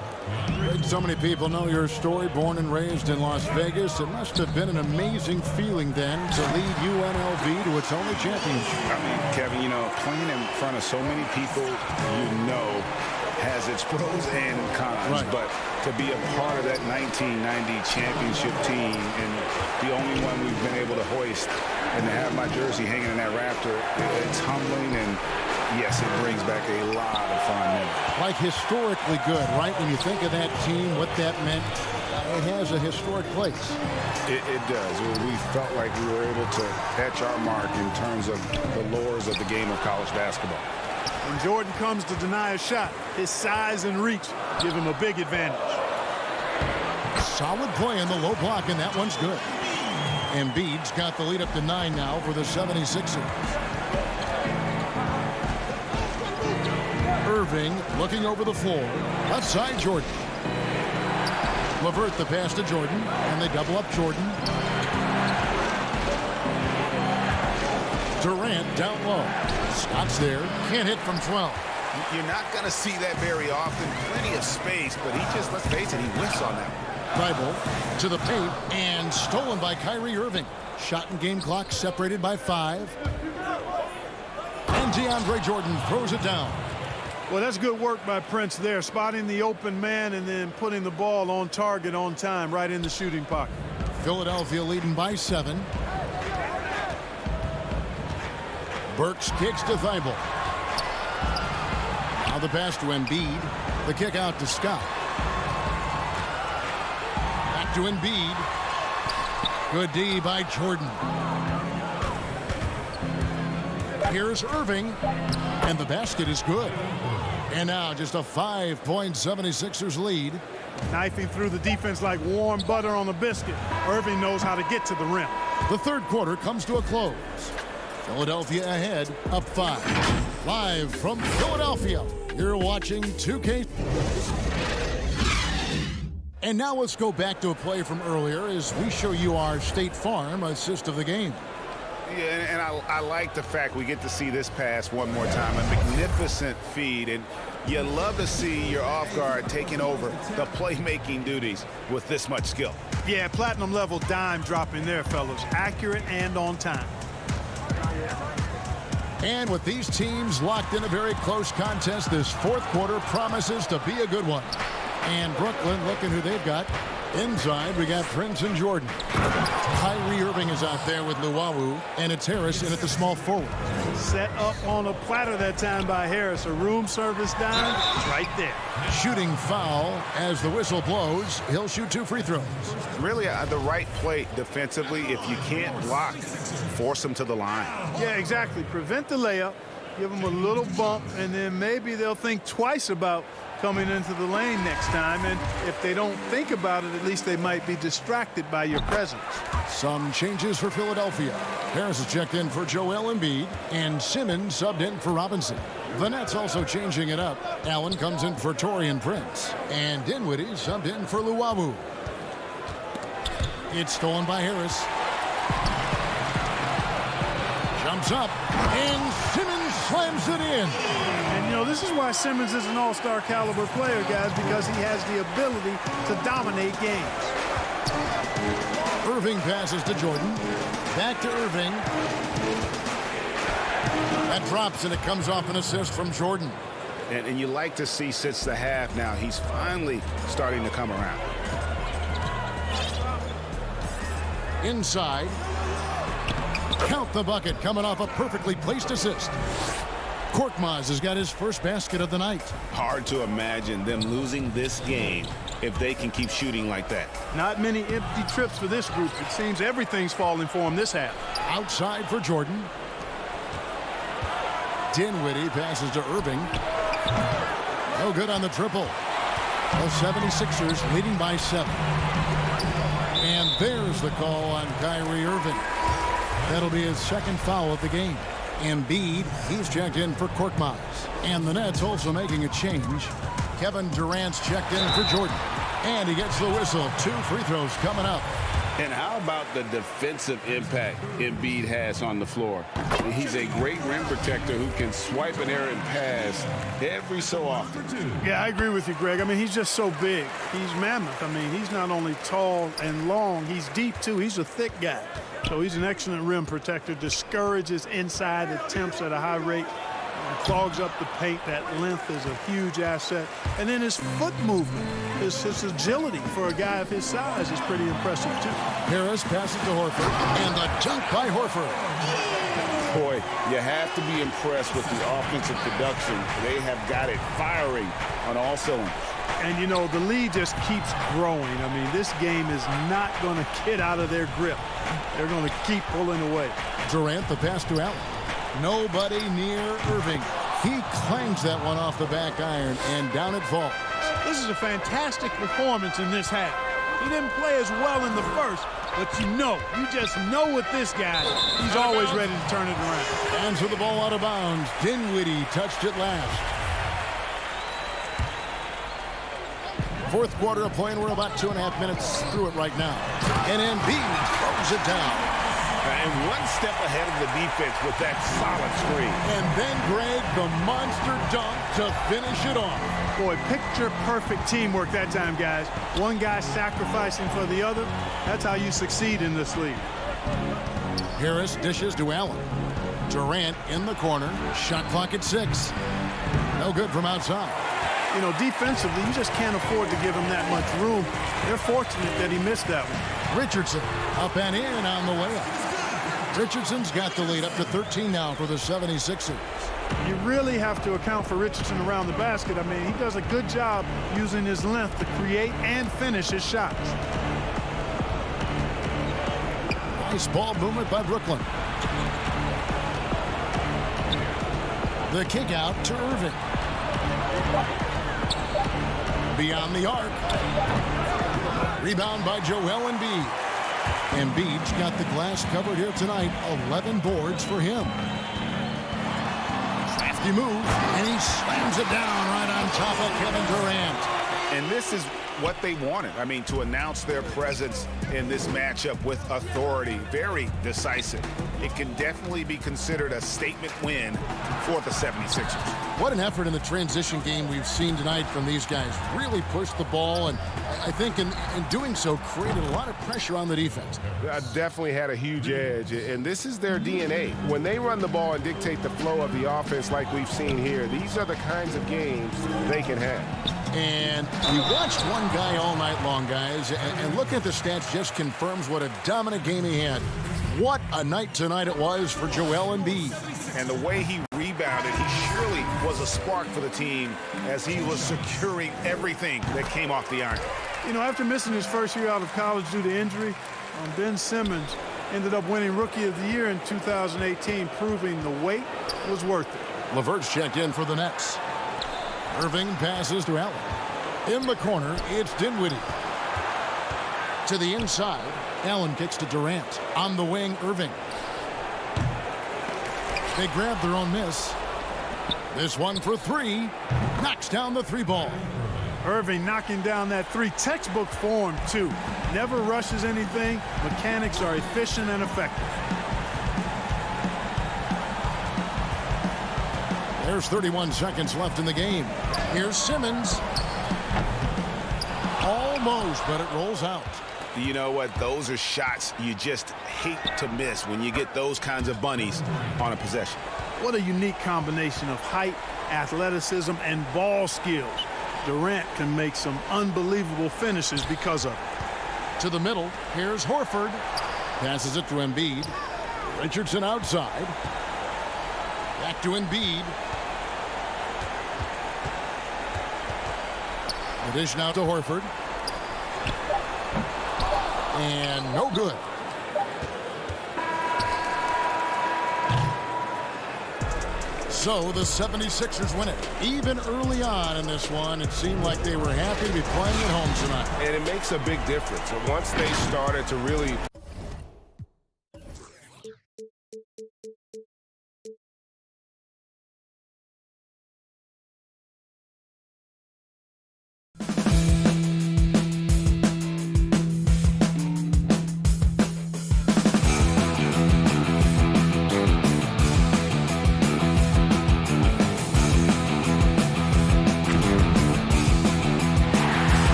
So many people know your story, born and raised in Las Vegas. It must have been an amazing feeling then to lead UNLV to its only championship. I mean, Kevin, you know, playing in front of so many people you know has its pros and cons. Right. But to be a part of that 1990 championship team and the only one we've been able to hoist and to have my jersey hanging in that rafter, it's humbling and yes, it brings back a lot of fun memories. Like historically good, right? When you think of that team, what that meant, it has a historic place. It does. We felt like we were able to etch our mark in terms of the lures of the game of college basketball. When Jordan comes to deny a shot, his size and reach give him a big advantage. Solid play in the low block, and that one's good. Embiid's got the lead up to 9 now for the 76ers. Irving looking over the floor. Left side, Jordan. LeVert the pass to Jordan, and they double up Jordan. Durant down low. Scott's there. Can't hit from 12. You're not going to see that very often. Plenty of space, but he just, let's face it, he whiffs on that one. Thybulle to the paint and stolen by Kyrie Irving. Shot and game clock separated by 5. And DeAndre Jordan throws it down. Well, that's good work by Prince there, spotting the open man and then putting the ball on target on time right in the shooting pocket. Philadelphia leading by 7. Burks kicks to Thybulle. Now the pass to Embiid. The kick out to Scott. Back to Embiid. Good D by Jordan. Here's Irving. And the basket is good. And now just a 5-point 76ers lead. Knifing through the defense like warm butter on a biscuit. Irving knows how to get to the rim. The third quarter comes to a close. Philadelphia ahead, up 5. Live from Philadelphia, you're watching 2K. And now let's go back to a play from earlier as we show you our State Farm assist of the game. Yeah, and I like the fact we get to see this pass one more time. A magnificent feed, and you love to see your off guard taking over the playmaking duties with this much skill. Yeah, platinum level dime dropping there, fellas. Accurate and on time. And with these teams locked in a very close contest, this fourth quarter promises to be a good one. And Brooklyn looking who they've got. Inside, we got Prince and Jordan. Kyrie Irving is out there with Luwawu, and it's Harris in at the small forward. Set up on a platter that time by Harris. A room service dime right there. Shooting foul as the whistle blows. He'll shoot 2 free throws. Really the right play defensively. If you can't block, force them to the line. Yeah, exactly. Prevent the layup, give them a little bump, and then maybe they'll think twice about coming into the lane next time. And if they don't think about it, at least they might be distracted by your presence. Some changes for Philadelphia. Harris is checked in for Joel Embiid, and Simmons subbed in for Robinson. The Nets also changing it up. Allen comes in for Taurean Prince, and Dinwiddie subbed in for Luwawu. It's stolen by Harris. Jumps up, and Simmons slams it in. And, you know, this is why Simmons is an all-star caliber player, guys, because he has the ability to dominate games. Irving passes to Jordan. Back to Irving. That drops, and it comes off an assist from Jordan. And you like to see since the half now, he's finally starting to come around. Inside. Count the bucket, coming off a perfectly placed assist. Korkmaz has got his first basket of the night. Hard to imagine them losing this game if they can keep shooting like that. Not many empty trips for this group. It seems everything's falling for them this half. Outside for Jordan. Dinwiddie passes to Irving. No good on the triple. The 76ers leading by 7. And there's the call on Kyrie Irving. That'll be his second foul of the game. Embiid, he's checked in for Korkmaz. And the Nets also making a change. Kevin Durant's checked in for Jordan. And he gets the whistle. 2 free throws coming up. And how about the defensive impact Embiid has on the floor? He's a great rim protector who can swipe an errant pass every so often. Yeah, I agree with you, Greg. I mean, he's just so big. He's mammoth. I mean, he's not only tall and long, he's deep, too. He's a thick guy. So he's an excellent rim protector, discourages inside attempts at a high rate, clogs up the paint. That length is a huge asset. And then his foot movement, his agility for a guy of his size is pretty impressive, too. Harris passes to Horford, and a dunk by Horford. Boy, you have to be impressed with the offensive production. They have got it firing on all cylinders. And, you know, the lead just keeps growing. I mean, this game is not going to get out of their grip. They're going to keep pulling away. Durant, the pass to Allen. Nobody near Irving. He clangs that one off the back iron, and down it falls. This is a fantastic performance in this half. He didn't play as well in the first, but you just know with this guy, he's always ready to turn it around. And so the ball out of bounds. Dinwiddie touched it last. Fourth quarter of play, and we're about 2.5 minutes through it right now. And Embiid throws it down. And one step ahead of the defense with that solid screen. And then, Greg, the monster dunk to finish it off. Boy, picture-perfect teamwork that time, guys. One guy sacrificing for the other. That's how you succeed in this league. Harris dishes to Allen. Durant in the corner. Shot clock at 6. No good from outside. You know, defensively, you just can't afford to give him that much room. They're fortunate that he missed that one. Richardson up and in on the way up. Richardson's got the lead up to 13 now for the 76ers. You really have to account for Richardson around the basket. I mean, he does a good job using his length to create and finish his shots. Nice ball movement by Brooklyn. The kick out to Irving. Beyond the arc. Rebound by Joel Embiid. Embiid's got the glass covered here tonight. 11 boards for him. Crafty move, and he slams it down right on top of Kevin Durant. And this is what they wanted. I mean, to announce their presence in this matchup with authority, very decisive. It can definitely be considered a statement win for the 76ers. What an effort in the transition game we've seen tonight from these guys. Really pushed the ball, and I think in doing so created a lot of pressure on the defense. Definitely had a huge edge, and this is their DNA. When they run the ball and dictate the flow of the offense like we've seen here, these are the kinds of games they can have. And we watched one guy all night long, guys, and looking at the stats just confirms what a dominant game he had. What a night tonight it was for Joel Embiid. And the way he rebounded, he surely was a spark for the team as he was securing everything that came off the iron. You know, after missing his first year out of college due to injury, Ben Simmons ended up winning Rookie of the Year in 2018, proving the wait was worth it. LeVert's checked in for the Nets. Irving passes to Allen. In the corner, it's Dinwiddie. To the inside, Allen kicks to Durant. On the wing, Irving. They grab their own miss. This one for three. Knocks down the three ball. Irving knocking down that three. Textbook form, too. Never rushes anything. Mechanics are efficient and effective. There's 31 seconds left in the game. Here's Simmons. Almost, but it rolls out. You know what? Those are shots you just hate to miss when you get those kinds of bunnies on a possession. What a unique combination of height, athleticism, and ball skills. Durant can make some unbelievable finishes because of it. To the middle, here's Horford. Passes it to Embiid. Richardson outside. Back to Embiid. The dish now to Horford. And no good. So the 76ers win it. Even early on in this one, it seemed like they were happy to be playing at home tonight. And it makes a big difference. And once they started to really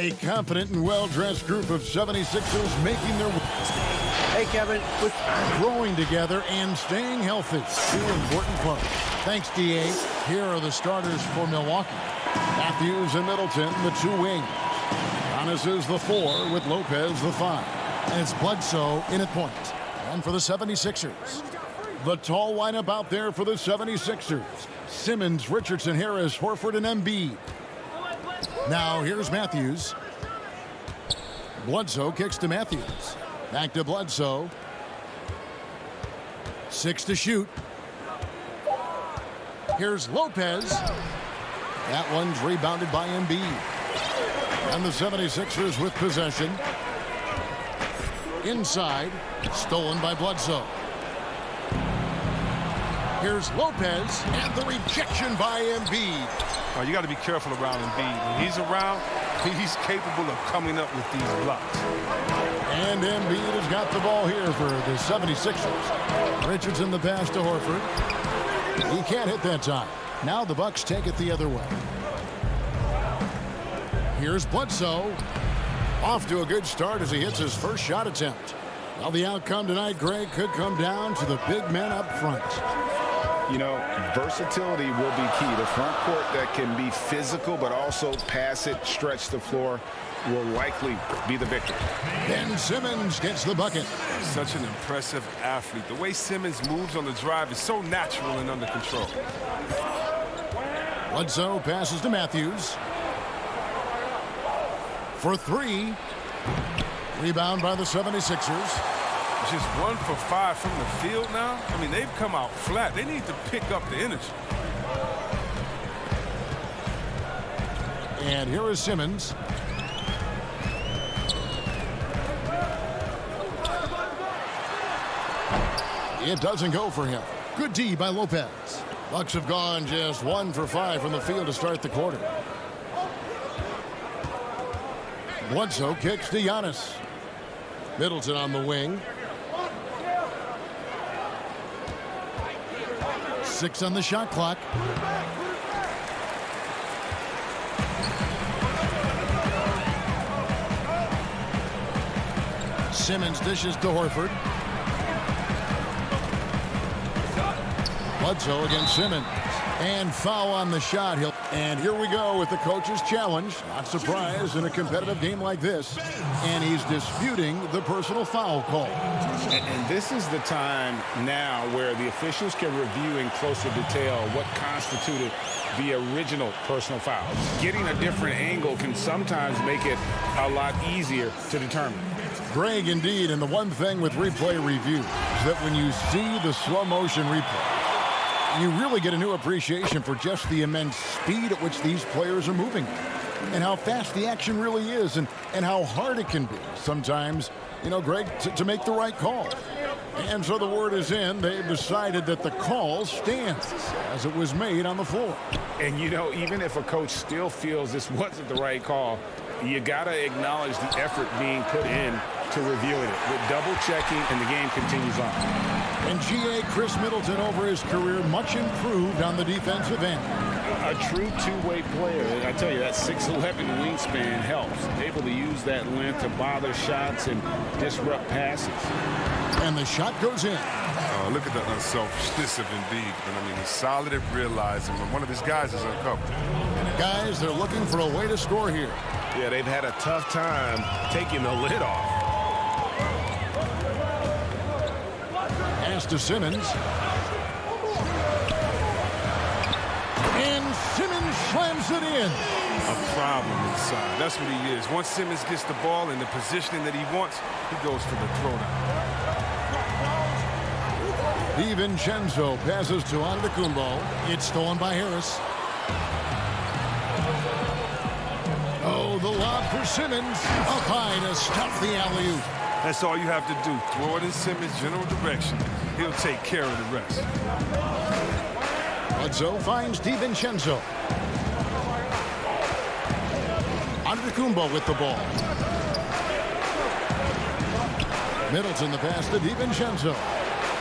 A confident and well-dressed group of 76ers making their way. Hey, Kevin. Growing together and staying healthy. Two important parts. Thanks, D.A. Here are the starters for Milwaukee. Matthews and Middleton, the two wings. Giannis is the 4 with Lopez the 5. And it's Bledsoe in at point. And for the 76ers. The tall lineup out there for the 76ers. Simmons, Richardson, Harris, Horford, and Embiid. Now here's Matthews. Bledsoe kicks to Matthews. Back to Bledsoe. 6 to shoot. Here's Lopez. That one's rebounded by Embiid. And the 76ers with possession. Inside. Stolen by Bledsoe. Here's Lopez. And the rejection by Embiid. Oh, you got to be careful around Embiid. When he's around, he's capable of coming up with these blocks. And Embiid has got the ball here for the 76ers. Richardson the pass to Horford. He can't hit that time. Now the Bucks take it the other way. Here's Bledsoe. Off to a good start as he hits his first shot attempt. Well, the outcome tonight, Greg, could come down to the big men up front. You know, versatility will be key. The front court that can be physical but also pass it, stretch the floor, will likely be the victor. Ben Simmons gets the bucket. Such an impressive athlete. The way Simmons moves on the drive is so natural and under control. Bledsoe passes to Matthews. For 3. Rebound by the 76ers. Just 1 for 5 from the field now. I mean, they've come out flat. They need to pick up the energy. And here is Simmons. It doesn't go for him. Good D by Lopez. Bucks have gone just 1 for 5 from the field to start the quarter. Bledsoe kicks to Giannis. Middleton on the wing. 6 on the shot clock. Simmons dishes to Horford. Bledsoe against Simmons. And foul on the shot. And here we go with the coach's challenge. Not surprised in a competitive game like this. And he's disputing the personal foul call. And this is the time now where the officials can review in closer detail what constituted the original personal foul. Getting a different angle can sometimes make it a lot easier to determine. Greg, indeed, and the one thing with replay review is that when you see the slow motion replay, you really get a new appreciation for just the immense speed at which these players are moving and how fast the action really is and how hard it can be sometimes, you know, Greg, to make the right call. And so the word is in. They've decided that the call stands as it was made on the floor. And, you know, even if a coach still feels this wasn't the right call, you got to acknowledge the effort being put in to reviewing it with double checking, and the game continues on. And G.A. Chris Middleton over his career much improved on the defensive end. A true two-way player. I tell you, that 6'11" wingspan helps. Able to use that length to bother shots and disrupt passes. And the shot goes in. Look at the unselfishness of Embiid. But I mean, he's solid at realizing when one of his guys is uncovered. Guys, they're looking for a way to score here. Yeah, they've had a tough time taking the lid off. Pass to Simmons. And Simmons slams it in. A problem inside. That's what he is. Once Simmons gets the ball in the positioning that he wants, he goes for the throwdown. DiVincenzo passes to Antetokounmpo. It's stolen by Harris. Oh, the lob for Simmons. Up high to stuff the alley-oop. That's all you have to do. Throw it in Simmons' general direction. He'll take care of the rest. Bledsoe finds DiVincenzo. Antetokounmpo with the ball. Middleton the pass to DiVincenzo.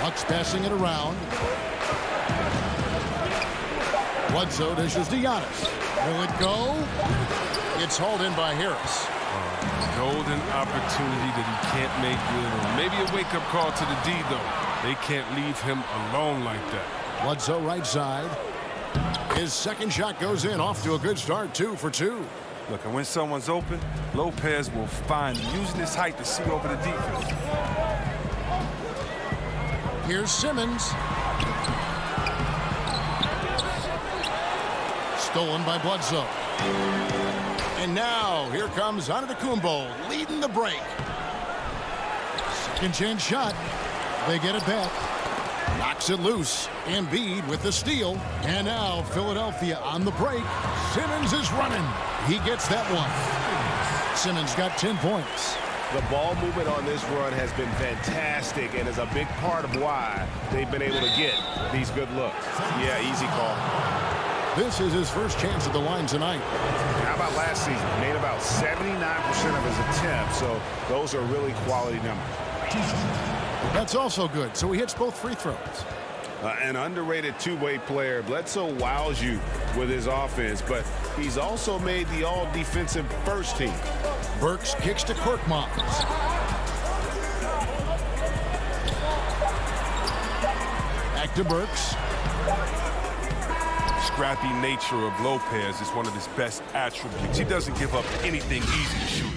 Bucks passing it around. Bledsoe dishes to Giannis. Will it go? It's hauled in by Harris. Golden opportunity that he can't make good. Or maybe a wake-up call to the D, though. They can't leave him alone like that. Bledsoe right side. His second shot goes in, off to a good start, 2 for 2. Look, and when someone's open, Lopez will find him, using his height to see over the defense. Here's Simmons. Stolen by Bledsoe. And now, here comes Antetokounmpo, leading the break. Second chance shot. They get it back. Knocks it loose. Embiid with the steal. And now, Philadelphia on the break. Simmons is running. He gets that one. Simmons got 10 points. The ball movement on this run has been fantastic and is a big part of why they've been able to get these good looks. Yeah, easy call. This is his first chance at the line tonight. How about last season? He made about 79% of his attempts, so those are really quality numbers. That's also good, so he hits both free throws. An underrated two-way player. Bledsoe wows you with his offense, but he's also made the all-defensive first team. Burks kicks to Korkmaz. Back to Burks. Scrappy nature of Lopez is one of his best attributes. He doesn't give up anything easy to shoot.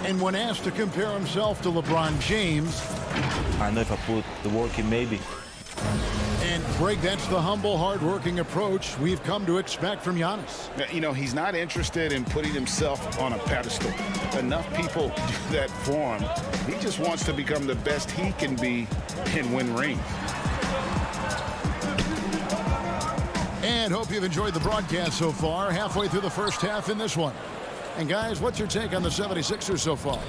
And when asked to compare himself to LeBron James, I know if I put the work in, maybe. And Greg, that's the humble, hard-working approach we've come to expect from Giannis. You know, he's not interested in putting himself on a pedestal. Enough people do that for him. He just wants to become the best he can be and win rings. And hope you've enjoyed the broadcast so far. Halfway through the first half in this one. And guys, what's your take on the 76ers so far?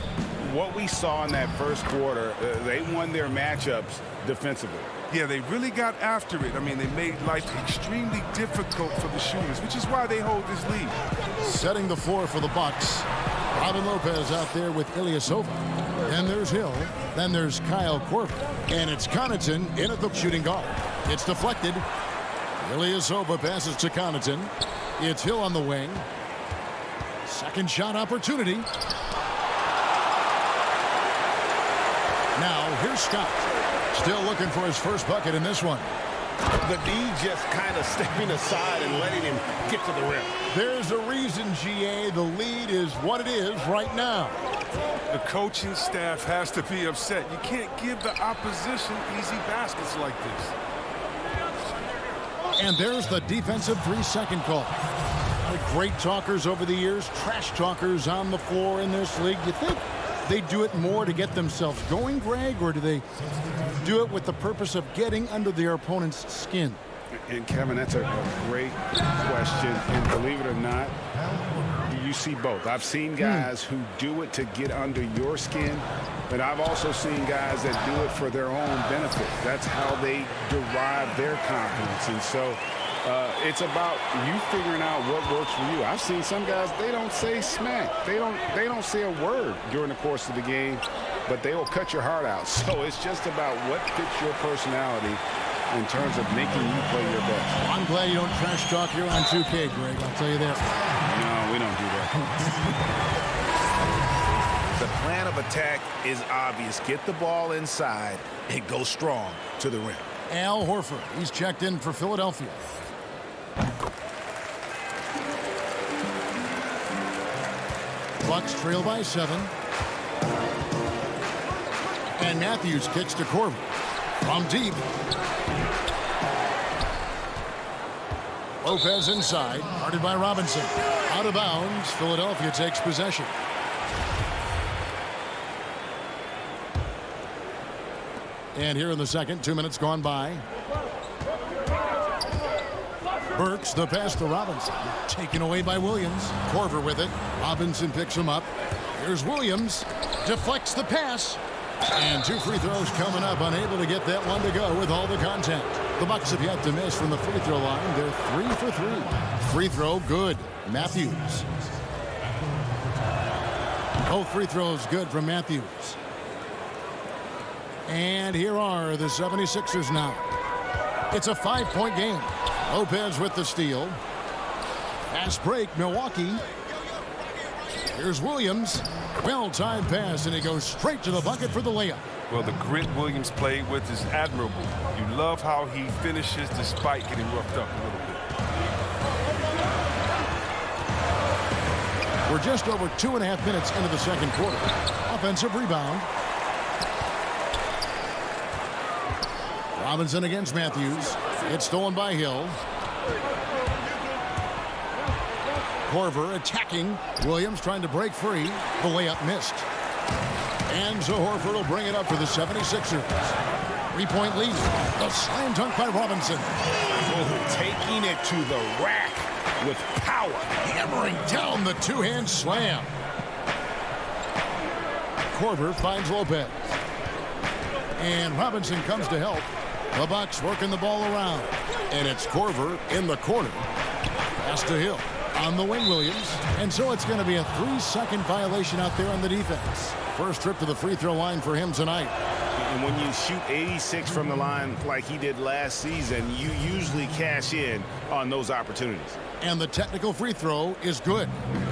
What we saw in that first quarter, they won their matchups defensively. Yeah, they really got after it. I mean, they made life extremely difficult for the shooters, which is why they hold this lead. Setting the floor for the Bucks. Robin Lopez out there with Ilyasova. Then there's Hill. Then there's Kyle Korver. And it's Connaughton in at the shooting guard. It's deflected. Ilyasova passes to Connaughton. It's Hill on the wing. Second shot opportunity. Now, here's Scott. Still looking for his first bucket in this one. The D just kind of stepping aside and letting him get to the rim. There's a reason, GA, the lead is what it is right now. The coaching staff has to be upset. You can't give the opposition easy baskets like this. And there's the defensive 3-second call. The great talkers over the years, trash talkers on the floor in this league. You think they do it more to get themselves going, Greg, or do they do it with the purpose of getting under their opponent's skin? And Kevin, that's a great question. And believe it or not, you see both. I've seen guys who do it to get under your skin, but I've also seen guys that do it for their own benefit. That's how they derive their confidence. And so it's about you figuring out what works for you. I've seen some guys, they don't say smack. They don't say a word during the course of the game, but they will cut your heart out. So it's just about what fits your personality in terms of making you play your best. I'm glad you don't trash talk here on 2K, Greg. I'll tell you that. No, we don't do that. The plan of attack is obvious. Get the ball inside and go strong to the rim. Al Horford, he's checked in for Philadelphia. Bucks trail by 7. And Matthews kicks to Korver. From deep. Lopez inside, guarded by Robinson. Out of bounds, Philadelphia takes possession. And here in the second, 2 minutes gone by. Burks, the pass to Robinson. Taken away by Williams. Korver with it. Robinson picks him up. Here's Williams. Deflects the pass. And 2 free throws coming up. Unable to get that one to go with all the contact. The Bucks have yet to miss from the free throw line. They're 3 for 3. Free throw good. Matthews. Both free throws good from Matthews. And here are the 76ers now. It's a 5-point game. Lopez with the steal. Fast break, Milwaukee. Here's Williams. Well-timed pass, and he goes straight to the bucket for the layup. Well, the grit Williams played with is admirable. You love how he finishes despite getting roughed up a little bit. We're just over 2.5 minutes into the second quarter. Offensive rebound. Robinson against Matthews. It's stolen by Hill. Korver attacking. Williams trying to break free. The layup missed. And so Horford will bring it up for the 76ers. 3-point lead. The slam dunk by Robinson. Oh, taking it to the rack with power. Hammering down the two-hand slam. Korver finds Lopez. And Robinson comes to help. The Bucks working the ball around. And it's Korver in the corner. Pass to Hill. On the wing, Williams. And so it's going to be a 3-second violation out there on the defense. First trip to the free throw line for him tonight. And when you shoot 86 from the line like he did last season, you usually cash in on those opportunities. And the technical free throw is good.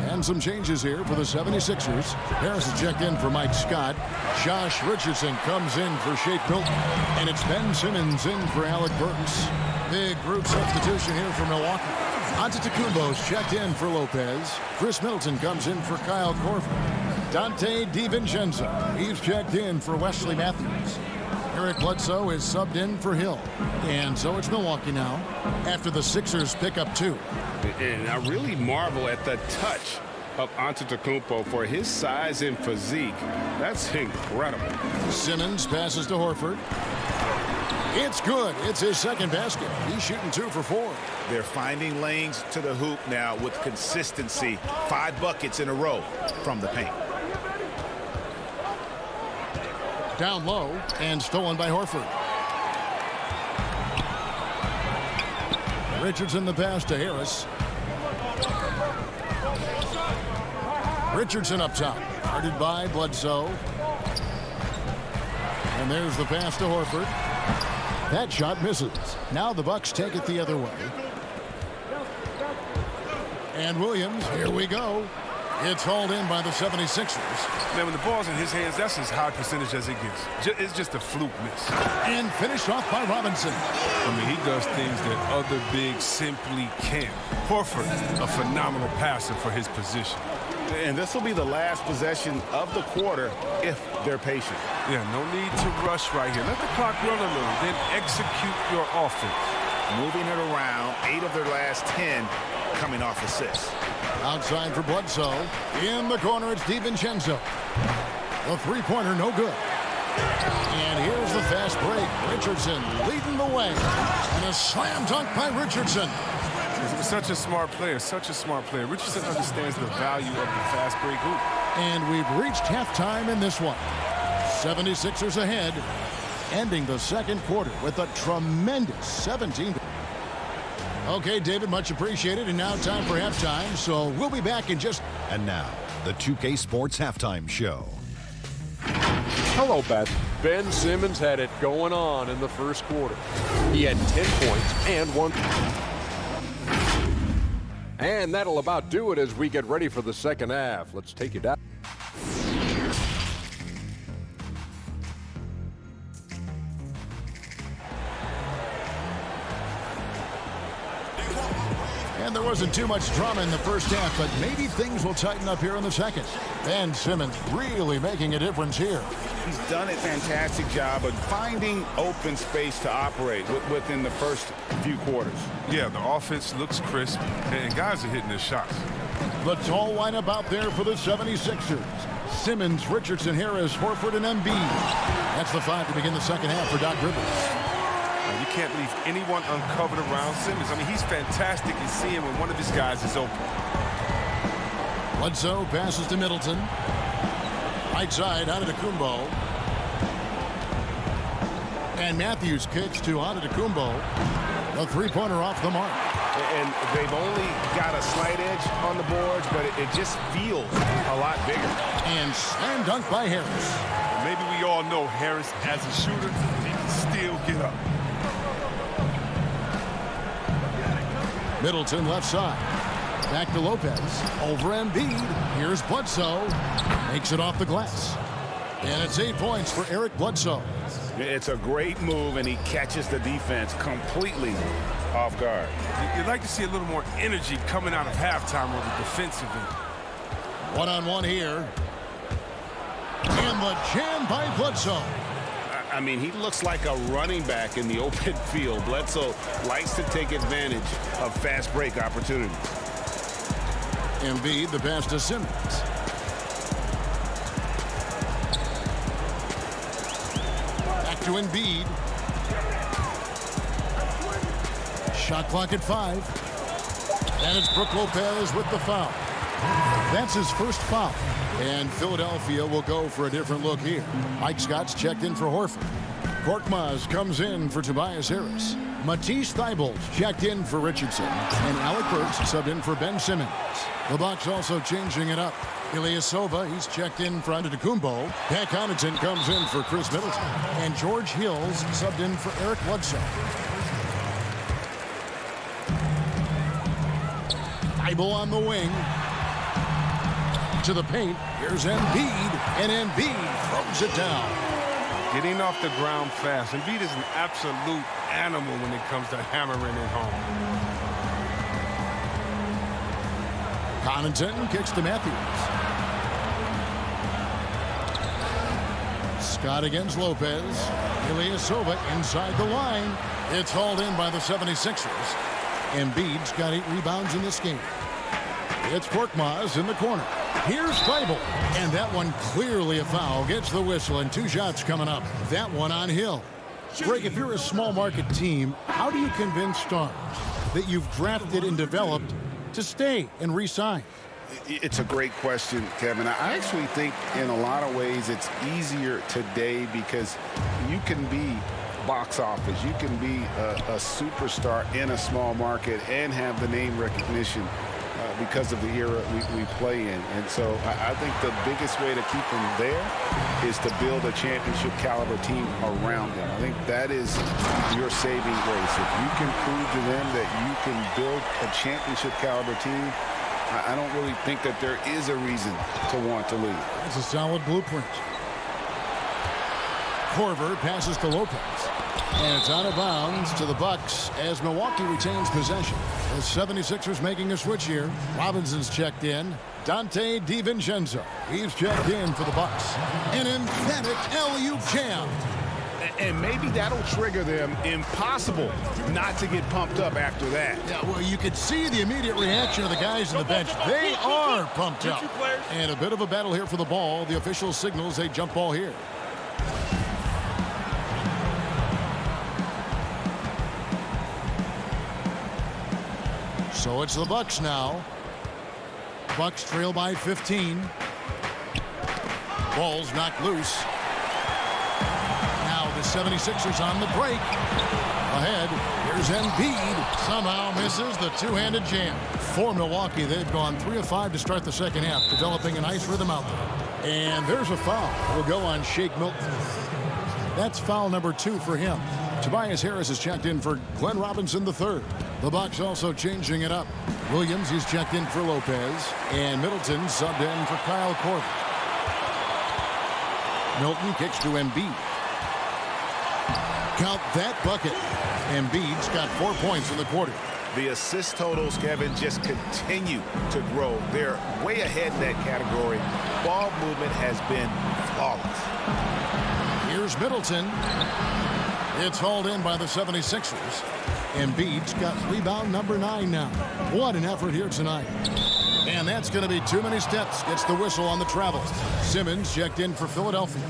And some changes here for the 76ers. Harris is checked in for Mike Scott. Josh Richardson comes in for Shake Milton. And it's Ben Simmons in for Alec Burks. Big group substitution here for Milwaukee. Antetokounmpo's checked in for Lopez. Chris Middleton comes in for Kyle Korver. Dante DiVincenzo, he's checked in for Wesley Matthews. Eric Bledsoe is subbed in for Hill. And so it's Milwaukee now after the Sixers pick up 2. And I really marvel at the touch of Antetokounmpo for his size and physique. That's incredible. Simmons passes to Horford. It's good. It's his second basket. He's shooting 2 for 4. They're finding lanes to the hoop now with consistency. 5 buckets in a row from the paint. Down low and stolen by Horford. Richardson the pass to Harris. Richardson up top. Guarded by Bledsoe. And there's the pass to Horford. That shot misses. Now the Bucks take it the other way. And Williams, here we go. It's hauled in by the 76ers. Man, when the ball's in his hands, that's as high percentage as it gets. It's just a fluke miss. And finished off by Robinson. I mean, he does things that other bigs simply can't. Horford, a phenomenal passer for his position. And this will be the last possession of the quarter if they're patient. Yeah, no need to rush right here. Let the clock run a little, then execute your offense. Moving it around, 8 of their last 10 coming off assists. Outside for Bledsoe. In the corner, it's DiVincenzo. The three-pointer, no good. And here's the fast break. Richardson leading the way. And a slam dunk by Richardson. Such a smart player, such a smart player. Richardson understands the value of the fast break hoop. And we've reached halftime in this one. 76ers ahead, ending the second quarter with a tremendous 17. Okay, David, much appreciated. And now time for halftime, so we'll be back in just... And now, the 2K Sports Halftime Show. Hello, Beth. Ben Simmons had it going on in the first quarter. He had 10 points and 1. And that'll about do it as we get ready for the second half. Let's take it out. And there wasn't too much drama in the first half, but maybe things will tighten up here in the second. Ben Simmons really making a difference here. He's done a fantastic job of finding open space to operate within the first few quarters. Yeah, the offense looks crisp, and guys are hitting their shots. The tall lineup out there for the 76ers. Simmons, Richardson, Harris, Horford, and Embiid. That's the 5 to begin the second half for Doc Rivers. You can't leave anyone uncovered around Simmons. I mean, he's fantastic at seeing when one of his guys is open. Bledsoe passes to Middleton. Right side, Antetokounmpo. And Matthews kicks to Antetokounmpo. The three-pointer off the mark. And they've only got a slight edge on the boards, but it just feels a lot bigger. And slam dunk by Harris. Maybe we all know Harris, as a shooter, he can still get up. Middleton left side. Back to Lopez. Over Embiid. Here's Bledsoe. Makes it off the glass. And it's 8 points for Eric Bledsoe. It's a great move, and he catches the defense completely off guard. You'd like to see a little more energy coming out of halftime on the defensive end. One-on-one here. And the jam by Bledsoe. I mean, he looks like a running back in the open field. Bledsoe likes to take advantage of fast break opportunities. Embiid, the pass to Simmons. Back to Embiid. Shot clock at 5. And it's Brook Lopez with the foul. That's his first foul. And Philadelphia will go for a different look here. Mike Scott's checked in for Horford. Korkmaz comes in for Tobias Harris. Matisse Thybulle checked in for Richardson. And Alec Burks subbed in for Ben Simmons. The Bucks also changing it up. Ilyasova, he's checked in for Antetokounmpo. Pat Connaughton comes in for Chris Middleton. And George Hills subbed in for Eric Bledsoe. Thybulle on the wing. To the paint. Here's Embiid. And Embiid throws it down. Getting off the ground fast. Embiid is an absolute animal when it comes to hammering it home. Connaughton kicks to Matthews. Scott against Lopez. Ilyasova inside the line. It's hauled in by the 76ers. Embiid's got 8 rebounds in this game. It's Korkmaz in the corner. Here's Thybulle. And that one clearly a foul. Gets the whistle and 2 shots coming up. That one on Hill. Greg, if you're a small market team, how do you convince stars that you've drafted and developed to stay and re-sign? It's a great question, Kevin. I actually think in a lot of ways it's easier today because you can be box office. You can be a superstar in a small market and have the name recognition because of the era we play in. And so I think the biggest way to keep them there is to build a championship caliber team around them. I think that is your saving grace. If you can prove to them that you can build a championship caliber team, I don't really think that there is a reason to want to leave. It's a solid blueprint. Korver passes to Lopez. And it's out of bounds to the Bucks as Milwaukee retains possession. The 76ers making a switch here. Robinson's checked in. Dante DiVincenzo. He's checked in for the Bucks. An emphatic alley-oop jam. And maybe that'll trigger them. Impossible not to get pumped up after that. Yeah, well, you could see the immediate reaction of the guys on the bench. They are pumped up. And a bit of a battle here for the ball. The official signals a jump ball here. So it's the Bucks now. Bucks trail by 15. Ball's knocked loose. Now the 76ers on the break. Ahead, here's Embiid. Somehow misses the two-handed jam. For Milwaukee, they've gone 3 of 5 to start the second half, developing a nice rhythm out there. And there's a foul. Will go on Shake Milton. That's foul number 2 for him. Tobias Harris is checked in for Glenn Robinson III. The Bucks also changing it up. Williams, he's checked in for Lopez. And Middleton subbed in for Kyle Korver. Milton kicks to Embiid. Count that bucket. Embiid's got 4 points in the quarter. The assist totals, Kevin, just continue to grow. They're way ahead in that category. Ball movement has been flawless. Here's Middleton. It's hauled in by the 76ers. Embiid's got rebound number 9 now. What an effort here tonight. And that's going to be too many steps. Gets the whistle on the travel. Simmons checked in for Philadelphia.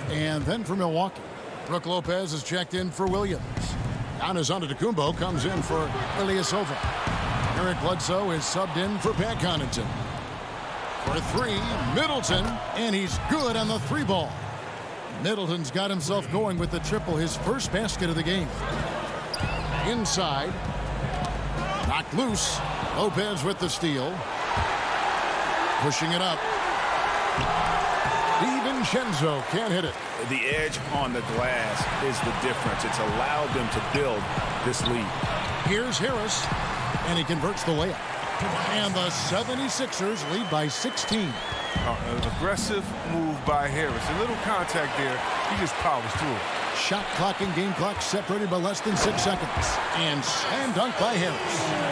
And then for Milwaukee. Brook Lopez is checked in for Williams. Giannis Antetokounmpo comes in for Ilyasova. Eric Bledsoe is subbed in for Pat Connaughton. For 3, Middleton. And he's good on the 3 ball. Middleton's got himself going with the triple, his first basket of the game. Inside. Knocked loose. Lopez with the steal. Pushing it up. DiVincenzo can't hit it. The edge on the glass is the difference. It's allowed them to build this lead. Here's Harris. And he converts the layup. And the 76ers lead by 16. An aggressive move by Harris. A little contact there. He just powers through it. Shot clock and game clock separated by less than 6 seconds. And slam dunk by Harris.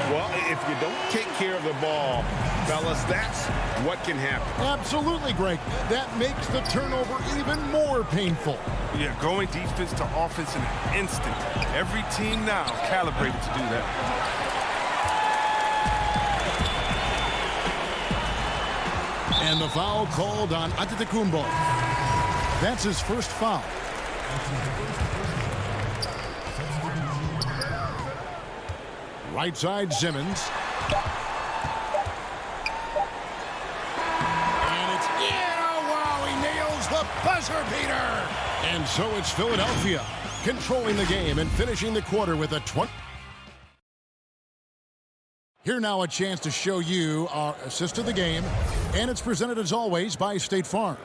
Well, if you don't take care of the ball, fellas, that's what can happen. Absolutely, Greg. That makes the turnover even more painful. Yeah, going defense to offense in an instant. Every team now calibrated to do that. And the foul called on Antetokounmpo. That's his first foul. Right side, Simmons. And it's in. Oh, wow, he nails the buzzer beater. And so it's Philadelphia controlling the game and finishing the quarter with a 20. Here now a chance to show you our assist of the game, and it's presented as always by State Farm.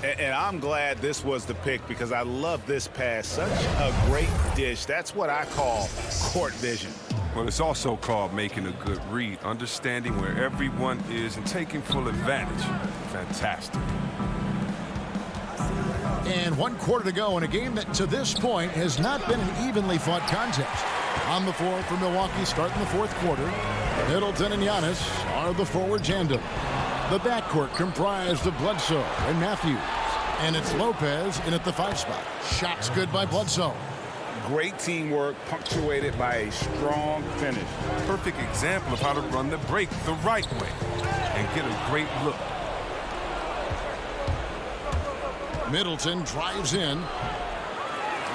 And I'm glad this was the pick because I love this pass. Such a great dish. That's what I call court vision. Well, it's also called making a good read, understanding where everyone is and taking full advantage. Fantastic. And 1 quarter to go in a game that to this point has not been an evenly fought contest. On the floor for Milwaukee starting the 4th quarter. Middleton and Giannis are the forward tandem. The backcourt comprised of Bledsoe and Matthews. And it's Lopez in at the 5 spot. Shots good by Bledsoe. Great teamwork punctuated by a strong finish. Perfect example of how to run the break the right way and get a great look. Middleton drives in.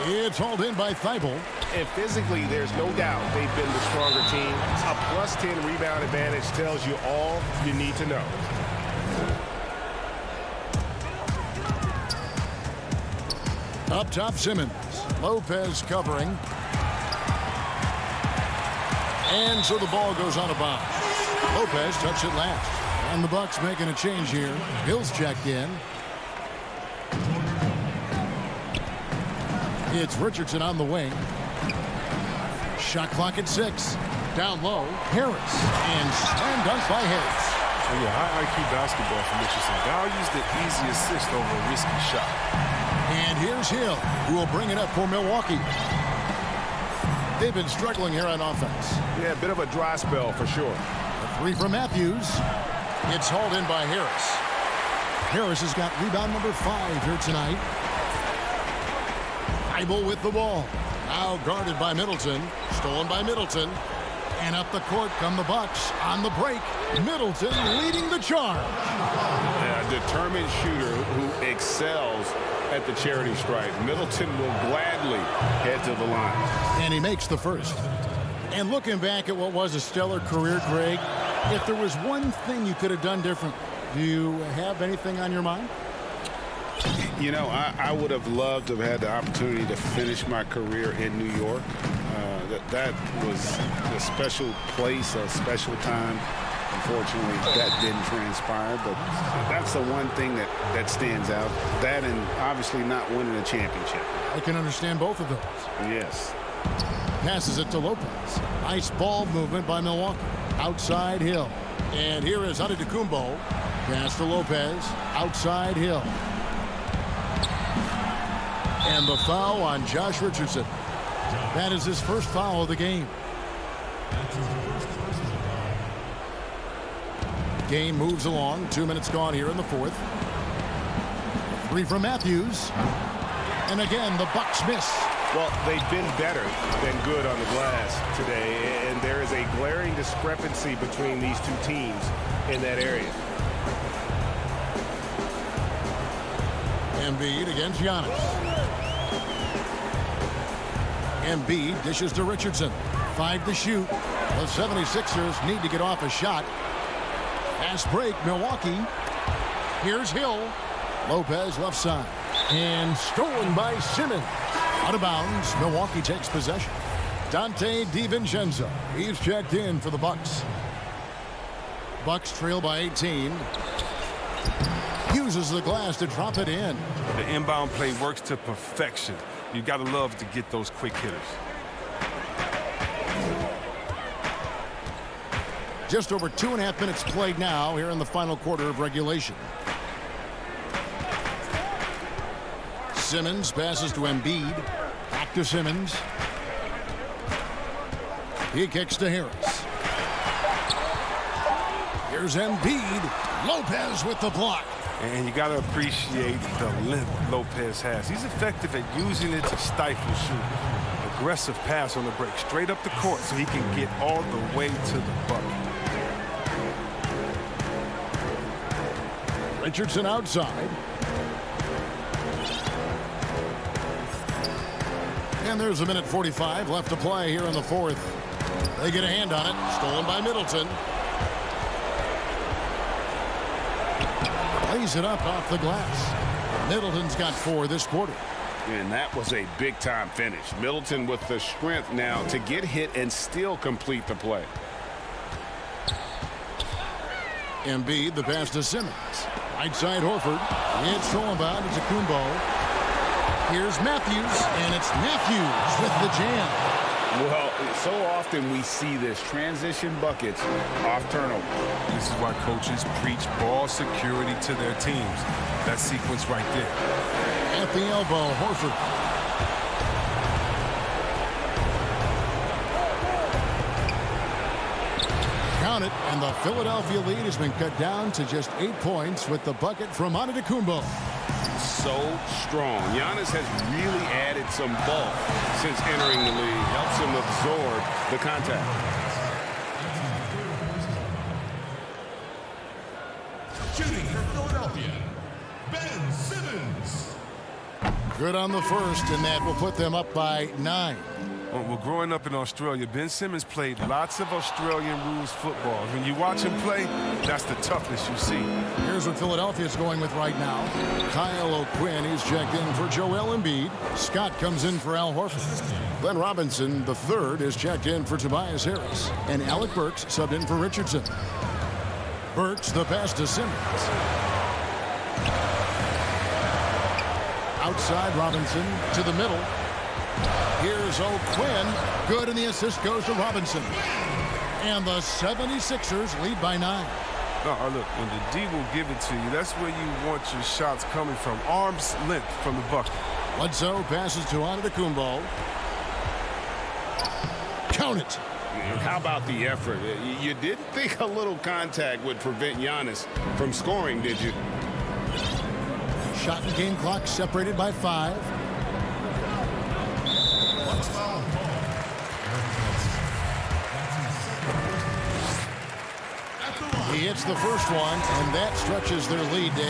It's hauled in by Thibault. And physically, there's no doubt they've been the stronger team. A +10 rebound advantage tells you all you need to know. Up top, Simmons. Lopez covering. And so the ball goes out of bounds. Lopez touched it last. And the Bucks making a change here. Hill's checked in. It's Richardson on the wing. Shot clock at 6. Down low, Harris. And slam dunk by Harris. Oh, yeah, high IQ basketball from Richardson. Values the easy assist over a risky shot. And here's Hill, who will bring it up for Milwaukee. They've been struggling here on offense. Yeah, a bit of a dry spell for sure. A 3 from Matthews. It's hauled in by Harris. Harris has got rebound number 5 here tonight. Thibault with the ball. Now guarded by Middleton. Stolen by Middleton. And up the court come the Bucks on the break. Middleton leading the charge. A determined shooter who excels at the charity stripe. Middleton will gladly head to the line. And he makes the first. And looking back at what was a stellar career, Greg, if there was one thing you could have done different, do you have anything on your mind? You know, I would have loved to have had the opportunity to finish my career in New York. That was a special place, a special time. Unfortunately, that didn't transpire, but that's the one thing that stands out. That and obviously not winning a championship. I can understand both of those. Yes. Passes it to Lopez. Nice ball movement by Milwaukee. Outside Hill. And here is Antetokounmpo. Pass to Lopez. Outside Hill. And the foul on Josh Richardson. That is his first foul of the game. Game moves along. 2 minutes gone here in the 4th. 3 from Matthews. And again, the Bucks miss. Well, they've been better than good on the glass today, and there is a glaring discrepancy between these two teams in that area. Embiid against Giannis. Embiid dishes to Richardson. 5 to shoot. The 76ers need to get off a shot. Fast break, Milwaukee. Here's Hill. Lopez left side. And stolen by Simmons. Out of bounds, Milwaukee takes possession. Dante DiVincenzo. He's checked in for the Bucks. Bucks trail by 18. Uses the glass to drop it in. The inbound play works to perfection. You got to love to get those quick hitters. Just over 2.5 minutes played now here in the final quarter of regulation. Simmons passes to Embiid. Back to Simmons. He kicks to Harris. Here's Embiid. Lopez with the block. And you got to appreciate the length Lopez has. He's effective at using it to stifle shooters. Aggressive pass on the break, straight up the court so he can get all the way to the bucket. Richardson outside. And there's 1:45 left to play here in the fourth. They get a hand on it. Stolen by Middleton. Lays it up off the glass. Middleton's got 4 this quarter. And that was a big-time finish. Middleton with the strength now to get hit and still complete the play. Embiid, the pass to Simmons. Right side Horford. It's thrown by to Kumbo. Here's Matthews, and it's Matthews with the jam. Well, so often we see this transition buckets off turnover. This is why coaches preach ball security to their teams. That sequence right there. At the elbow, Horford. Count it, and the Philadelphia lead has been cut down to just 8 points with the bucket from Antetokounmpo. So strong. Giannis has really added some bulk since entering the league. Helps him absorb the contact. Shooting for Philadelphia, Ben Simmons. Good on the first, and that will put them up by 9. Well, growing up in Australia, Ben Simmons played lots of Australian rules football. When you watch him play, that's the toughness you see. Here's what Philadelphia's going with right now. Kyle O'Quinn, he's checked in for Joel Embiid. Scott comes in for Al Horford. Glenn Robinson, the third, is checked in for Tobias Harris. And Alec Burks subbed in for Richardson. Burks, the pass to Simmons. Outside Robinson to the middle. Here's O'Quinn. Good, and the assist goes to Robinson. And the 76ers lead by 9. No, look, when the D will give it to you, that's where you want your shots coming from. Arm's length from the bucket. Bledsoe passes to Antetokounmpo. Count it. How about the effort? You didn't think a little contact would prevent Giannis from scoring, did you? Shot and game clock separated by 5. He hits the first one, and that stretches their lead to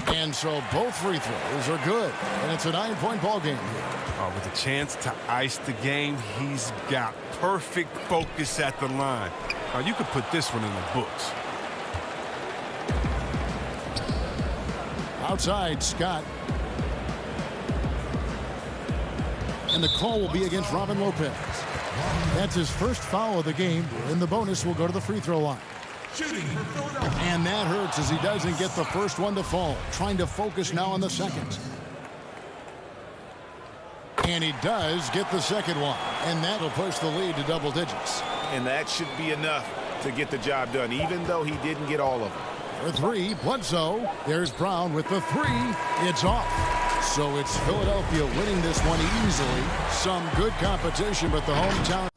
8. And so both free throws are good, and it's a 9-point ball game here. With a chance to ice the game, he's got perfect focus at the line. You could put this one in the books. Outside, Scott. And the call will be against Robin Lopez. That's his first foul of the game, and the bonus will go to the free throw line. And that hurts as he doesn't get the first one to fall. Trying to focus now on the second. And he does get the second one, and that'll push the lead to double digits. And that should be enough to get the job done, even though he didn't get all of them. For 3, Bledsoe. There's Brown with the 3. It's off. So it's Philadelphia winning this one easily. Some good competition, but the hometown.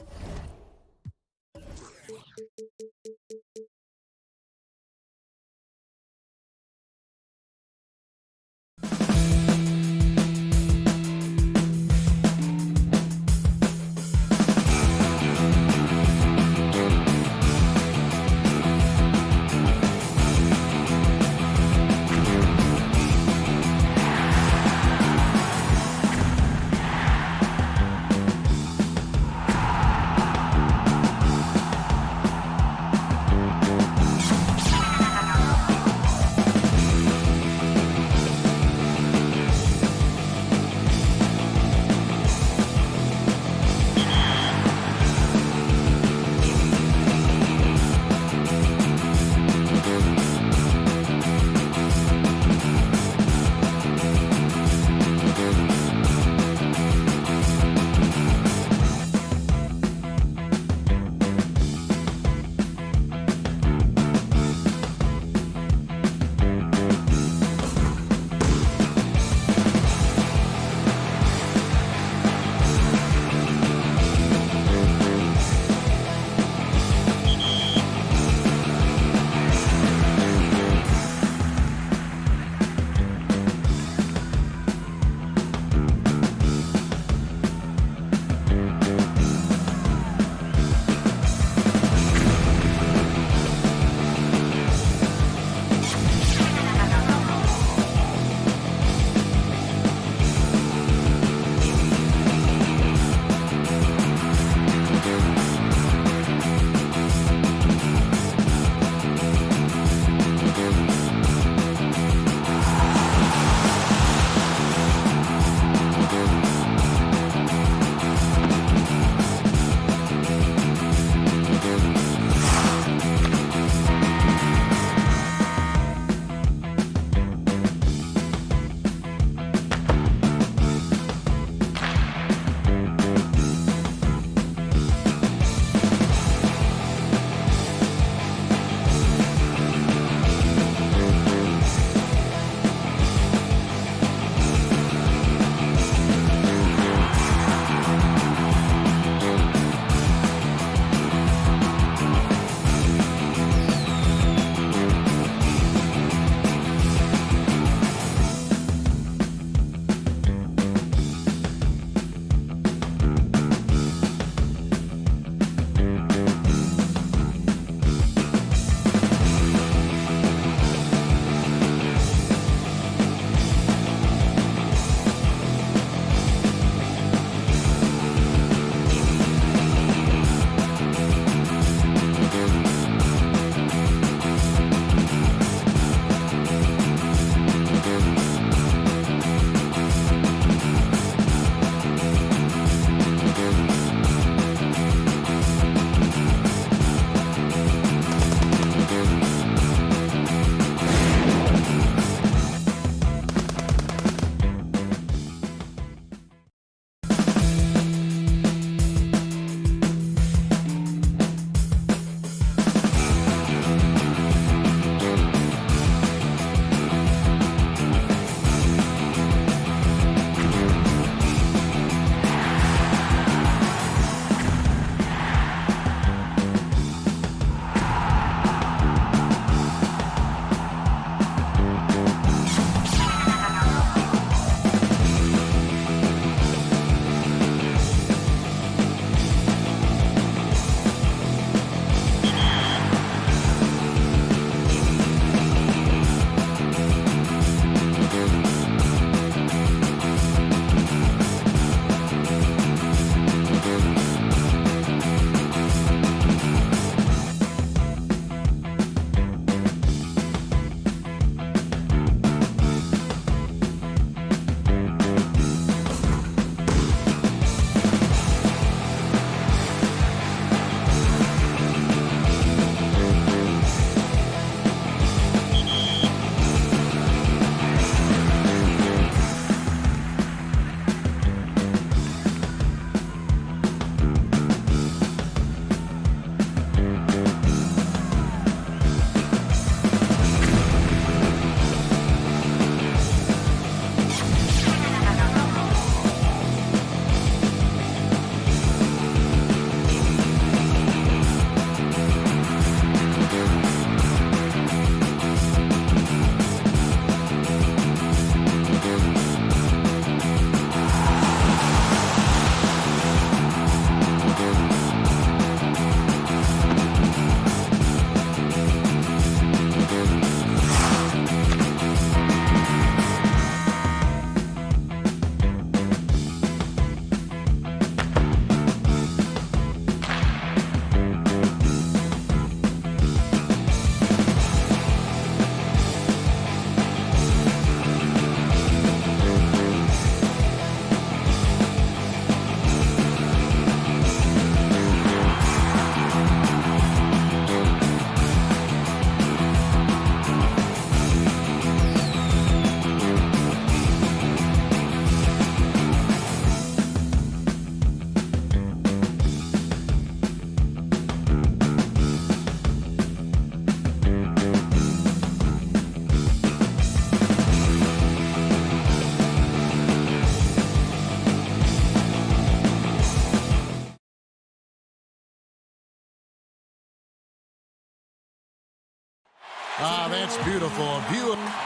That's beautiful.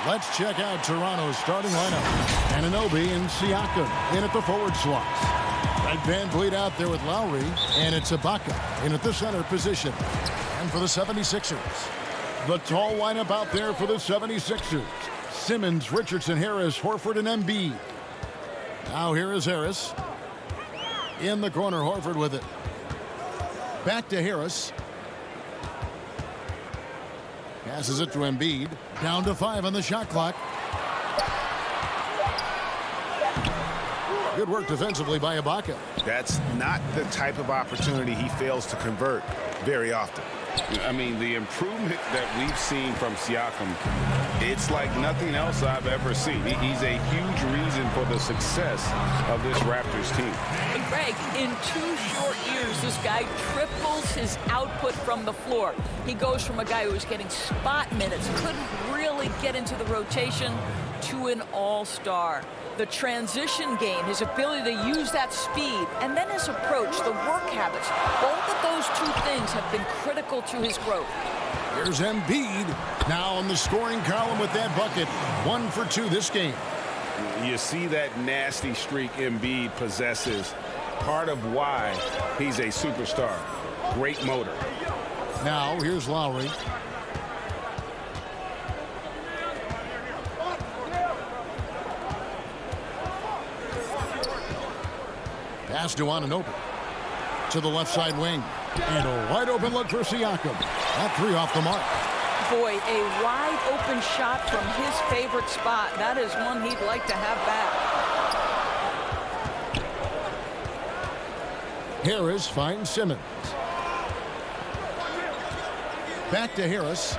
Let's check out Toronto's starting lineup. Anunoby and Siakam in at the forward slots. Fred VanVleet out there with Lowry, and it's Ibaka in at the center position. And for the 76ers, the tall lineup out there for the 76ers. Simmons, Richardson, Harris, Horford, and Embiid. Now here is Harris. In the corner, Horford with it. Back to Harris. Passes it to Embiid. Down to 5 on the shot clock. Good work defensively by Ibaka. That's not the type of opportunity he fails to convert very often. I mean, the improvement that we've seen from Siakam, it's like nothing else I've ever seen. He's a huge reason for the success of this Raptors team. And Greg, in 2 short years, this guy triples his output from the floor. He goes from a guy who was getting spot minutes, couldn't really get into the rotation, to an all-star. The transition game, his ability to use that speed, and then his approach, the work habits, both of those 2 things have been critical to his growth. Here's Embiid now in the scoring column with that bucket. 1 for 2 this game. You see that nasty streak Embiid possesses. Part of why he's a superstar. Great motor. Now here's Lowry. Pass to Anunoby. To the left side wing. And a wide open look for Siakam. That 3 off the mark. Boy, a wide open shot from his favorite spot. That is one he'd like to have back. Harris finds Simmons. Back to Harris.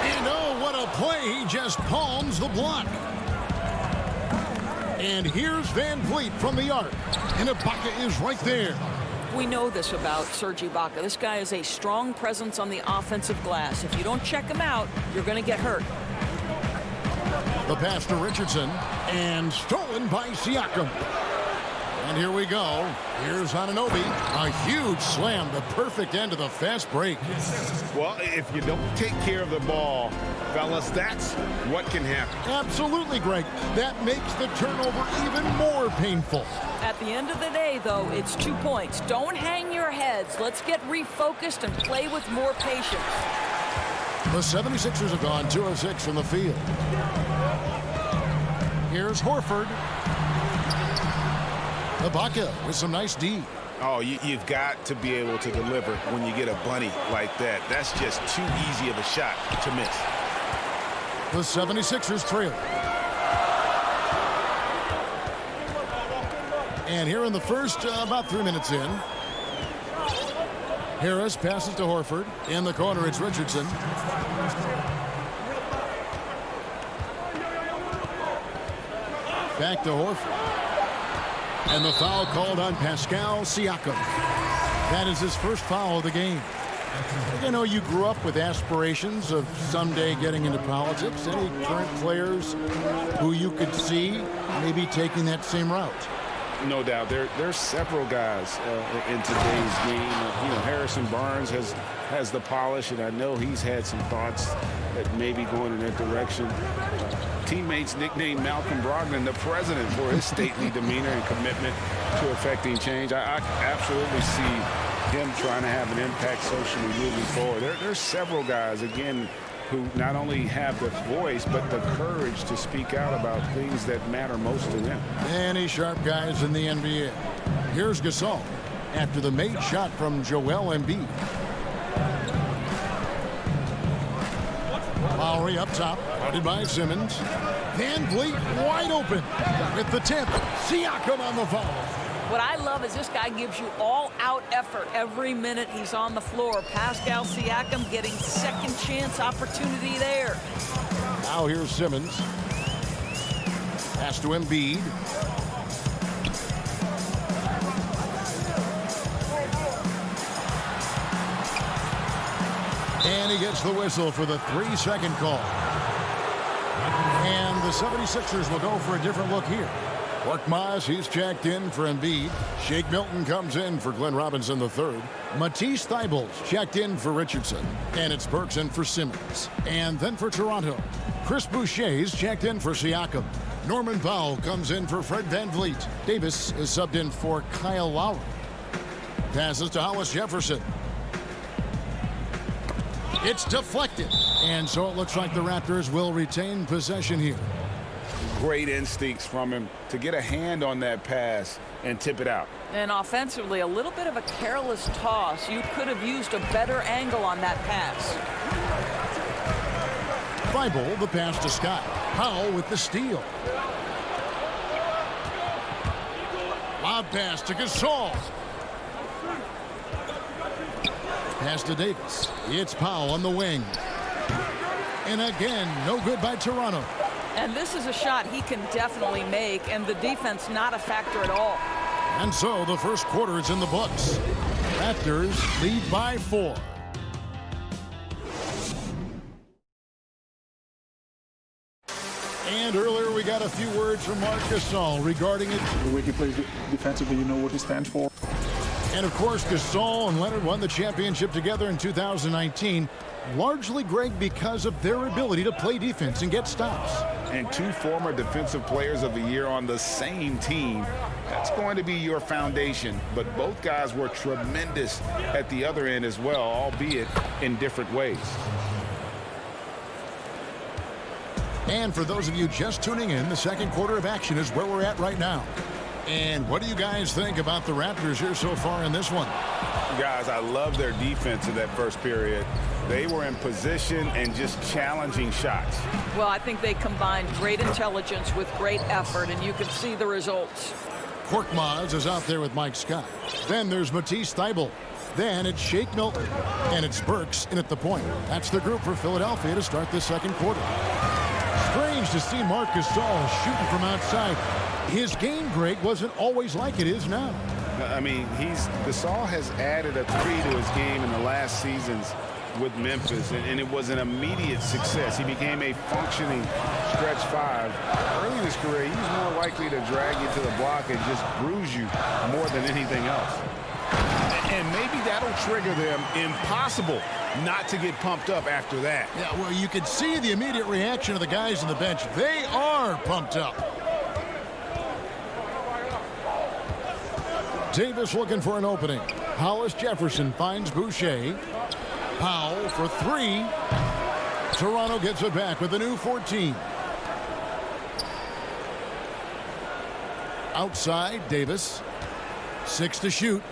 And oh, what a play. He just palms the block. And here's VanVleet from the arc. And Ibaka is right there. We know this about Serge Ibaka. This guy is a strong presence on the offensive glass. If you don't check him out, you're going to get hurt. The pass to Richardson. And stolen by Siakam. And here we go. Here's Anunoby. A huge slam. The perfect end of the fast break. Well, if you don't take care of the ball, fellas, that's what can happen. Absolutely, Greg. That makes the turnover even more painful. At the end of the day, though, it's 2 points. Don't hang your heads. Let's get refocused and play with more patience. The 76ers have gone 2 of 6 from the field. Here's Horford. Ibaka with some nice D. Oh, you've got to be able to deliver when you get a bunny like that. That's just too easy of a shot to miss. The 76ers trail. And here in the first, about 3 minutes in. Harris passes to Horford. In the corner, it's Richardson. Back to Horford. And the foul called on Pascal Siakam. That is his first foul of the game. You know, you grew up with aspirations of someday getting into politics. Any current players who you could see maybe taking that same route? No doubt. There's several guys in today's game. Harrison Barnes has the polish, and I know he's had some thoughts that maybe going in that direction. Teammates nicknamed Malcolm Brogdon the president for his stately demeanor and commitment to effecting change. I absolutely see him trying to have an impact socially moving forward. There's several guys, again, who not only have the voice, but the courage to speak out about things that matter most to them. Any sharp guys in the NBA. Here's Gasol after the made shot from Joel Embiid. Lowry up top, guarded by Simmons. VanVleet wide open with the tip. Siakam on the foul. What I love is this guy gives you all-out effort every minute he's on the floor. Pascal Siakam getting second chance opportunity there. Now here's Simmons. Pass to Embiid. And he gets the whistle for the 3-second call. And the 76ers will go for a different look here. Korkmaz, he's checked in for Embiid. Shake Milton comes in for Glenn Robinson III. Matisse Thybulle's checked in for Richardson. And it's Burks in for Simmons. And then for Toronto, Chris Boucher's checked in for Siakam. Norman Powell comes in for Fred VanVleet. Davis is subbed in for Kyle Lowry. Passes to Hollis Jefferson. It's deflected. And so it looks like the Raptors will retain possession here. Great instincts from him to get a hand on that pass and tip it out. And offensively, a little bit of a careless toss. You could have used a better angle on that pass. Thibault, the pass to Scott. Powell with the steal. Lob pass to Gasol. Pass to Davis. It's Powell on the wing. And again, no good by Toronto. And this is a shot he can definitely make, and the defense not a factor at all. And so the first quarter is in the books. Raptors lead by 4. And earlier we got a few words from Marc Gasol regarding it. The way he plays defensively, you know what he stands for. And of course, Gasol and Leonard won the championship together in 2019. Largely, Greg, because of their ability to play defense and get stops. And 2 former Defensive Players of the Year on the same team. That's going to be your foundation. But both guys were tremendous at the other end as well, albeit in different ways. And for those of you just tuning in, the second quarter of action is where we're at right now. And what do you guys think about the Raptors here so far in this one? Guys, I love their defense in that first period. They were in position and just challenging shots. Well, I think they combined great intelligence with great effort, and you can see the results. Korkmaz is out there with Mike Scott. Then there's Matisse Thybulle. Then it's Shake Milton. And it's Burks in at the point. That's the group for Philadelphia to start this second quarter. Strange to see Marc Gasol shooting from outside. His game, Greg, wasn't always like it is now. I mean, Gasol has added a 3 to his game in the last seasons with Memphis, and it was an immediate success. He became a functioning stretch 5. Early in his career, he was more likely to drag you to the block and just bruise you more than anything else. And maybe that'll trigger them. Impossible not to get pumped up after that. Yeah, well, you can see the immediate reaction of the guys on the bench. They are pumped up. Davis looking for an opening. Hollis Jefferson finds Boucher. Powell for 3. Toronto gets it back with a new 14. Outside, Davis. 6 to shoot.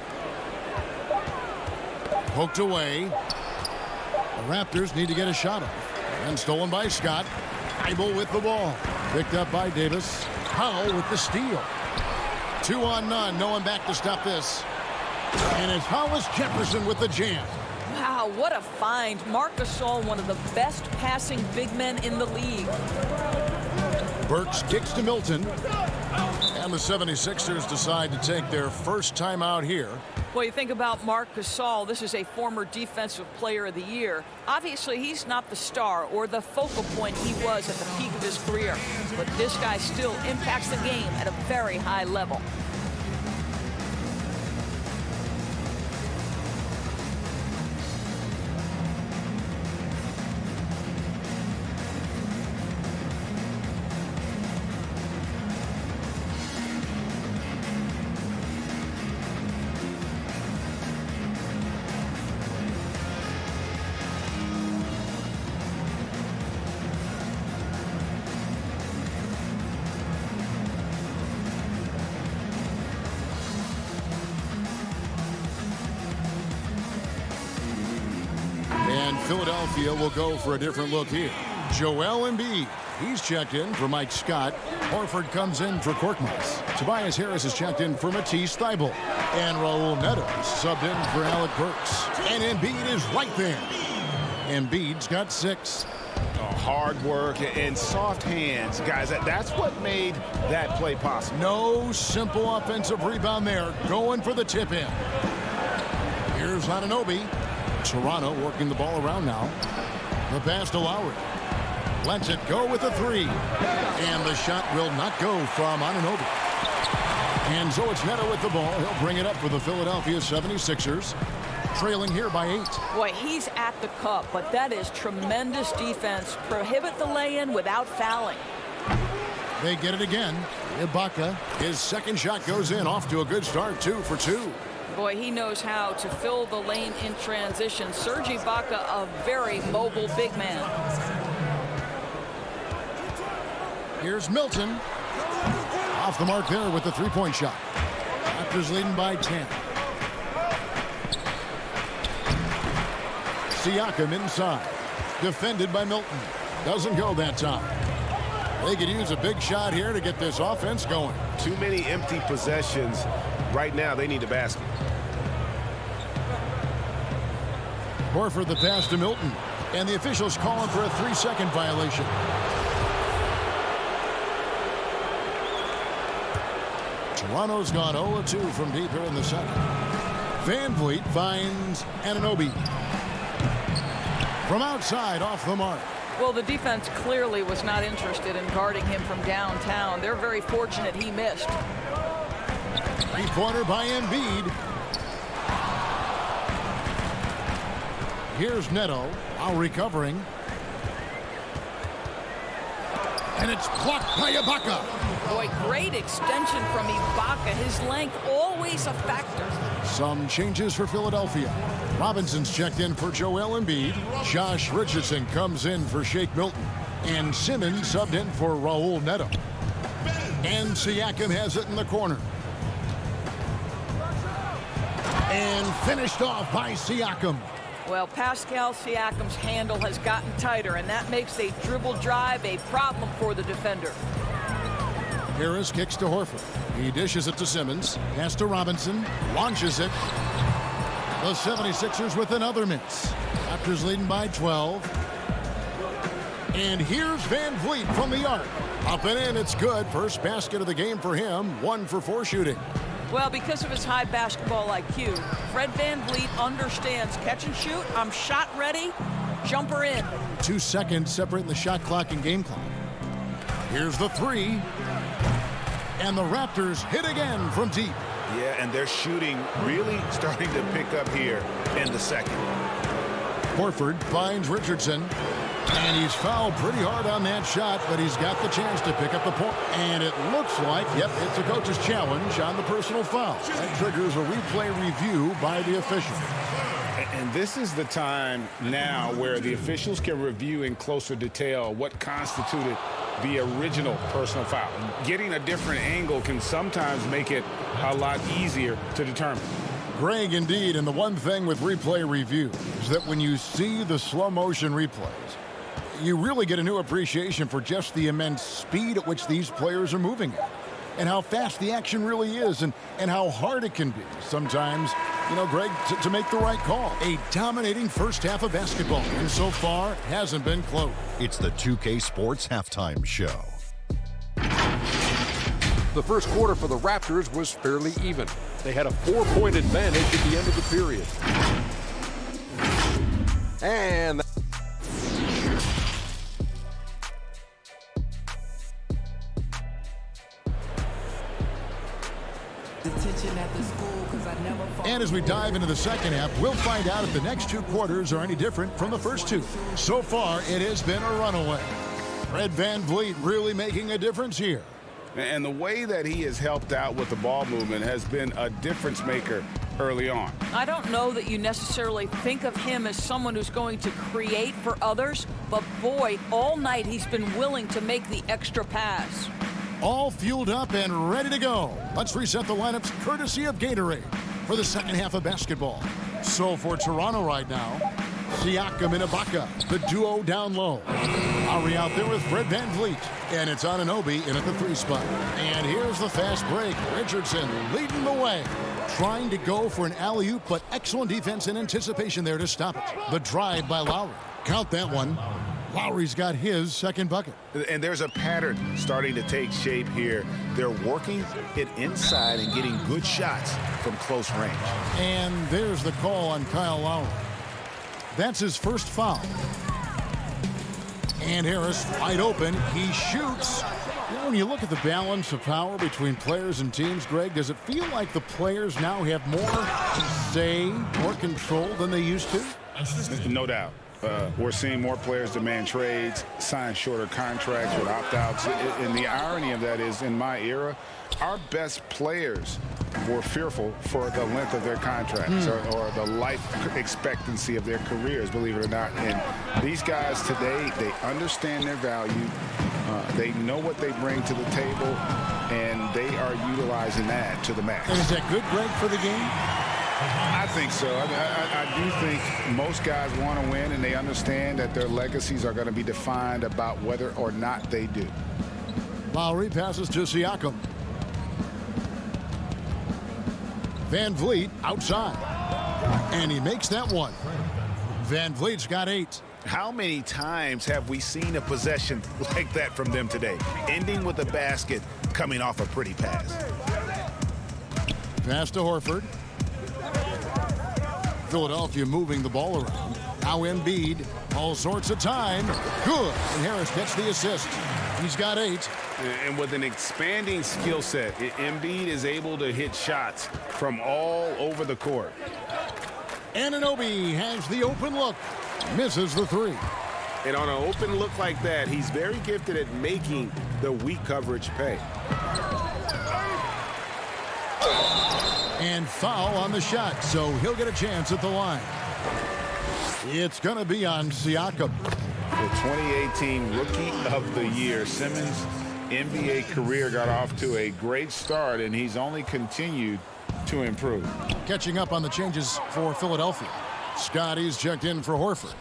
Poked away. The Raptors need to get a shot off. And stolen by Scott. Thybulle with the ball. Picked up by Davis. Powell with the steal. 2 on none. No one back to stop this. And it's Hollis Jefferson with the jam. Wow, what a find. Marc Gasol, one of the best passing big men in the league. Burks kicks to Milton. And the 76ers decide to take their first time out here. Well, you think about Marc Gasol, this is a former Defensive Player of the Year. Obviously, he's not the star or the focal point he was at the peak of his career. But this guy still impacts the game at a very high level. Philadelphia will go for a different look here. Joel Embiid. He's checked in for Mike Scott. Horford comes in for Korkmaz. Tobias Harris is checked in for Matisse Thybulle. And Raul Neto subbed in for Alec Burks. And Embiid is right there. Embiid's got 6. Hard work and soft hands. Guys, that's what made that play possible. No simple offensive rebound there. Going for the tip in. Here's Anunoby. Toronto working the ball around now. The pass to Lowry. Lets it go with a 3. And the shot will not go from Anunoby. And so it's Neto with the ball. He'll bring it up for the Philadelphia 76ers. Trailing here by 8. Boy, he's at the cup, but that is tremendous defense. Prohibit the lay-in without fouling. They get it again. Ibaka, his second shot goes in, off to a good start, 2 for 2. Boy, he knows how to fill the lane in transition. Serge Ibaka, a very mobile big man. Here's Milton. Off the mark there with the three-point shot. Raptors leading by 10. Siakam inside. Defended by Milton. Doesn't go that time. They could use a big shot here to get this offense going. Too many empty possessions. Right now, they need a basket. Horford the pass to Milton. And the officials calling for a 3-second violation. Toronto's gone 0-2 from deep here in the second. Van Vliet finds Anunoby. From outside, off the mark. Well, the defense clearly was not interested in guarding him from downtown. They're very fortunate he missed. Three-pointer by Embiid. Here's Neto, while recovering. And it's blocked by Ibaka. Boy, great extension from Ibaka. His length always a factor. Some changes for Philadelphia. Robinson's checked in for Joel Embiid. Josh Richardson comes in for Shake Milton. And Simmons subbed in for Raul Neto. And Siakam has it in the corner. And finished off by Siakam. Well, Pascal Siakam's handle has gotten tighter, and that makes a dribble drive a problem for the defender. Harris kicks to Horford. He dishes it to Simmons. Pass to Robinson. Launches it. The 76ers with another miss. Raptors leading by 12. And here's Van Vliet from the arc. Up and in, it's good. First basket of the game for him. 1 for 4 shooting. Well, because of his high basketball IQ, Fred VanVleet understands catch and shoot. I'm shot ready. Jumper in. 2 seconds separating the shot clock and game clock. Here's the 3. And the Raptors hit again from deep. Yeah, and they're shooting really starting to pick up here in the second. Horford finds Richardson. And he's fouled pretty hard on that shot, but he's got the chance to pick up the point. And it looks like, yep, it's a coach's challenge on the personal foul. That triggers a replay review by the official. And this is the time now where the officials can review in closer detail what constituted the original personal foul. Getting a different angle can sometimes make it a lot easier to determine. Greg, indeed, and the one thing with replay review is that when you see the slow motion replays, you really get a new appreciation for just the immense speed at which these players are moving at, and how fast the action really is, and how hard it can be sometimes, you know, Greg, to make the right call. A dominating first half of basketball, and so far hasn't been close. It's the 2K Sports Halftime Show. The first quarter for the Raptors was fairly even. They had a 4-point advantage at the end of the period. And as we dive into the second half, we'll find out if the next 2 quarters are any different from the first 2. So far, it has been a runaway. Fred VanVleet really making a difference here. And the way that he has helped out with the ball movement has been a difference maker early on. I don't know that you necessarily think of him as someone who's going to create for others, but boy, all night he's been willing to make the extra pass. All fueled up and ready to go. Let's reset the lineups courtesy of Gatorade for the second half of basketball. So for Toronto right now, Siakam and Ibaka, the duo down low. Lowry out there with Fred VanVleet. And it's Anunoby in at the 3 spot. And here's the fast break. Richardson leading the way. Trying to go for an alley-oop, but excellent defense and anticipation there to stop it. The drive by Lowry. Count that one. Lowry's got his second bucket. And there's a pattern starting to take shape here. They're working it inside and getting good shots from close range. And there's the call on Kyle Lowry. That's his first foul. And Harris wide open. He shoots. You know, when you look at the balance of power between players and teams, Greg, does it feel like the players now have more say, more control than they used to? No doubt. We're seeing more players demand trades, sign shorter contracts with opt-outs. And the irony of that is, in my era, our best players were fearful for the length of their contracts or the life expectancy of their careers, believe it or not. And these guys today, they understand their value. They know what they bring to the table, and they are utilizing that to the max. And is that good, Greg, for the game? I think so. I do think most guys want to win, and they understand that their legacies are going to be defined about whether or not they do. Lowry passes to Siakam. Van Vliet outside. And he makes that one. Van Vliet's got 8. How many times have we seen a possession like that from them today? Ending with a basket, coming off a pretty pass. Pass to Horford. Philadelphia moving the ball around. Now Embiid, all sorts of time. Good. And Harris gets the assist. He's got 8. And with an expanding skill set, Embiid is able to hit shots from all over the court. Anunoby has the open look. Misses the 3. And on an open look like that, he's very gifted at making the weak coverage pay. And foul on the shot, so he'll get a chance at the line. It's going to be on Siakam. The 2018 Rookie of the Year, Simmons' NBA career got off to a great start, and he's only continued to improve. Catching up on the changes for Philadelphia. Scotty's checked in for Horford.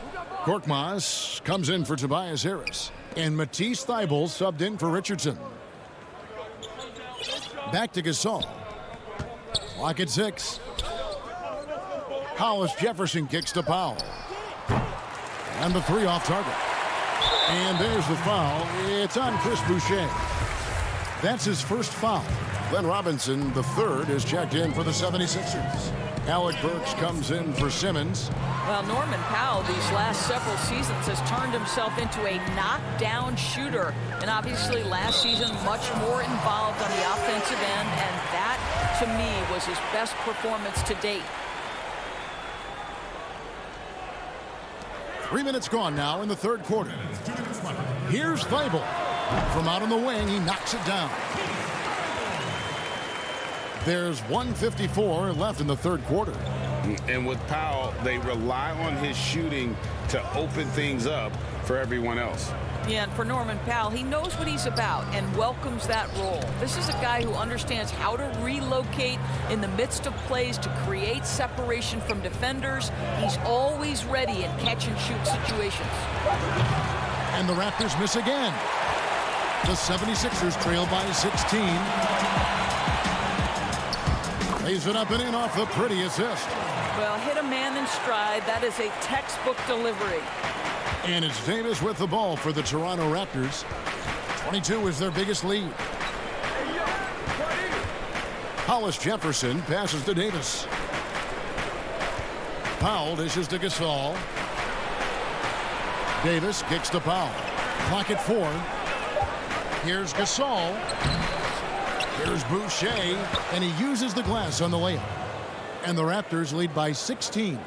Korkmaz comes in for Tobias Harris. And Matisse Thybulle subbed in for Richardson. Back to Gasol. Clock at 6. Hollis Jefferson kicks to Powell. And the 3 off target. And there's the foul. It's on Chris Boucher. That's his first foul. Glenn Robinson, the 3rd, is checked in for the 76ers. Alec Burks comes in for Simmons. Well, Norman Powell these last several seasons has turned himself into a knockdown shooter. And obviously last season much more involved on the offensive end. And that, to me, was his best performance to date. 3 minutes gone now in the 3rd quarter. Here's Thybulle. From out on the wing, he knocks it down. There's 1:54 left in the 3rd quarter. And with Powell, they rely on his shooting to open things up for everyone else. Yeah, and for Norman Powell, he knows what he's about and welcomes that role. This is a guy who understands how to relocate in the midst of plays to create separation from defenders. He's always ready in catch-and-shoot situations. And the Raptors miss again. The 76ers trail by 16. Lays it up and in off the pretty assist. Well, hit a man in stride. That is a textbook delivery. And it's Davis with the ball for the Toronto Raptors. 22 is their biggest lead. Hollis Jefferson passes to Davis. Powell dishes to Gasol. Davis kicks to Powell. Clock at 4. Here's Gasol. Here's Boucher, and he uses the glass on the layup. And the Raptors lead by 16.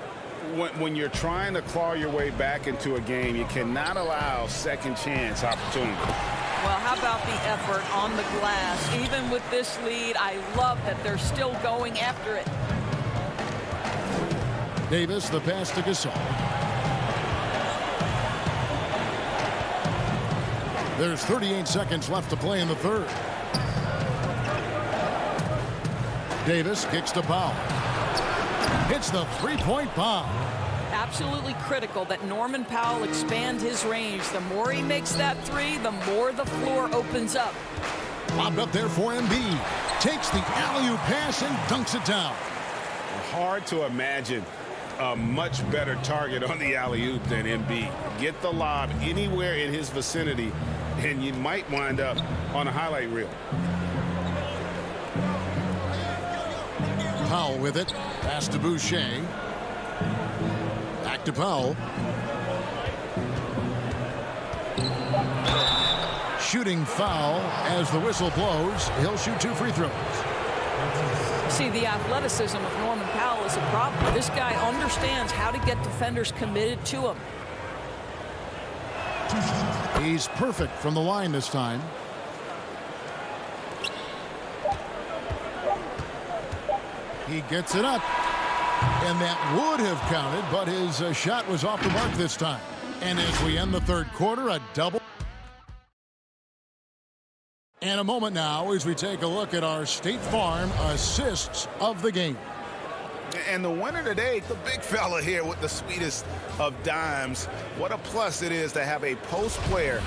When you're trying to claw your way back into a game, you cannot allow second chance opportunity. Well, how about the effort on the glass? Even with this lead, I love that they're still going after it. Davis, the pass to Gasol. There's 38 seconds left to play in the 3rd. Davis kicks to Powell. Hits the three-point bomb. Absolutely critical that Norman Powell expand his range. The more he makes that 3, the more the floor opens up. Lobbed up there for Embiid. Takes the alley-oop pass and dunks it down. Hard to imagine a much better target on the alley-oop than Embiid. Get the lob anywhere in his vicinity, and you might wind up on a highlight reel. Powell with it. Pass to Boucher. Back to Powell. shooting foul as the whistle blows. He'll shoot 2 free throws. See, the athleticism of Norman Powell is a problem. This guy understands how to get defenders committed to him. He's perfect from the line this time. He gets it up. And that would have counted, but his shot was off the mark this time. And as we end the third quarter, a double. And a moment now as we take a look at our State Farm assists of the game. And the winner today, the big fella here with the sweetest of dimes. What a plus it is to have a post player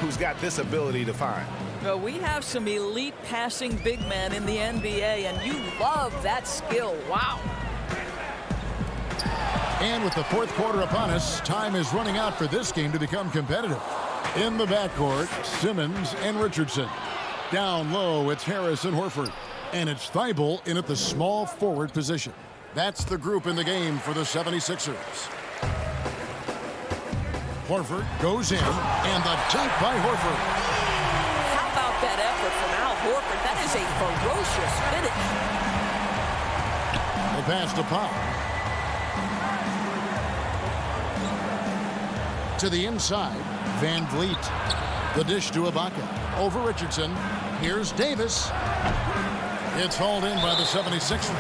who's got this ability to find. Well, we have some elite passing big men in the NBA, and you love that skill. Wow. And with the fourth quarter upon us, time is running out for this game to become competitive. In the backcourt, Simmons and Richardson. Down low, it's Harris and Horford. And it's Thibault in at the small forward position. That's the group in the game for the 76ers. Horford goes in, and the dunk by Horford. How about that effort from Al Horford? That is a ferocious finish. The pass to Powell. To the inside, Van Vliet. The dish to Ibaka. Over Richardson. Here's Davis. It's hauled in by the 76ers.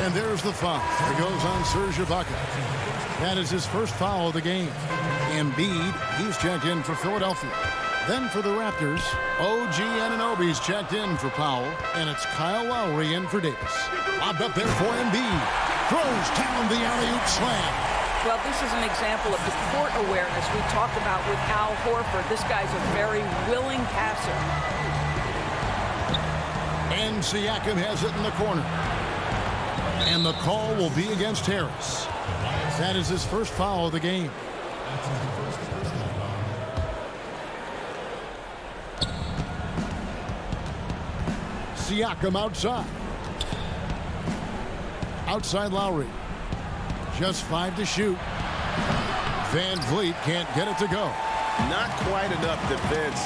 And there's the foul. It goes on Serge Ibaka. That is his first foul of the game. Embiid, he's checked in for Philadelphia. Then for the Raptors, OG Anunoby's checked in for Powell. And it's Kyle Lowry in for Davis. Lobbed up there for Embiid. Throws down the alley-oop slam. Well, this is an example of the court awareness we talked about with Al Horford. This guy's a very willing passer. And Siakam has it in the corner. And the call will be against Harris. That is his first foul of the game. Siakam outside. Outside Lowry. Just 5 to shoot. Van Vliet can't get it to go. Not quite enough defense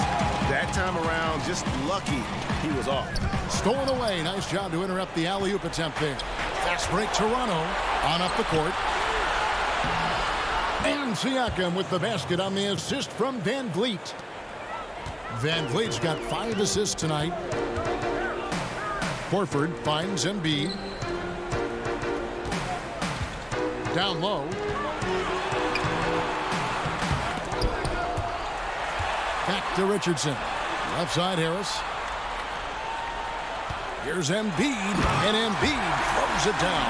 that time around. Just lucky he was off. Stolen away. Nice job to interrupt the alley-oop attempt there. Fast break Toronto on up the court. And Siakam with the basket on the assist from Van Vliet. Van Vliet's got 5 assists tonight. Horford finds Embiid. Down low. Back to Richardson. Left side Harris. Here's Embiid, and Embiid throws it down.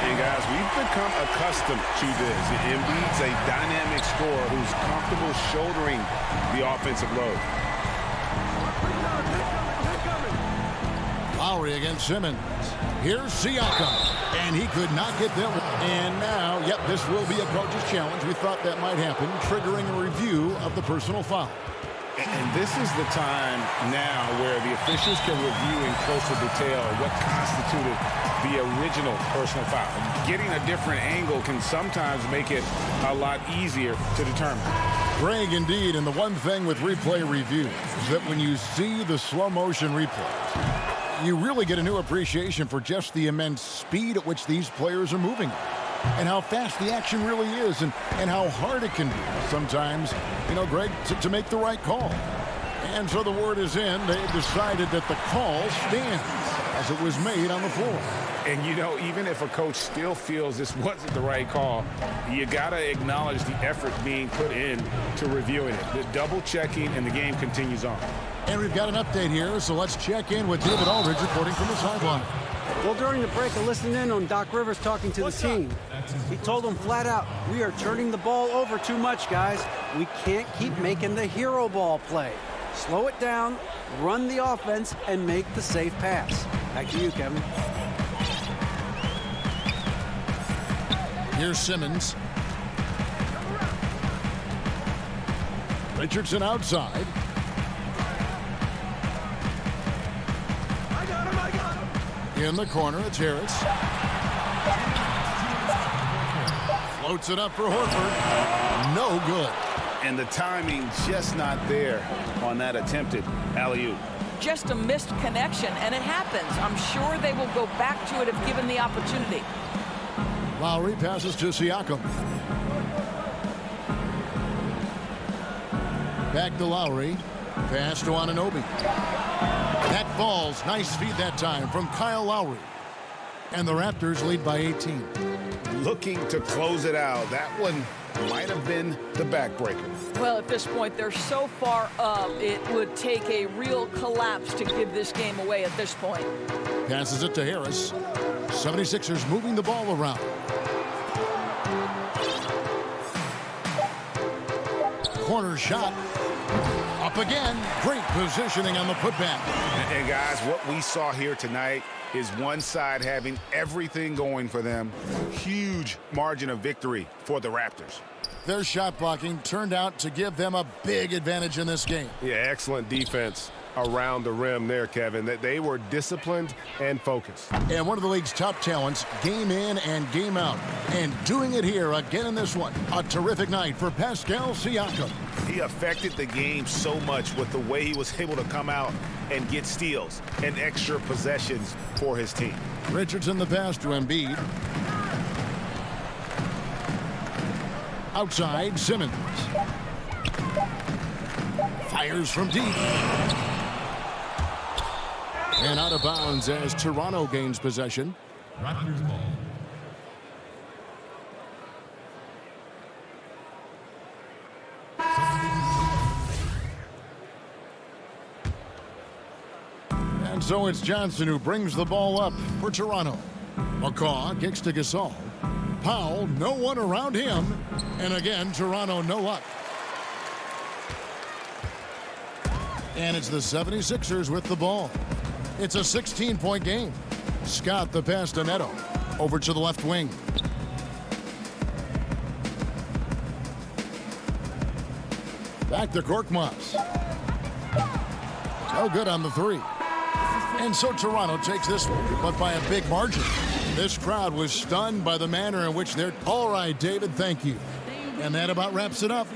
And guys, we've become accustomed to this. Embiid's a dynamic scorer who's comfortable shouldering the offensive load. Lowry against Simmons. Here's Siakam. And he could not get that one. And now, yep, this will be a coach's challenge. We thought that might happen, triggering a review of the personal foul. And this is the time now where the officials can review in closer detail what constituted the original personal foul. Getting a different angle can sometimes make it a lot easier to determine. Greg, indeed, and the one thing with replay review is that when you see the slow motion replays, you really get a new appreciation for just the immense speed at which these players are moving and how fast the action really is and how hard it can be sometimes, you know, Greg, to make the right call. And so the word is in. They've decided that the call stands as it was made on the floor. And, you know, even if a coach still feels this wasn't the right call, you got to acknowledge the effort being put in to reviewing it. The double checking, and the game continues on. And we've got an update here, so let's check in with David Aldridge reporting from the sideline. Well, during the break, I listened in on Doc Rivers talking to the team. He told them flat out, we are turning the ball over too much, guys. We can't keep making the hero ball play. Slow it down, run the offense, and make the safe pass. Back to you, Kevin. Here's Simmons. Richardson outside. In the corner, it's Harris. Floats it up for Horford. No good. And the timing just not there on that attempted alley-oop. Just a missed connection, and it happens. I'm sure they will go back to it if given the opportunity. Lowry passes to Siakam. Back to Lowry. Pass to Anunoby. That falls. Nice feed that time from Kyle Lowry. And the Raptors lead by 18. Looking to close it out. That one might have been the backbreaker. Well, at this point, they're so far up, it would take a real collapse to give this game away at this point. Passes it to Harris. 76ers moving the ball around. Corner shot. Up again. Great positioning on the putback. And guys, what we saw here tonight is one side having everything going for them. Huge margin of victory for the Raptors. Their shot blocking turned out to give them a big advantage in this game. Yeah, excellent defense around the rim there, Kevin. That they were disciplined and focused. And one of the league's top talents, game in and game out. And doing it here again in this one. A terrific night for Pascal Siakam. He affected the game so much with the way he was able to come out and get steals and extra possessions for his team. Richardson the pass to Embiid. Outside, Simmons. Fires from deep. And out of bounds as Toronto gains possession. Raptors ball. And so it's Johnson who brings the ball up for Toronto. McCaw kicks to Gasol. Powell, no one around him. And again, Toronto no luck. And it's the 76ers with the ball. It's a 16-point game. Scott the pass to Neto. Over to the left wing. Back to Korkmaz. No good on the three. And so Toronto takes this one, but by a big margin. This crowd was stunned by the manner in which they're... All right, David, thank you. And that about wraps it up.